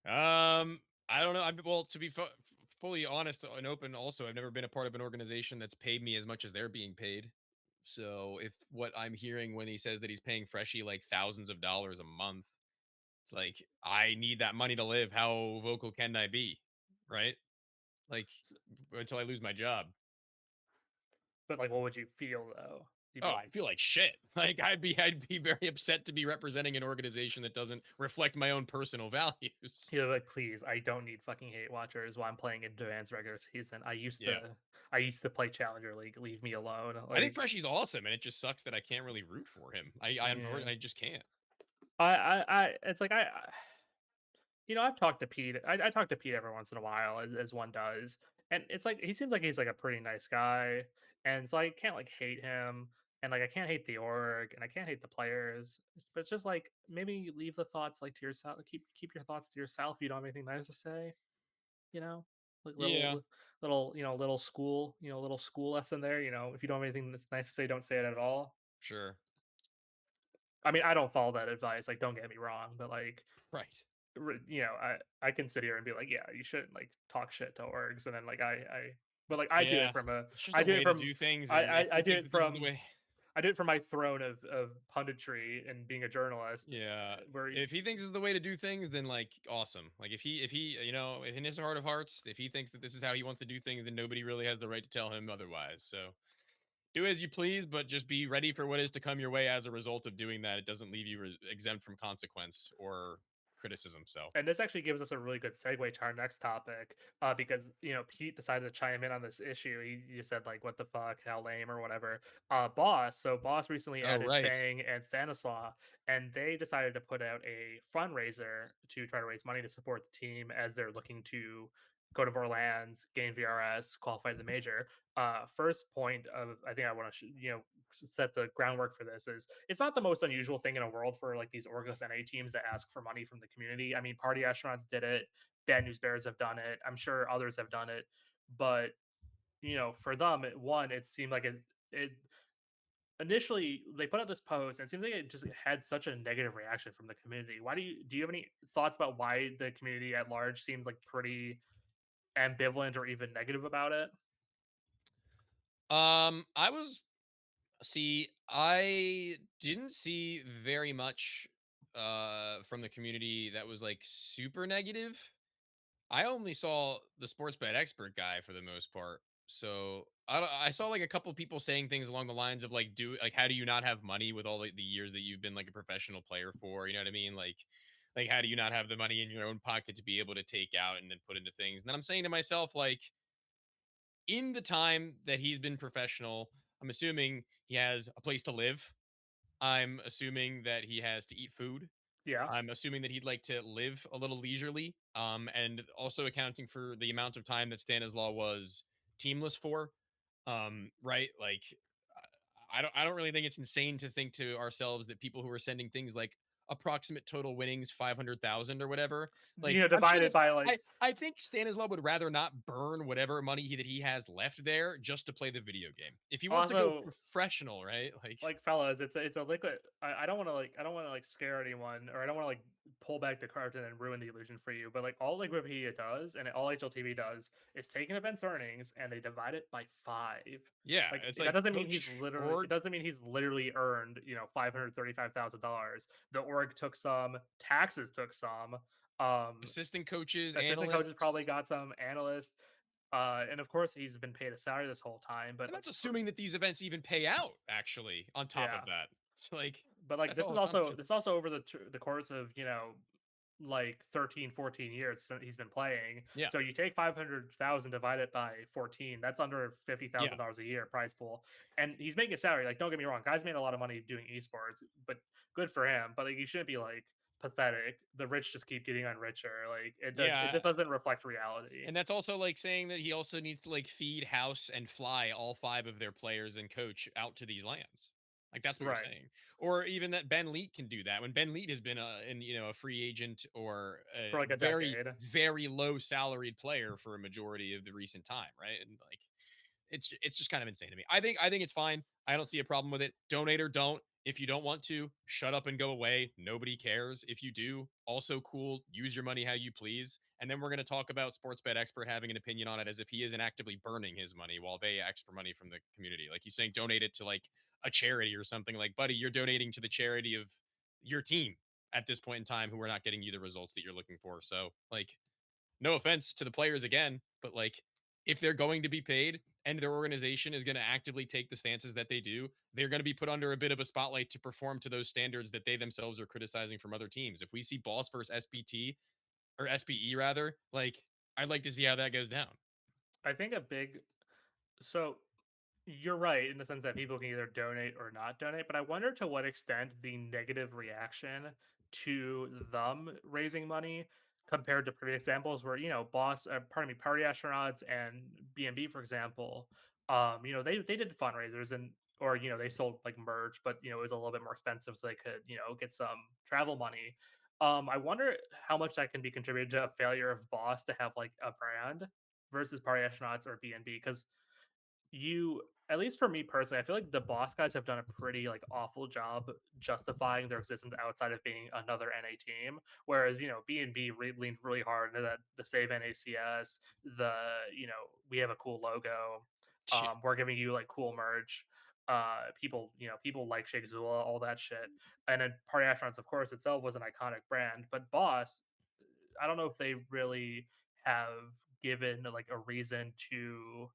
I don't know. Well, to be fully honest and open, also, I've never been a part of an organization that's paid me as much as they're being paid. So if what I'm hearing when he says that he's paying Freshie like thousands of dollars a month, it's like I need that money to live. How vocal can I be? Right? Like until I lose my job. But like, what would you feel though? You'd Oh, be I feel like shit. Like I'd be very upset to be representing an organization that doesn't reflect my own personal values. You're like, please, I don't need fucking hate watchers while I'm playing in advanced regular season. Yeah. I used to play Challenger League. Leave me alone. I think Like, Freshie's awesome, and it just sucks that I can't really root for him. yeah, I just can't. it's like I've talked to Pete. I talk to Pete every once in a while, as one does, and it's like he seems like he's like a pretty nice guy, and so I can't like hate him, and like I can't hate the org, and I can't hate the players, but it's just like maybe leave the thoughts like to yourself. Keep your thoughts to yourself. If you don't have anything nice to say. You know, like Yeah, little school lesson there. If you don't have anything that's nice to say, don't say it at all. sure. I mean, I don't follow that advice. Like, don't get me wrong, but like, Right. I can sit here and be like, yeah, you shouldn't like talk shit to orgs, and then like but like I do it Yeah. from a, It's just I a do it way to from, do things, and if I he do thinks it that this is the way. I do it from my throne of punditry and being a journalist, Yeah. where If he thinks this is the way to do things, then, like, awesome. Like, if in his heart of hearts, if he thinks that this is how he wants to do things, then nobody really has the right to tell him otherwise, so do as you please, but just be ready for what is to come your way as a result of doing that. It doesn't leave you exempt from consequence or criticism, so. and this actually gives us a really good segue to our next topic, because Pete decided to chime in on this issue. He said like, "What the fuck? How lame?" or whatever. Boss recently Oh, added right. Fang and Stanislaw, and they decided to put out a fundraiser to try to raise money to support the team as they're looking to go to Vorlands, gain VRS, qualify to the major. First point of I think I want to set the groundwork for this is it's not the most unusual thing in a world for like these Orgos NA teams to ask for money from the community. I mean, Party Astronauts did it, Bad News Bears have done it, I'm sure others have done it, but for them, it seemed like it initially they put out this post and it seems like it just had such a negative reaction from the community. Do you have any thoughts about why the community at large seems like pretty ambivalent or even negative about it? I was see, I didn't see very much from the community that was like super negative. I only saw the sports bet expert guy for the most part. So I saw like a couple people saying things along the lines of like, do like, how do you not have money with all the years that you've been like a professional player for? You know what I mean? Like how do you not have the money in your own pocket to be able to take out and then put into things? And then I'm saying to myself, like, in the time that he's been professional, I'm assuming he has a place to live. I'm assuming that he has to eat food. Yeah. I'm assuming that he'd like to live a little leisurely, and also accounting for the amount of time that Stanislaw was teamless for, right? Like, I don't really think it's insane to think to ourselves that people who are sending things like approximate total winnings 500,000 or whatever, like I'm sure Divided that's by I think Stanislaw would rather not burn whatever money that he has left there just to play the video game. If he wants to go also professional, right? Like, like fellas, it's a liquid. I don't want to I don't want to scare anyone, or I don't want to pull back the curtain and ruin the illusion for you. But like all Wikipedia does and all HLTV does is take an event's earnings and they divide it by five. yeah, Like it's that like doesn't mean coach org it doesn't mean he's literally earned $535,000. The org took some, taxes took some, um, assistant coaches, assistant coaches analysts. probably got some, analysts, and of course he's been paid a salary this whole time. But And that's assuming that these events even pay out, actually, on top yeah, of that. It's like, but like that's all assumption. this is also over the course of 13, 14 years since he's been playing. Yeah. So you take 500,000 divided by 14, that's under fifty Yeah. thousand dollars a year prize pool, and he's making a salary. Like, don't get me wrong, guys made a lot of money doing esports, but good for him. But like, you shouldn't be like pathetic. The rich just keep getting on richer. Like it Yeah. just doesn't reflect reality. And that's also like saying that he also needs to like feed, house, and fly all five of their players and coach out to these lands. Like that's what you're Right. saying. Or even that Ben Leet can do that when Ben Leet has been a free agent or For a like a very, decade. very low salaried player for a majority of the recent time, right? And like it's just kind of insane to me. I think it's fine. I don't see a problem with it. Donate or don't. If you don't want to, shut up and go away. Nobody cares. If you do, also cool. Use your money how you please. And then we're going to talk about Sports Bet Expert having an opinion on it as if he isn't actively burning his money while they ask for money from the community. Like he's saying, donate it to like a charity or something. Like, buddy, you're donating to the charity of your team at this point in time who are not getting you the results that you're looking for. So, like, no offense to the players again, but like if they're going to be paid and their organization is going to actively take the stances that they do, they're going to be put under a bit of a spotlight to perform to those standards that they themselves are criticizing from other teams. If we see Boss versus SPT or SPE rather, like I'd like to see how that goes down. I think a big so You're right in the sense that people can either donate or not donate, but I wonder to what extent the negative reaction to them raising money compared to previous examples where, Party Astronauts and BNB, for example, they did fundraisers and or they sold like merch, but it was a little bit more expensive, so they could get some travel money. I wonder how much that can be contributed to a failure of Boss to have like a brand versus Party Astronauts or BNB because you at least for me personally, I feel like the Boss guys have done a pretty like awful job justifying their existence outside of being another NA team. Whereas B&B leaned really hard into that the save NACS, we have a cool logo. Yeah. We're giving you like cool merch. People like Shake Zula, all that shit. And then Party Astronauts, of course, itself was an iconic brand, but Boss, I don't know if they really have given like a reason to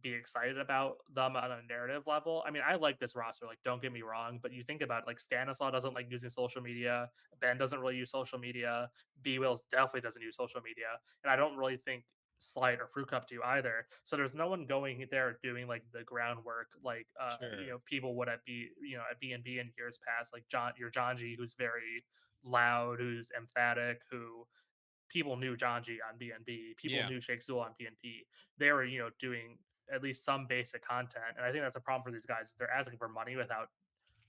be excited about them on a narrative level. I mean, I like this roster, like don't get me wrong, but you think about it, like Stanislaw doesn't like using social media, Ben doesn't really use social media, B Wills definitely doesn't use social media, and I don't really think Slight or Fruit Cup do either. So there's no one going there doing like the groundwork like Sure. people would at B&B in years past, like your Janji, who's very loud, who's emphatic, who people knew Janji on BNB, people Yeah. knew Sheikh Zul on PNP. They were, doing at least some basic content. And I think that's a problem for these guys. Is they're asking for money without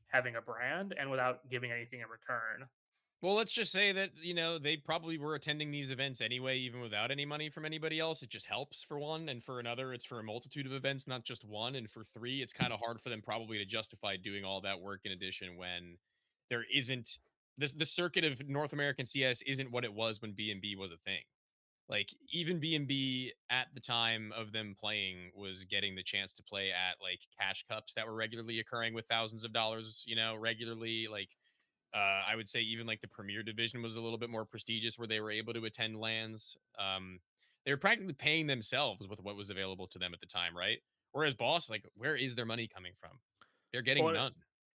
having a brand and without giving anything in return. Well, let's just say that, they probably were attending these events anyway, even without any money from anybody else. It just helps for one. And for another, it's for a multitude of events, not just one. And for three, it's kind of hard for them probably to justify doing all that work in addition when there isn't the circuit of North American CS isn't what it was when B&B was a thing. Like even B&B at the time of them playing was getting the chance to play at like cash cups that were regularly occurring with thousands of dollars, regularly. Like I would say even like the Premier Division was a little bit more prestigious, where they were able to attend lands. They were practically paying themselves with what was available to them at the time, right? Whereas Boss, like, where is their money coming from? They're getting Well, none.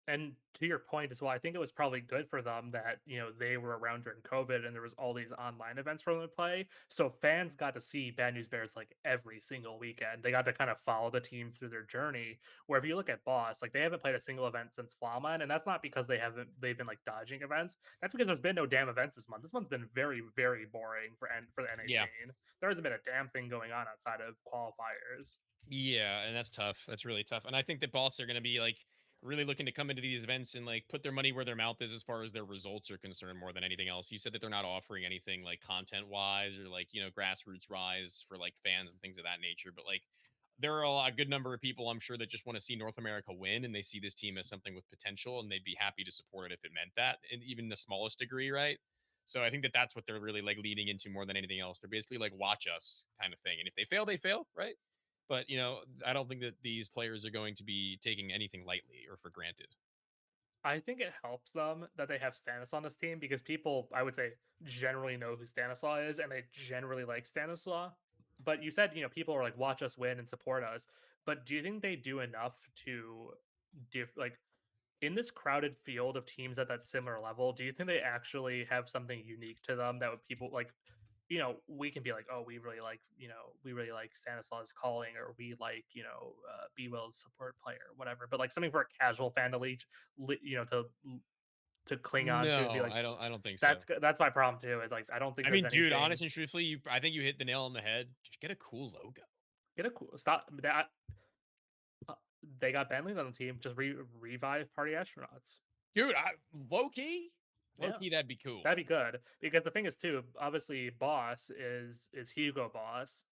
and to your point as well, I think it was probably good for them that, they were around during COVID and there was all these online events for them to play. So fans got to see Bad News Bears like every single weekend. They got to kind of follow the team through their journey. Where if you look at Boss, like they haven't played a single event since Flawman, and that's not because they've been like dodging events. That's because there's been no damn events this month. This month's been very, very boring for the NA Yeah. scene. There hasn't been a damn thing going on outside of qualifiers. Yeah, and that's tough. That's really tough. And I think that Boss are going to be like really looking to come into these events and like put their money where their mouth is as far as their results are concerned more than anything else. You said that they're not offering anything like content wise or like, grassroots rise for like fans and things of that nature, but like there are a good number of people I'm sure that just want to see North America win and they see this team as something with potential and they'd be happy to support it if it meant that in even the smallest degree, right? So I think that that's what they're really like leading into more than anything else. They're basically like watch us kind of thing. And if they fail, right? But, I don't think that these players are going to be taking anything lightly or for granted. I think it helps them that they have Stannis on this team because people, I would say, generally know who Stanislaw is and they generally like Stanislaw. But you said, people are like, watch us win and support us. But do you think they do enough to like in this crowded field of teams at that similar level? Do you think they actually have something unique to them that would people like, we can be like, oh, we really like Stanislaus calling, or we like, B Will's support player, whatever. But like something for a casual fan to to cling on to and be No, like, I don't think that's so. that's my problem too. Is like I don't think I there's mean, dude, anything. honest and truthfully, I think you hit the nail on the head. Just get a cool logo. Get a cool stop that. They got Bentley on the team. Just revive Party Astronauts. Dude, low key, Yeah, that'd be cool. that'd be good because the thing is too. Obviously, Boss is Hugo Boss,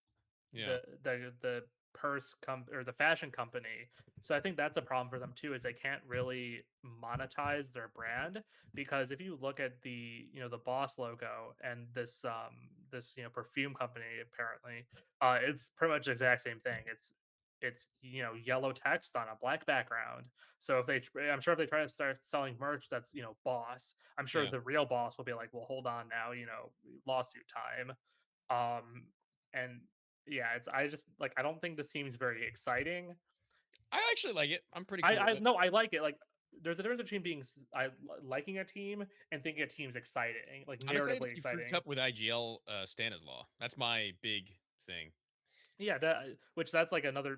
Yeah. the or the fashion company. So I think that's a problem for them too, is they can't really monetize their brand because if you look at the the Boss logo and this perfume company apparently, it's pretty much the exact same thing. It's yellow text on a black background. So I'm sure if they try to start selling merch that's Boss, I'm sure Yeah. the real Boss will be like, well, hold on now, lawsuit time. um and yeah, it's I just like I don't think this team's very exciting. I actually like it. I'm pretty cool I with it. no, I like it. Like there's a difference between liking a team and thinking a team's exciting, like I'm excited to narratively see Fruit exciting. Cup with IGL Stanislaw. That's my big thing. Yeah, which that's like another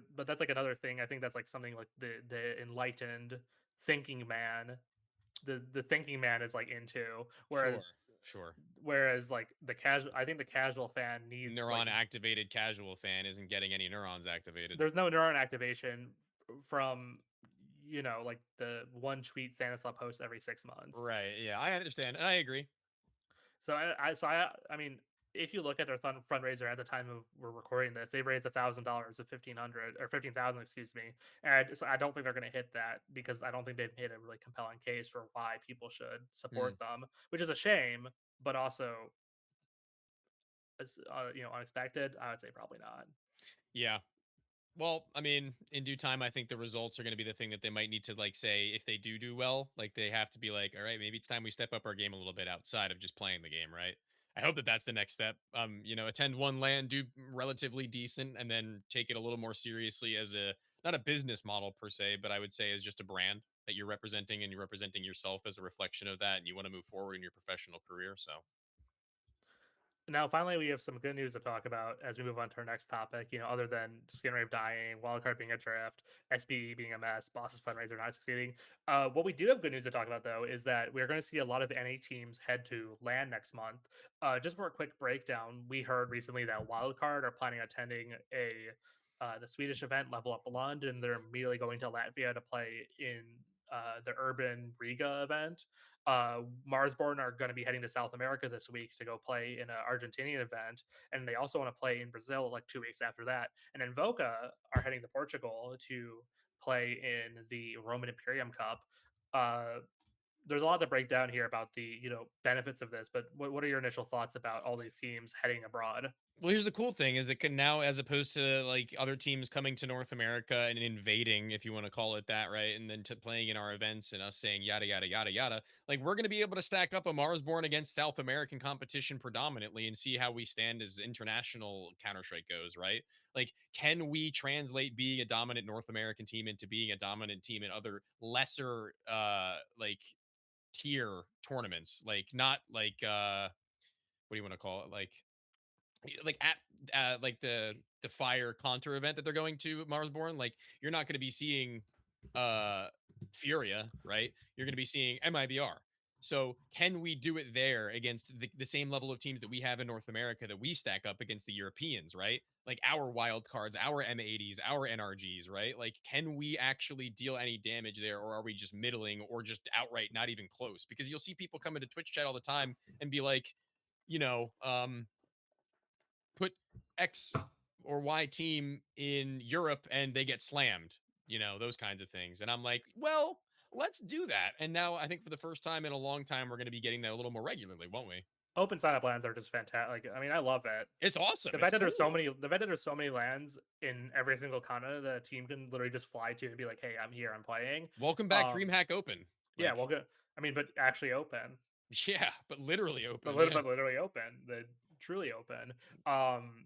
thing. I think that's like something like the enlightened thinking man, the thinking man is like into. Sure. Whereas Sure. like I think the casual fan needs like Neuron activated casual fan isn't getting any neurons activated. there's no neuron activation from like the one tweet Stanislav posts every 6 months. Right. Yeah, I understand. And I agree. So I mean, if you look at their fundraiser at the time of we're recording this, they've raised $1,000 of 1,500 or 15,000, excuse me, and I don't think they're going to hit that because I don't think they've made a really compelling case for why people should Hmm. support them, which is a shame, but also unexpected. I would say probably not. Yeah. Well, I mean, in due time, I think the results are going to be the thing that they might need to like say if they do well, like they have to be like, all right, maybe it's time we step up our game a little bit outside of just playing the game, right? I hope that that's the next step. Attend one land, do relatively decent, and then take it a little more seriously as a not a business model per se, but I would say as just a brand that you're representing and you're representing yourself as a reflection of that, and you want to move forward in your professional career. So, Now, finally, we have some good news to talk about as we move on to our next topic. Other than Skinrave dying, Wildcard being a draft, SBE being a mess, Boss's fundraiser not succeeding. What we do have good news to talk about, though, is that we're going to see a lot of NA teams head to LAN next month. Just for a quick breakdown, we heard recently that Wildcard are planning on attending the Swedish event Level Up London, and they're immediately going to Latvia to play in the Urban Riga event. Marsborn are going to be heading to South America this week to go play in an Argentinian event, and they also want to play in Brazil like 2 weeks after that. And then Voca are heading to Portugal to play in the Roman Imperium Cup. Uh, there's a lot to break down here about the benefits of this, but what are your initial thoughts about all these teams heading abroad? Well, here's the cool thing is that can now, as opposed to like other teams coming to North America and invading, if you want to call it that, right? And then to playing in our events and us saying yada yada yada yada, like we're gonna be able to stack up a Marsborn against South American competition predominantly and see how we stand as international Counter-Strike goes, right? Like, can we translate being a dominant North American team into being a dominant team in other lesser like tier tournaments? Like not like what do you want to call it? Like at like the fire contour event that they're going to at Marsborn, like you're not going to be seeing uh Furia, right? You're going to be seeing MIBR. So can we do it there against the same level of teams that we have in North America that we stack up against the Europeans, right? Like our wild cards, our M80s, our NRGs, right? Like can we actually deal any damage there, or are we just middling or just outright not even close? Because you'll see people come into Twitch chat all the time and be like, you know, put X or Y team in Europe and they get slammed, those kinds of things. And I'm like, well, let's do that. And now I think for the first time in a long time, we're going to be getting that a little more regularly, won't we? Open sign up lands are just fantastic. Like, I mean, I love it. It's awesome. The It's fact that there's so cool. many, the fact that there's so many lands in every single continent that a team can literally just fly to and be like, "Hey, I'm here, I'm playing." Welcome back, Um, DreamHack Open. yeah, Like, well, good. I mean, but actually open, yeah, but literally but open. Yeah. literally open, the truly open. Um,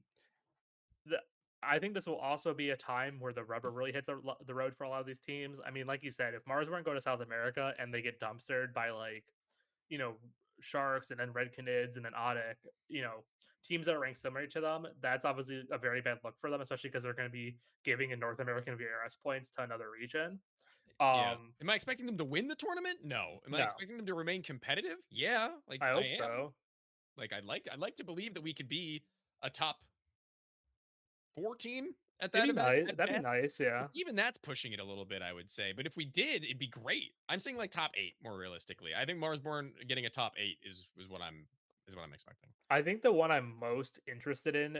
the I think this will also be a time where the rubber really hits the road for a lot of these teams. I mean, like you said, if Mars weren't go to South America and they get dumpstered by like, you know, Sharks and then Red Canids and then Audic, teams that are ranked similar to them, that's obviously a very bad look for them, especially because they're going to be giving a North American VRS points to another region. Yeah. Um, Am I expecting them to win the tournament? No. Am I no, expecting them to remain competitive? Yeah. Like I I hope am. so. Like I'd like to believe that we could be a top 4 team at It'd that be event nice. at That'd be best. nice. Yeah. Even that's pushing it a little bit, I would say. But if we did, it'd be great. I'm saying like top 8 more realistically. I think Marsborn getting a top 8 is what I'm expecting. I think the one I'm most interested in,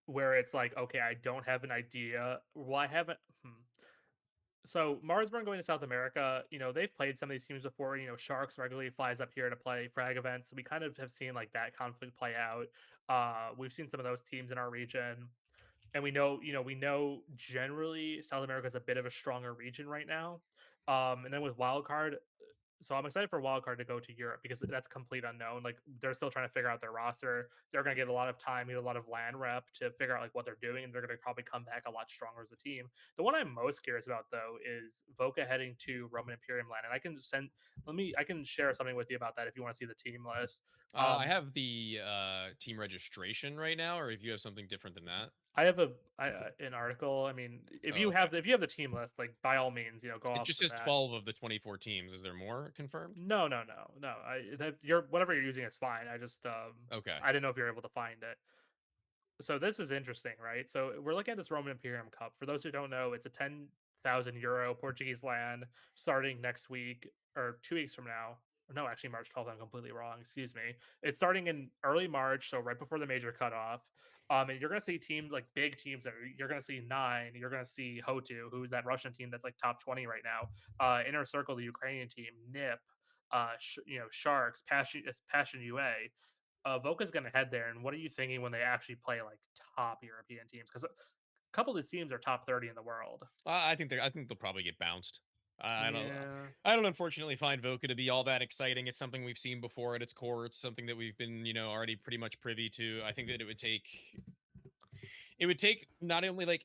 where it's like, okay, I don't have an idea. Well, I haven't. So Marsburn going to South America, they've played some of these teams before. Sharks regularly flies up here to play frag events. We kind of have seen like that conflict play out. We've seen some of those teams in our region, and we know generally South America is a bit of a stronger region right now. And then with wildcard, so I'm excited for Wildcard to go to Europe because that's complete unknown. Like they're still trying to figure out their roster. They're going to get a lot of time, get a lot of land rep to figure out like what they're doing, and they're going to probably come back a lot stronger as a team. The one I'm most curious about though is Voca heading to Roman Imperium land, and I can share something with you about that if you want to see the team list. I Um, have the team registration right now, or if you have something different than that. I have an article. I mean, if Oh, you okay. have the team list, like by all means, go It off just of says that. 12 of the 24 teams. Is there more confirmed? No, no, no, no. Your whatever you're using is fine. Okay. I didn't know if you're able to find it. So this is interesting, right? So we're looking at this Roman Imperium Cup. For those who don't know, it's a 10,000 euro Portuguese land starting next week or 2 weeks from now. No, actually March 12th. I'm completely wrong. Excuse me. It's starting in early March, so right before the major cutoff. And you're gonna see teams like big teams that you're gonna see nine. You're gonna see Hotu, who's that Russian team that's like top 20 right now. Inner Circle, the Ukrainian team, NIP, Sharks, Passion UA. Voca's going to head there, and what are you thinking when they actually play like top European teams? Because a couple of these teams are top 30 in the world. I think they'll probably get bounced. I don't. Yeah, I don't unfortunately find Voca to be all that exciting. It's something we've seen before at its core. It's something that we've been, already pretty much privy to. I think that it would take not only like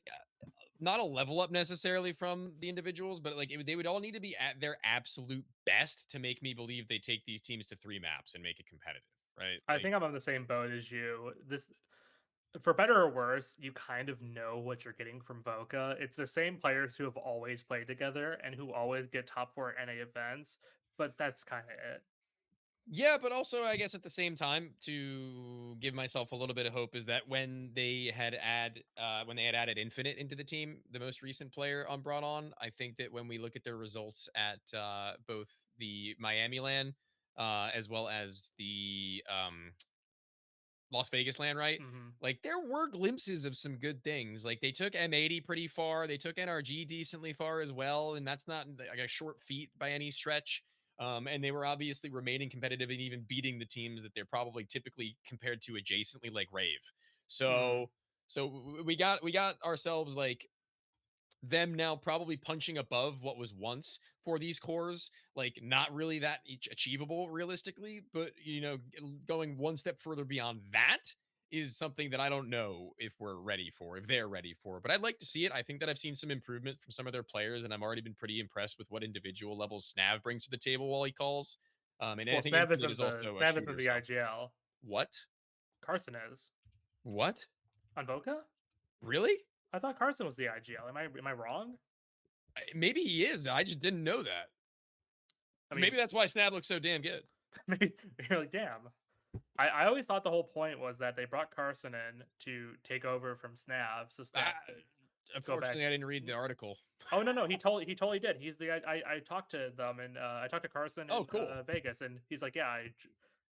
not a level up necessarily from the individuals, but like they would all need to be at their absolute best to make me believe they take these teams to 3 maps and make it competitive, right? I Like think I'm on the same boat as you. This, for better or worse, you kind of know what you're getting from Voca. It's the same players who have always played together and who always get top four NA events, but that's kind of it. Yeah, but also I guess at the same time to give myself a little bit of hope is that when they had added Infinite into the team, the most recent player on brought on, I think that when we look at their results at both the Miami LAN as well as the Las Vegas land, right? Hmm. Like there were glimpses of some good things. Like they took M80 pretty far. They took NRG decently far as well, and that's not like a short feat by any stretch. And they were obviously remaining competitive and even beating the teams that they're probably typically compared to adjacently, like Rave. Hmm. So we got ourselves like them now probably punching above what was once for these cores, like not really that achievable realistically, but going one step further beyond that is something that I don't know if we're ready for, if they're ready for. But I'd like to see it. I think that I've seen some improvement from some of their players, and I've already been pretty impressed with what individual levels Snav brings to the table while he calls. And I Well, think Infinite is also a Snav shooter. isn't the So IGL. what? Carson is What? on Voca. Really? I thought Carson was the IGL. Am I wrong? Maybe he is. I just didn't know that. I mean, Maybe that's why Snap looks so damn good. maybe you're like, damn. I always thought the whole point was that they brought Carson in to take over from Snav, so Snav Ah, could go back. unfortunately, I didn't read the article. Oh no, no, he totally did. He's the I talked to them and I talked to Carson Oh, in cool. Vegas, and he's like, yeah,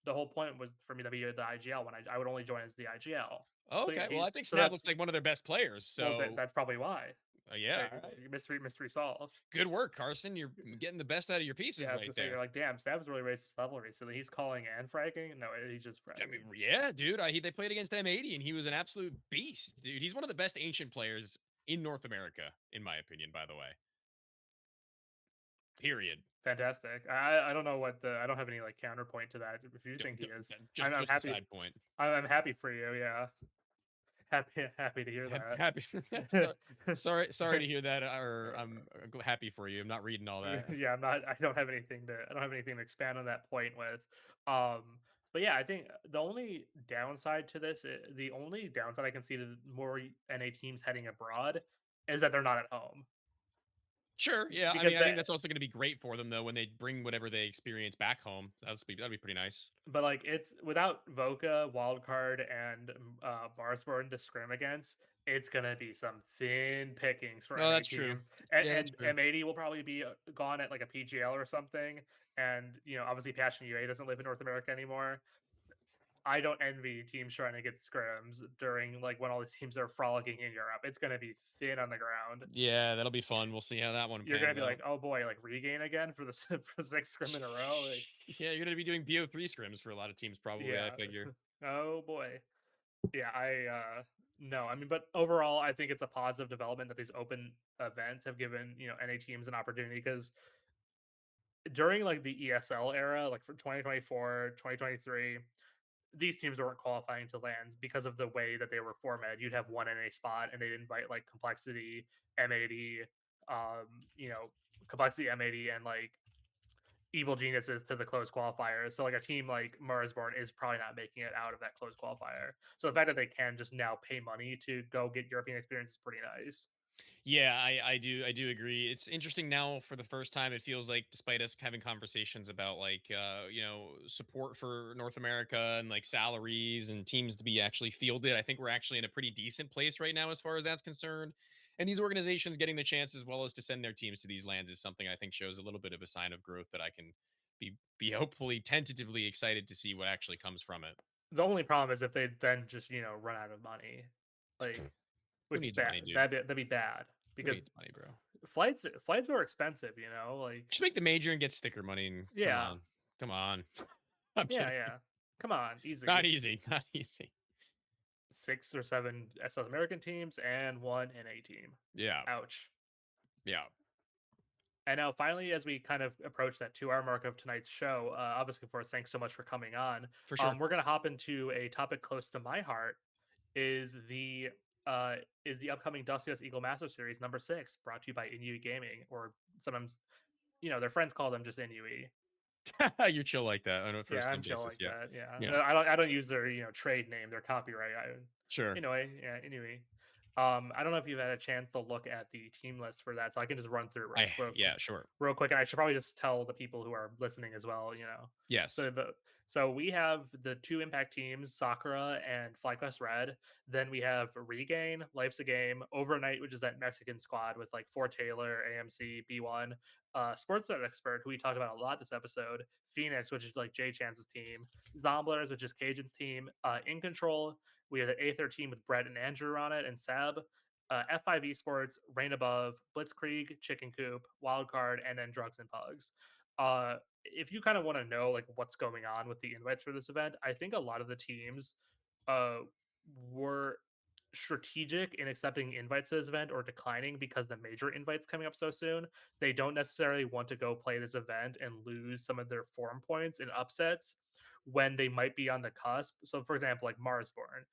the whole point was for me to be the IGL when I would only join as the IGL. So yeah, Okay, well, he I think so Snap looks that's like one of their best players. well So, that's probably why. yeah, all right. Mystery solved. Good work, Carson. You're getting the best out of your Yeah, pieces I was right gonna say you're there. like, damn, Snav's really raised his level recently. He's calling and fragging. No, he's just I mean, fragging. yeah, dude. They played against M80, and he was an absolute beast, dude. He's one of the best ancient players in North America, in my opinion. By the way, period. Fantastic. I don't know what the I don't have any like counterpoint to that. If you think he is, I'm Just a happy. side point. I'm happy for you. Yeah, happy to hear Happy. that. Sorry to hear that. Or I'm happy for you. I'm not reading all that. Yeah, I'm not. I don't have anything to expand on that point with. Um, but yeah, I think the only downside to this, the only downside I can see to more NA teams heading abroad is that they're not at home Sure. Yeah. I because mean, I think that's also going to be great for them though when they bring whatever they experience back home. That'd be pretty nice. but like it's without Voca, Wildcard, and Marsborn to scrim against, it's gonna be some thin pickings for Oh, NA that's true. team. Yeah, that's And true. M80 will probably be gone at like a PGL or something. And obviously Passion UA doesn't live in North America anymore. I don't envy teams trying to get scrims during like when all these teams are frolicking in Europe. It's gonna be thin on the ground. Yeah, that'll be fun. We'll see how that one You're gonna pans be like, out. oh boy, like regain again for the for the sixth scrim in a row. Like, Yeah, you're gonna be doing BO3 scrims for a lot of teams, probably. I yeah. figure. Oh boy. Yeah, no, I mean, but overall, I think it's a positive development that these open events have given NA teams an opportunity because during like the ESL era, like for 2024, 2023, these teams weren't qualifying to lands because of the way that they were formatted. You'd have one NA spot, and they'd invite like Complexity, M80, Complexity, M80, and like Evil Geniuses to the close qualifiers. So like a team like Marsborn is probably not making it out of that close qualifier. So the fact that they can just now pay money to go get European experience is pretty nice. Yeah, I do agree. It's interesting now for the first time. It feels like despite us having conversations about like support for North America and like salaries and teams to be actually fielded, I think we're actually in a pretty decent place right now as far as that's concerned. And these organizations getting the chance as well as to send their teams to these lands is something I think shows a little bit of a sign of growth that I can be hopefully tentatively excited to see what actually comes from it. The only problem is if they then just run out of money, like Who which is needs money, bad. dude? That'd be bad Who because needs money, bro? flights are expensive. Like Just make the major and get sticker money and come yeah, on. Come on. I'm yeah, kidding. yeah. Come on, Not easy. easy. Not easy. 6 or 7 South American teams and one NA team. Yeah. Ouch. Yeah. And now, finally, as we kind of approach that 2 hour mark of tonight's show, obviously, of course, thanks so much for coming on. For sure. We're going to hop into a topic close to my heart. Is the upcoming Duskiest Eagle Master Series #6, brought to you by INUI Gaming, or sometimes their friends call them just INUI. You're chill like that on a Yeah, first I'm name chill basis. like Yeah. that. Yeah, Yeah. I don't use their trade name, their copyright. Sure. Anyway, yeah, INUI. I don't know if you've had a chance to look at the team list for that, so I can just run through Yeah, sure. real quick, and I should probably just tell the people who are listening as well, you know. Yes. So we have the two impact teams, Sakura and FlyQuest Red. Then we have Regain, Life's a Game, Overnight, which is that Mexican squad with like Four Taylor, AMC, B1, Sportsnet Expert, who we talked about a lot this episode, Phoenix, which is like Jay Chance's team, Zomblers, which is Cajun's team, In Control. We have the Aether team with Brett and Andrew on it, and Seb. F5 Esports, Rain Above, Blitzkrieg, Chicken Coop, Wildcard, and then Drugs and Pugs. If you kind of want to know like what's going on with the invites for this event, I think a lot of the teams uh, were strategic in accepting invites to this event or declining because the major invites coming up so soon. They don't necessarily want to go play this event and lose some of their form points in upsets when they might be on the cusp. So, for example, like Marsborn,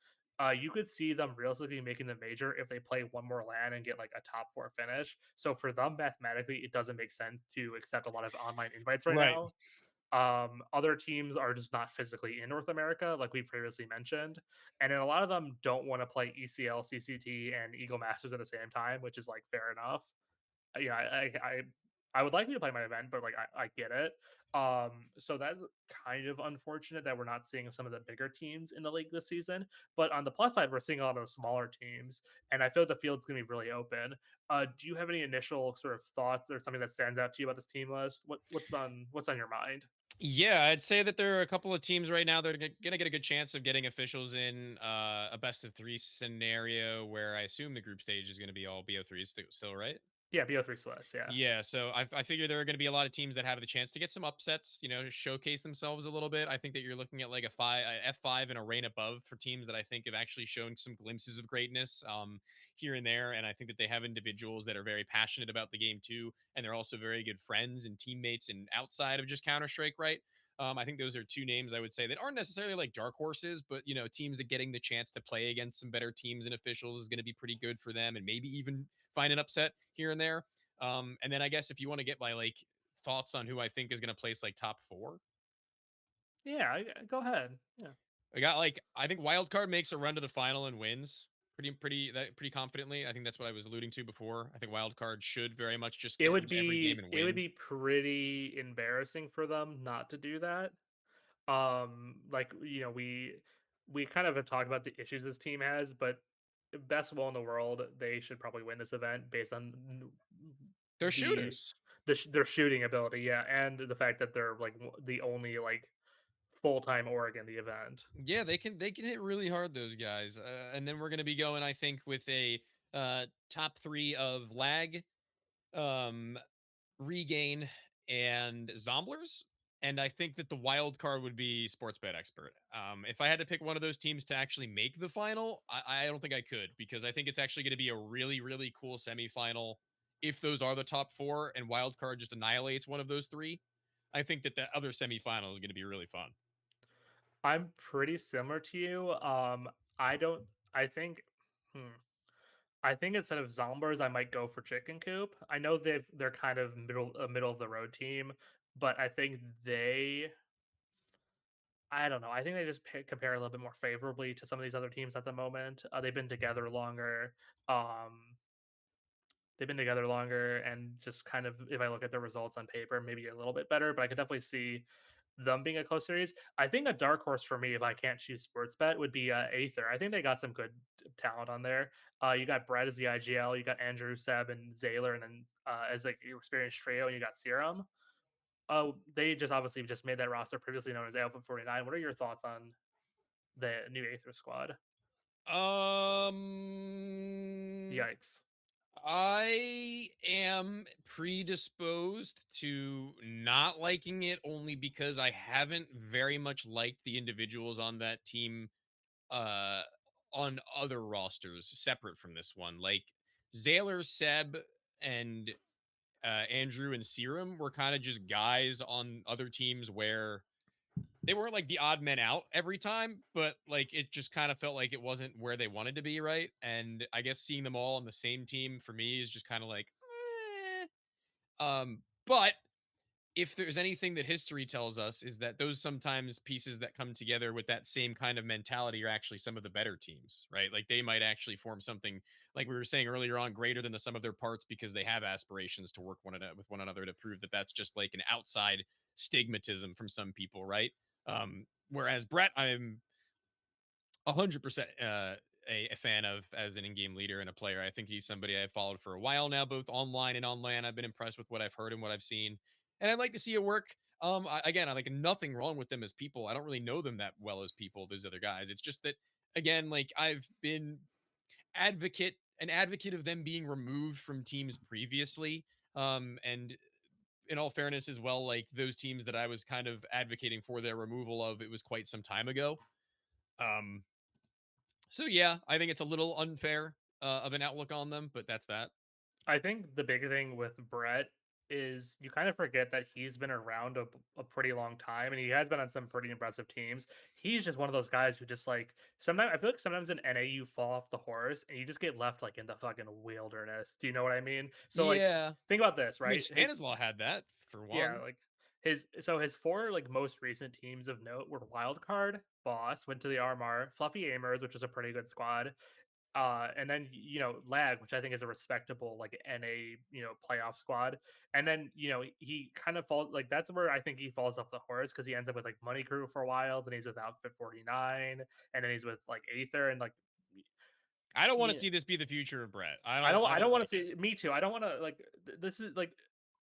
you could see them realistically making the major if they play one more LAN and get like a top four finish. So for them, mathematically, it doesn't make sense to accept a lot of online invites right Right. now. Other teams are just not physically in North America, like we previously mentioned, and then a lot of them don't want to play ECL, CCT, and Eagle Masters at the same time, which is like fair enough. Yeah, I would like you to play my event, but like I get it. So that's kind of unfortunate that we're not seeing some of the bigger teams in the league this season. But on the plus side, we're seeing a lot of the smaller teams, and I feel like the field's going to be really open. Do you have any initial sort of thoughts or something that stands out to you about this team list? What's on your mind? Yeah, I'd say that there are a couple of teams right now that are gonna get a good chance of getting officials in a best of three scenario where I assume the group stage is going to be all BO3 still, right? Yeah, BO3 Celeste. Yeah. Yeah, so I figure there are going to be a lot of teams that have the chance to get some upsets, showcase themselves a little bit. I think that you're looking at like a F5 and a reign above for teams that I think have actually shown some glimpses of greatness here and there. And I think that they have individuals that are very passionate about the game too. And they're also very good friends and teammates and outside of just Counter-Strike, right? I think those are two names I would say that aren't necessarily like dark horses, but teams that getting the chance to play against some better teams and officials is going to be pretty good for them, and maybe even find an upset here and there. And then I guess if you want to get my like thoughts on who I think is going to place like top four, Yeah, go ahead. Yeah. I got like I think Wildcard makes a run to the final and wins pretty confidently. I think that's what I was alluding to before. I think Wildcard should very much just get into every game and It would win. be pretty embarrassing for them not to do that. Like we kind of have talked about the issues this team has, but best will in the world, they should probably win this event based on They're the shooters. their shooting ability, yeah, and the fact that they're like the only like full time org in the event. Yeah, they can hit really hard, those guys. And then we're gonna be going, I think, with a top three of lag, um, regain, and zomblers. And I think that the wild card would be sports bet expert. If I had to pick one of those teams to actually make the final, I don't think I could, because I think it's actually going to be a really, really cool semifinal if those are the top four and wild card just annihilates one of those three. I think that the other semifinal is going to be really fun. I'm pretty similar to you. I don't. I think. Hmm. I think instead of Zombers, I might go for Chicken Coop. I know they're kind of middle of the road team, but I think I don't know. I think they just compare a little bit more favorably to some of these other teams at the moment. They've been together longer. Um, they've been together longer, and just kind of if I look at the results on paper, maybe a little bit better. But I could definitely see them being a close series. I think a dark horse for me, if I can't choose sports bet, would be Aether. I think they got some good talent on there. You got Brad as the IGL, you got Andrew, Seb, and Zaylor, and then as like your experienced trio, and you got Serum. Oh, they just obviously just made that roster previously known as Alpha 49. What are your thoughts on the new Aether squad? Um, Yikes. I am predisposed to not liking it only because I haven't very much liked the individuals on that team uh on other rosters separate from this one. Like Zaylor, Seb, and Andrew and Serum were kind of just guys on other teams where they weren't like the odd men out every time, but like it just kind of felt like it wasn't where they wanted to be, right? And I guess seeing them all on the same team for me is just kind of like, but if there's anything that history tells us is that those sometimes pieces that come together with that same kind of mentality are actually some of the better teams, right? Like they might actually form something like we were saying earlier on greater than the sum of their parts because they have aspirations to work with one another to prove that that's just like an outside stigmatism from some people, right? Whereas Brett, I'm 100% a fan of as an in-game leader and a player. I think he's somebody I've followed for a while now, both online and on LAN. I've been impressed with what I've heard and what I've seen, and I'd like to see it work. Again, I like nothing wrong with them as people. I don't really know them that well as people. Those other guys. It's just that again, like I've been an advocate of them being removed from teams previously. And in all fairness as well, like those teams that I was kind of advocating for their removal of, it was quite some time ago. Um, so yeah, I think it's a little unfair of an outlook on them, but that's that. I think the big thing with Brett is you kind of forget that he's been around a pretty long time and he has been on some pretty impressive teams. He's just one of those guys who just like sometimes I feel like sometimes in NA you fall off the horse and you just get left like in the fucking wilderness. Do you know what I mean? So like Yeah, think about this, I mean right? His Stanislaw had that for yeah, one. like his four like most recent teams of note were Wildcard, Boss, went to the RMR, Fluffy Aimers, which is a pretty good squad, and then lag, which I think is a respectable like NA playoff squad, and then he kind of falls like that's where I think he falls off the horse because he ends up with like Money Crew for a while, then he's with Outfit 49, and then he's with like Aether and like I don't want to yeah, see this be the future of Brett. I I don't don't want to like it. see me too. I don't want to like this is like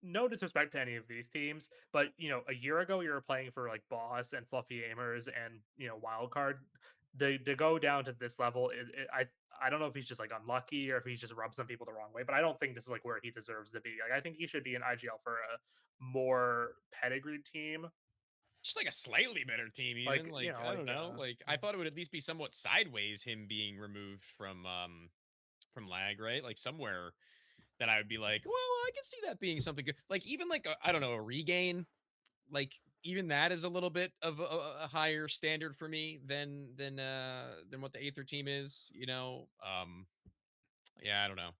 no disrespect to any of these teams, but a year ago you were playing for like Boss and Fluffy Aimers and Wildcard. To go down to this level, I don't know if he's just like unlucky or if he's just rubbed some people the wrong way, but I don't think this is like where he deserves to be. Like I think he should be in IGL for a more pedigreed team. Just like a slightly better team, even Like like I don't know. Like I yeah. thought it would at least be somewhat sideways him being removed from lag, right? Like somewhere that I would be like, well, I can see that being something good. Like even like I don't know, a regain. Like even that is a little bit of a higher standard for me than what the Aether team is. Yeah, I don't know.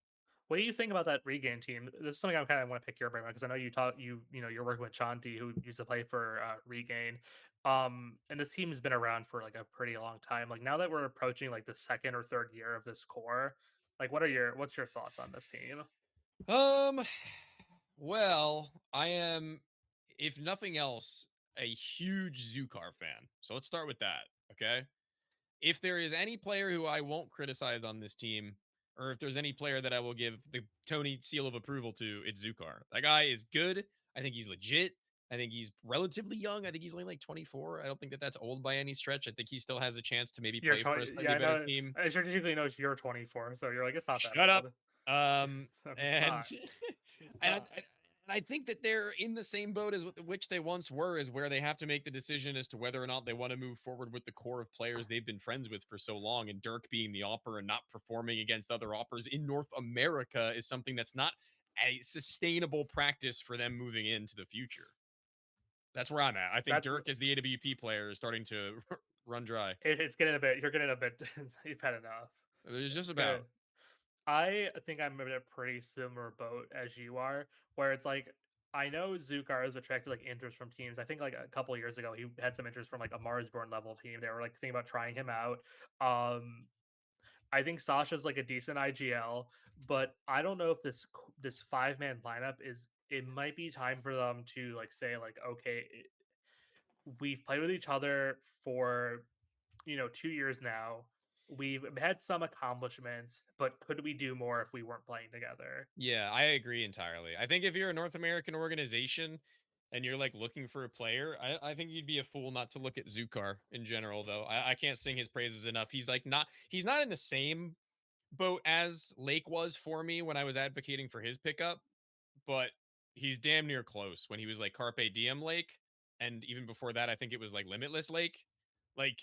What do you think about that regain team? This is something I kind of want to pick your brain on because I know you're working with Chanti who used to play for regain. And this team has been around for like a pretty long time. Like now that we're approaching like the second or third year of this core, like what's your thoughts on this team? Um, well, I am, if nothing else, a huge Zukar fan. So let's start with that. Okay. If there is any player who I won't criticize on this team, or if there's any player that I will give the Tony seal of approval to, it's Zukar. That guy is good. I think he's legit. I think he's relatively young. I think he's only like 24. I don't think that that's old by any stretch. I think he still has a chance to maybe You're play for a 20, yeah, slightly I better know. team. I strategically know you're 24, so you're like it's not that Shut up. old. It's And not. It's and not. I think that they're in the same boat as which they once were, is where they have to make the decision as to whether or not they want to move forward with the core of players they've been friends with for so long. And Dirk being the opper and not performing against other oppers in North America is something that's not a sustainable practice for them moving into the future. That's where I'm at. I think That's Dirk as the AWP player is starting to run dry. it's getting a bit. You're getting a bit. You've had enough. There's just It's good. about. I think I'm in a pretty similar boat as you are, where it's like I know Zukar has attracted like interest from teams. I think like a couple of years ago he had some interest from like a Marsborn level team. They were like thinking about trying him out. Um, I think Sasha's like a decent IGL, but I don't know if this 5-man lineup is. It might be time for them to like say like okay, we've played with each other for 2 years now. We've had some accomplishments, but could we do more if we weren't playing together? Yeah, I agree entirely. I think if you're a North American organization and you're like looking for a player, I think you'd be a fool not to look at Zukar in general, though. I can't sing his praises enough. He's not in the same boat as Lake was for me when I was advocating for his pickup, but he's damn near close when he was like Carpe Diem Lake. And even before that, I think it was like Limitless Lake. Like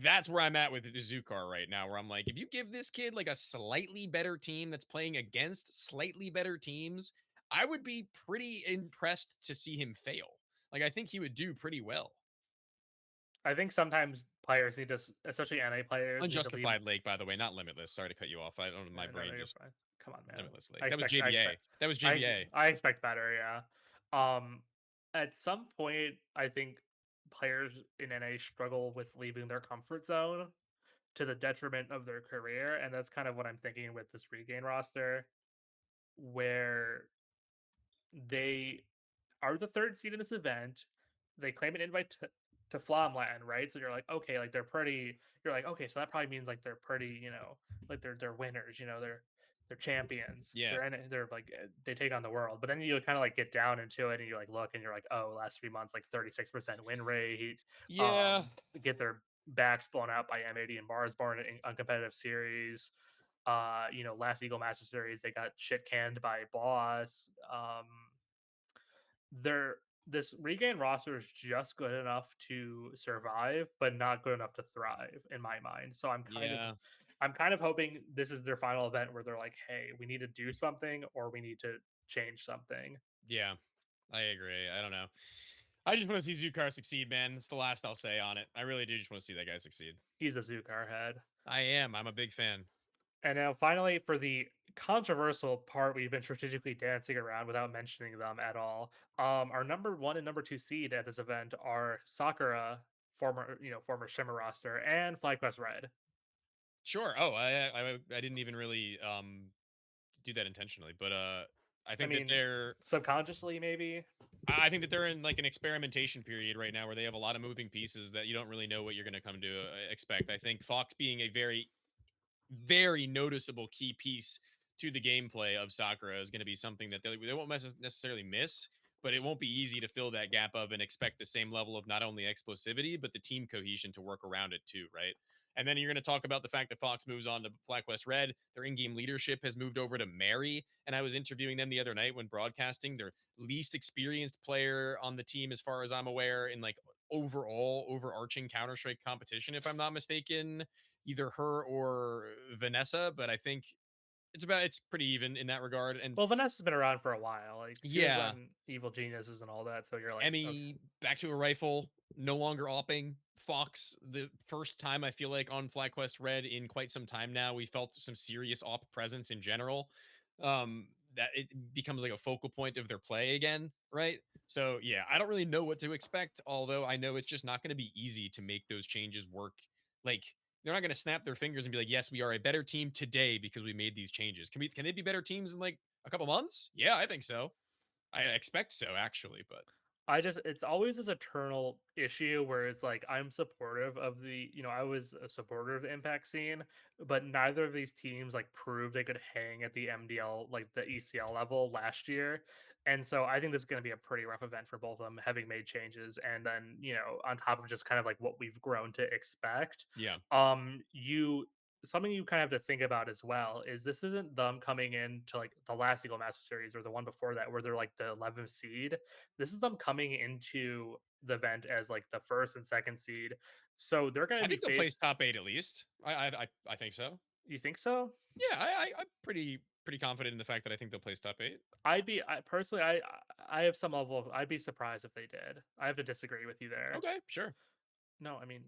that's where I'm at with Zukar right now, where I'm like, if you give this kid like a slightly better team that's playing against slightly better teams, I would be pretty impressed to see him fail. Like I think he would do pretty well. I think sometimes players need to, especially NA players, need to leave. Unjustified Lake, by the way, not Limitless. Sorry to cut you off. I don't know. My No, no, brain you're just fine. Come on, man. Limitless Lake. That was JBA. That was I JBA. I expect better. Yeah. At some point, I think players in NA struggle with leaving their comfort zone to the detriment of their career, and that's kind of what I'm thinking with this regain roster, where they are the 3rd seed in this event. They claim an invite to Flamland, right? So you're like, okay, like they're pretty. You're like, okay, so that probably means like they're pretty, like they're winners, they're champions. Yeah. They're like they take on the world. But then you kind of like get down into it, and you like look, and you're like, oh, last 3 months like 36% win rate. Yeah. Get their backs blown out by M80 and Marsborn in uncompetitive series. Last Eagle Master Series, they got shit canned by Boss. They're This regain roster is just good enough to survive, but not good enough to thrive in my mind. So Yeah. I'm kind of hoping this is their final event where they're like, hey, we need to do something or we need to change something. Yeah. I agree. I don't know. I just want to see Zukar succeed, man. That's the last I'll say on it. I really do just want to see that guy succeed. He's a Zukar head. I am. I'm a big fan. And now finally for the controversial part we've been strategically dancing around without mentioning them at all. Our number 1 and number 2 seed at this event are Sakura, former Shimmer roster, and FlyQuest Red. Sure. Oh, I didn't even really do that intentionally, but I I think that mean, they're subconsciously maybe. I think that they're in like an experimentation period right now where they have a lot of moving pieces that you don't really know what you're going to come to expect. I think Fox being a very noticeable key piece to the gameplay of Sakura is going to be something that they won't necessarily miss, but it won't be easy to fill that gap of and expect the same level of not only explosivity, but the team cohesion to work around it too, right? And then you're going to talk about the fact that Fox moves on to Black West Red. Their in game leadership has moved over to Mary. And I was interviewing them the other night when broadcasting. Their least experienced player on the team, as far as I'm aware, in like overall overarching Counter Strike competition, if I'm not mistaken, either her or Vanessa, but I think it's pretty even in that regard. And Well, Vanessa's been around for a while. Like she was yeah, on Evil Geniuses and all that. So you're like, okay, Emmy back to a rifle, no longer opping. Fox, the first time I feel like on FlyQuest Red in quite some time now, we felt some serious op presence in general. That it becomes like a focal point of their play again, right? So yeah, I don't really know what to expect, although I know it's just not going to be easy to make those changes work. Like they're not going to snap their fingers and be like, "Yes, we are a better team today because we made these changes." Can they be better teams in like a couple months? Yeah, I think so. I expect so actually, but it's always this eternal issue where it's like I'm supportive of I was a supporter of the impact scene, but neither of these teams like proved they could hang at the MDL, like the ECL level last year. And so I think this is going to be a pretty rough event for both of them having made changes. And then, on top of just kind of like what we've grown to expect, yeah. you something you kind of have to think about as well is this isn't them coming in to like the last Eagle Master Series or the one before that where they're like the 11th seed. This is them coming into the event as like the first and second seed. So they're going to I be think they'll place faced. top 8 at least. I think so. You think so? Yeah, I'm pretty confident in the fact that I think they'll place top 8. I personally, I have some level of, I'd be surprised if they did. I have to disagree with you there. Okay, sure. No, I mean,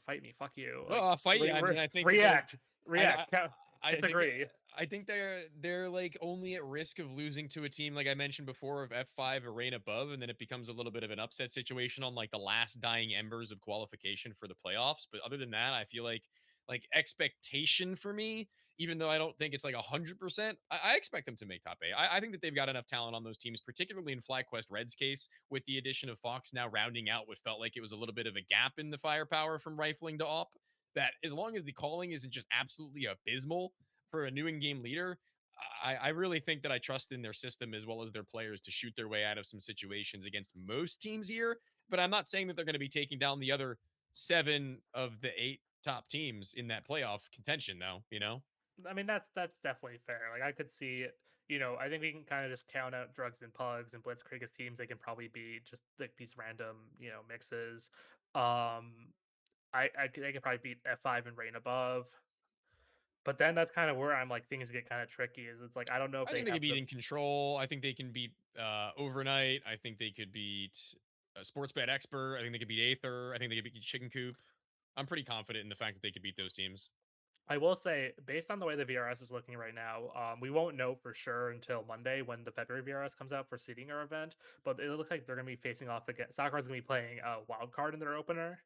fight me. Fuck you. Well, Like, I'll fight you. I mean, I think that they're react, I react. I think Disagree. I think they're like only at risk of losing to a team like I mentioned before of F5 or Rain above, and then it becomes a little bit of an upset situation on like the last dying embers of qualification for the playoffs. But other than that, I feel like expectation for me, even though I don't think it's like 100%, I expect them to make top 8. I think that they've got enough talent on those teams, particularly in FlyQuest Red's case, with the addition of Fox now rounding out what felt like it was a little bit of a gap in the firepower from rifling to op. That as long as the calling isn't just absolutely abysmal for a new in-game leader, I really think that I trust in their system as well as their players to shoot their way out of some situations against most teams here. But I'm not saying that they're going to be taking down the other 7 of the 8 top teams in that playoff contention, though. You know? I mean, that's definitely fair. Like I could see it. I think we can kind of just count out drugs and pugs and blitzkrieg as teams. They can probably be just like these random, mixes. Um, they could probably beat F5 and Rain above. But then that's kind of where I'm like things get kind of tricky. Is it's like I don't know if I they think they have could beat the. In Control. I think they can beat Overnight. I think they could beat Sports Bet Expert. I think they could beat Aether. I think they could beat Chicken Coop. I'm pretty confident in the fact that they could beat those teams. I will say, based on the way the VRS is looking right now, we won't know for sure until Monday when the February VRS comes out for seeding our event. But it looks like they're going to be facing off against Sakura's going to be playing a wild card in their opener.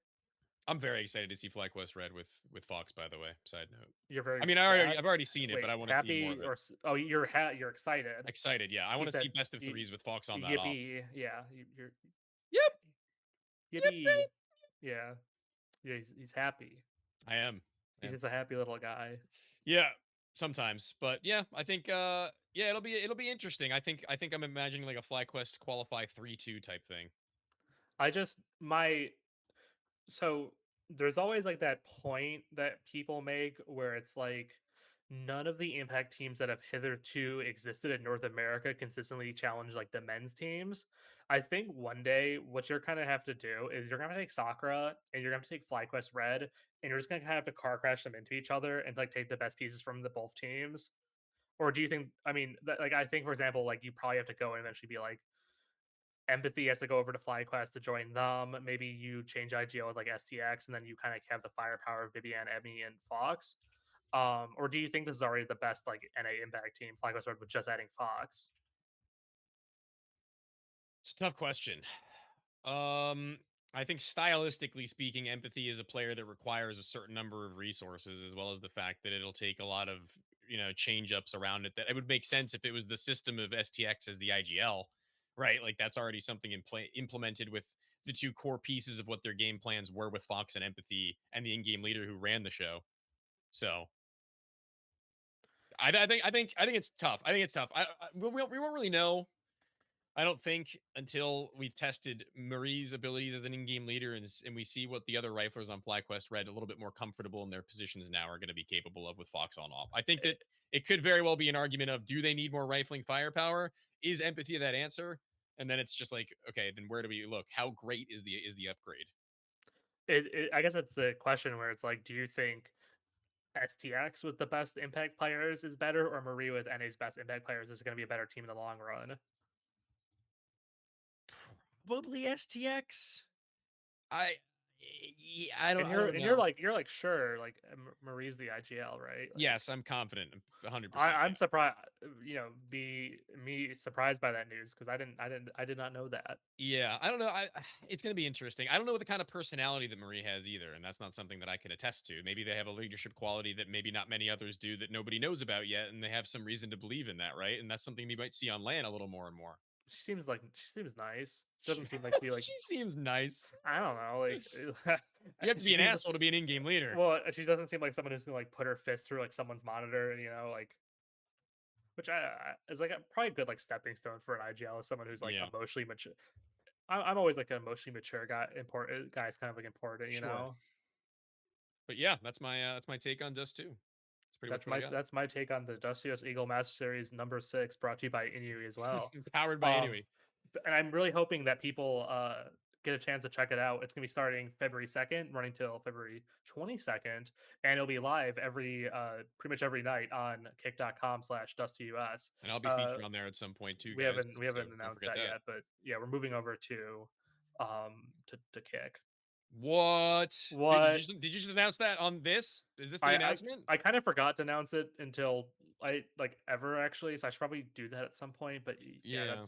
I'm very excited to see FlyQuest Red with Fox, by the way. Side note. You're I very mean, sad. I've already seen it, but Wait, I want to see more of happy it. or oh, you're excited. Excited, yeah. I He want to see said, best of y- threes with Fox on that op. "Yippee!" Yeah, you're Yep, yep, yippee. babe. Yeah, yeah. He's happy. I am. He's Yeah. just a happy little guy. Yeah, sometimes. But yeah, I think yeah, it'll be interesting. I think I'm imagining like a FlyQuest qualify 3-2 type thing. I just my so there's always like that point that people make where it's like none of the impact teams that have hitherto existed in North America consistently challenge like the men's teams. I think one day what you're kind of have to do is you're gonna take Sakura and you're gonna have to take FlyQuest Red and you're just gonna kind of have to car crash them into each other and like take the best pieces from the both teams. Or do you think? I mean, like I think for example, like you probably have to go and eventually be like Empathy has to go over to FlyQuest to join them. Maybe you change IGL with like STX, and then you kind of have the firepower of Vivian, Emmy, and Fox. Or do you think this is already the best like NA Impact team, FlyQuest Red, with just adding Fox? It's a tough question. Um, I think stylistically speaking, Empathy is a player that requires a certain number of resources, as well as the fact that it'll take a lot of change ups around it. That it would make sense if it was the system of STX as the IGL, right? Like that's already something in play implemented with the two core pieces of what their game plans were with Fox and Empathy, and the in-game leader who ran the show. So I think it's tough. I think it's tough. We won't really know, I don't think, until we've tested Marie's abilities as an in-game leader and we see what the other riflers on FlyQuest Red a little bit more comfortable in their positions now are going to be capable of with Fox on off. I think that it could very well be an argument of, do they need more rifling firepower? Is Empathy that answer? And then it's just like, okay, then where do we look? How great is the upgrade? I guess it's the question where it's like, do you think STX with the best impact players is better, or Marie with NA's best impact players is going to be a better team in the long run? Probably STX. I yeah, I don't And I you're don't and you're know. like you're like sure like Marie's the IGL, right? Like Yes, I'm confident. 100%. I'm surprised, be me surprised by that news because I did not know that. Yeah, I don't know. It's going to be interesting. I don't know what the kind of personality that Marie has either, and that's not something that I can attest to. Maybe they have a leadership quality that maybe not many others do that nobody knows about yet, and they have some reason to believe in that, right? And that's something we might see on LAN a little more and more. She seems nice. She She, doesn't seem like to be like she seems nice. I don't know, like You have to she be an seems asshole to be an in-game leader. well. She doesn't seem like someone who's gonna like put her fist through like someone's monitor, like which is like a probably a good like stepping stone for an IGL, someone who's like Yeah, emotionally mature. I'm always like an emotionally mature guy. Important guys, kind of like important, sure. But yeah, that's my take on Dust 2. That's pretty much what I got. That's my take on the Dustios Eagle Master Series number 6, brought to you by INUI as well. Powered by Um, Inui. and I'm really hoping that people get a chance to check it out. It's gonna be starting February 2nd, running till February 22nd, and it'll be live every pretty much every night on kick.com/DustyUS. And I'll be Uh, featured on there at some point too, guys. we So haven't don't announced forget that that. yet, but yeah, we're moving over to Kick. What? Dude, What did you just announce that on this? Is this the announcement? I kind of forgot to announce it until I like ever actually, so I should probably do that at some point. But yeah, Yeah.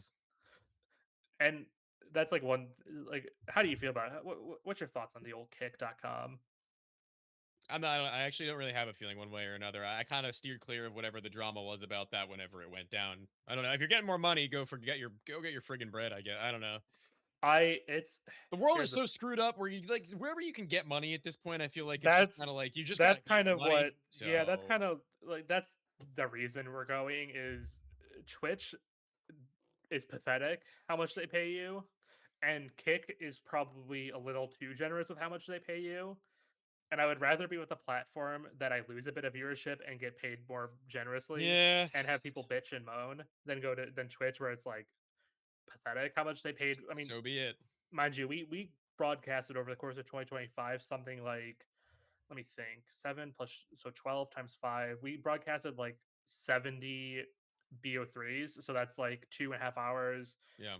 and that's like one like how do you feel about it? What's your thoughts on the old kick.com? I actually don't really have a feeling one way or another. I kind of steered clear of whatever the drama was about that whenever it went down. I don't know. If you're getting more money, go get your friggin' bread, I guess. I don't know. I it's The world here's is the so screwed up where you like wherever you can get money at this point, I feel like it's just that's kind of like you just got to get kind the of what money. yeah, that's So, kind of like that's the reason we're going is Twitch is pathetic how much they pay you, and Kick is probably a little too generous with how much they pay you. And I would rather be with a platform that I lose a bit of viewership and get paid more generously yeah, and have people bitch and moan than go to than Twitch where it's like pathetic how much they paid. I mean, so be it. mind you, we broadcasted over the course of 2025 something like let me think 7 plus so 12 times 5. We broadcasted like 70 BO3s. So that's like 2.5 hours, Yeah.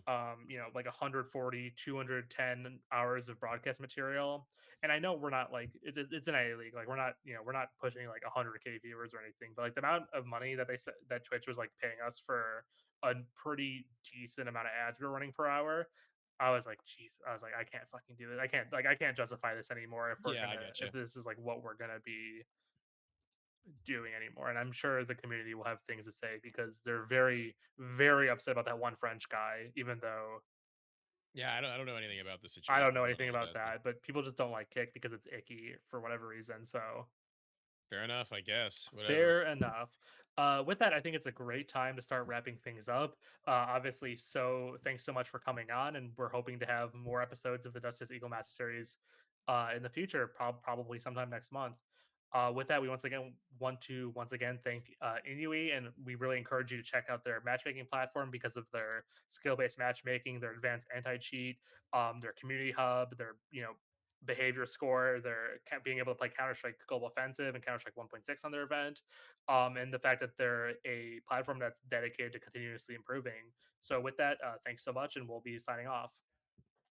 like 140, 210 hours of broadcast material. And I know we're not like it's an A league, like we're not we're not pushing like 100K viewers or anything, but like the amount of money that they said that Twitch was like paying us for a pretty decent amount of ads we were running per hour. I was like, "Jeez," I was like, "I can't fucking do this. I can't justify this anymore Yeah, I get if you. this is like what we're gonna be doing anymore." And I'm sure the community will have things to say because they're very, very upset about that one French guy, even though Yeah, I don't know anything about the I don't situation. know I anything about apologize though. that. But people just don't like Kick because it's icky for whatever reason. So Fair enough, I guess. Whatever. fair enough. With that, I think it's a great time to start wrapping things up. Obviously, so thanks so much for coming on, and we're hoping to have more episodes of the Justice Eagle Master Series in the future, probably sometime next month. With that, we want to once again thank INUI, and we really encourage you to check out their matchmaking platform because of their skill-based matchmaking, their advanced anti-cheat, their community hub, their behavior score, their being able to play Counter Strike Global Offensive and Counter Strike 1.6 on their event, and the fact that they're a platform that's dedicated to continuously improving. So, with that, thanks so much, and we'll be signing off.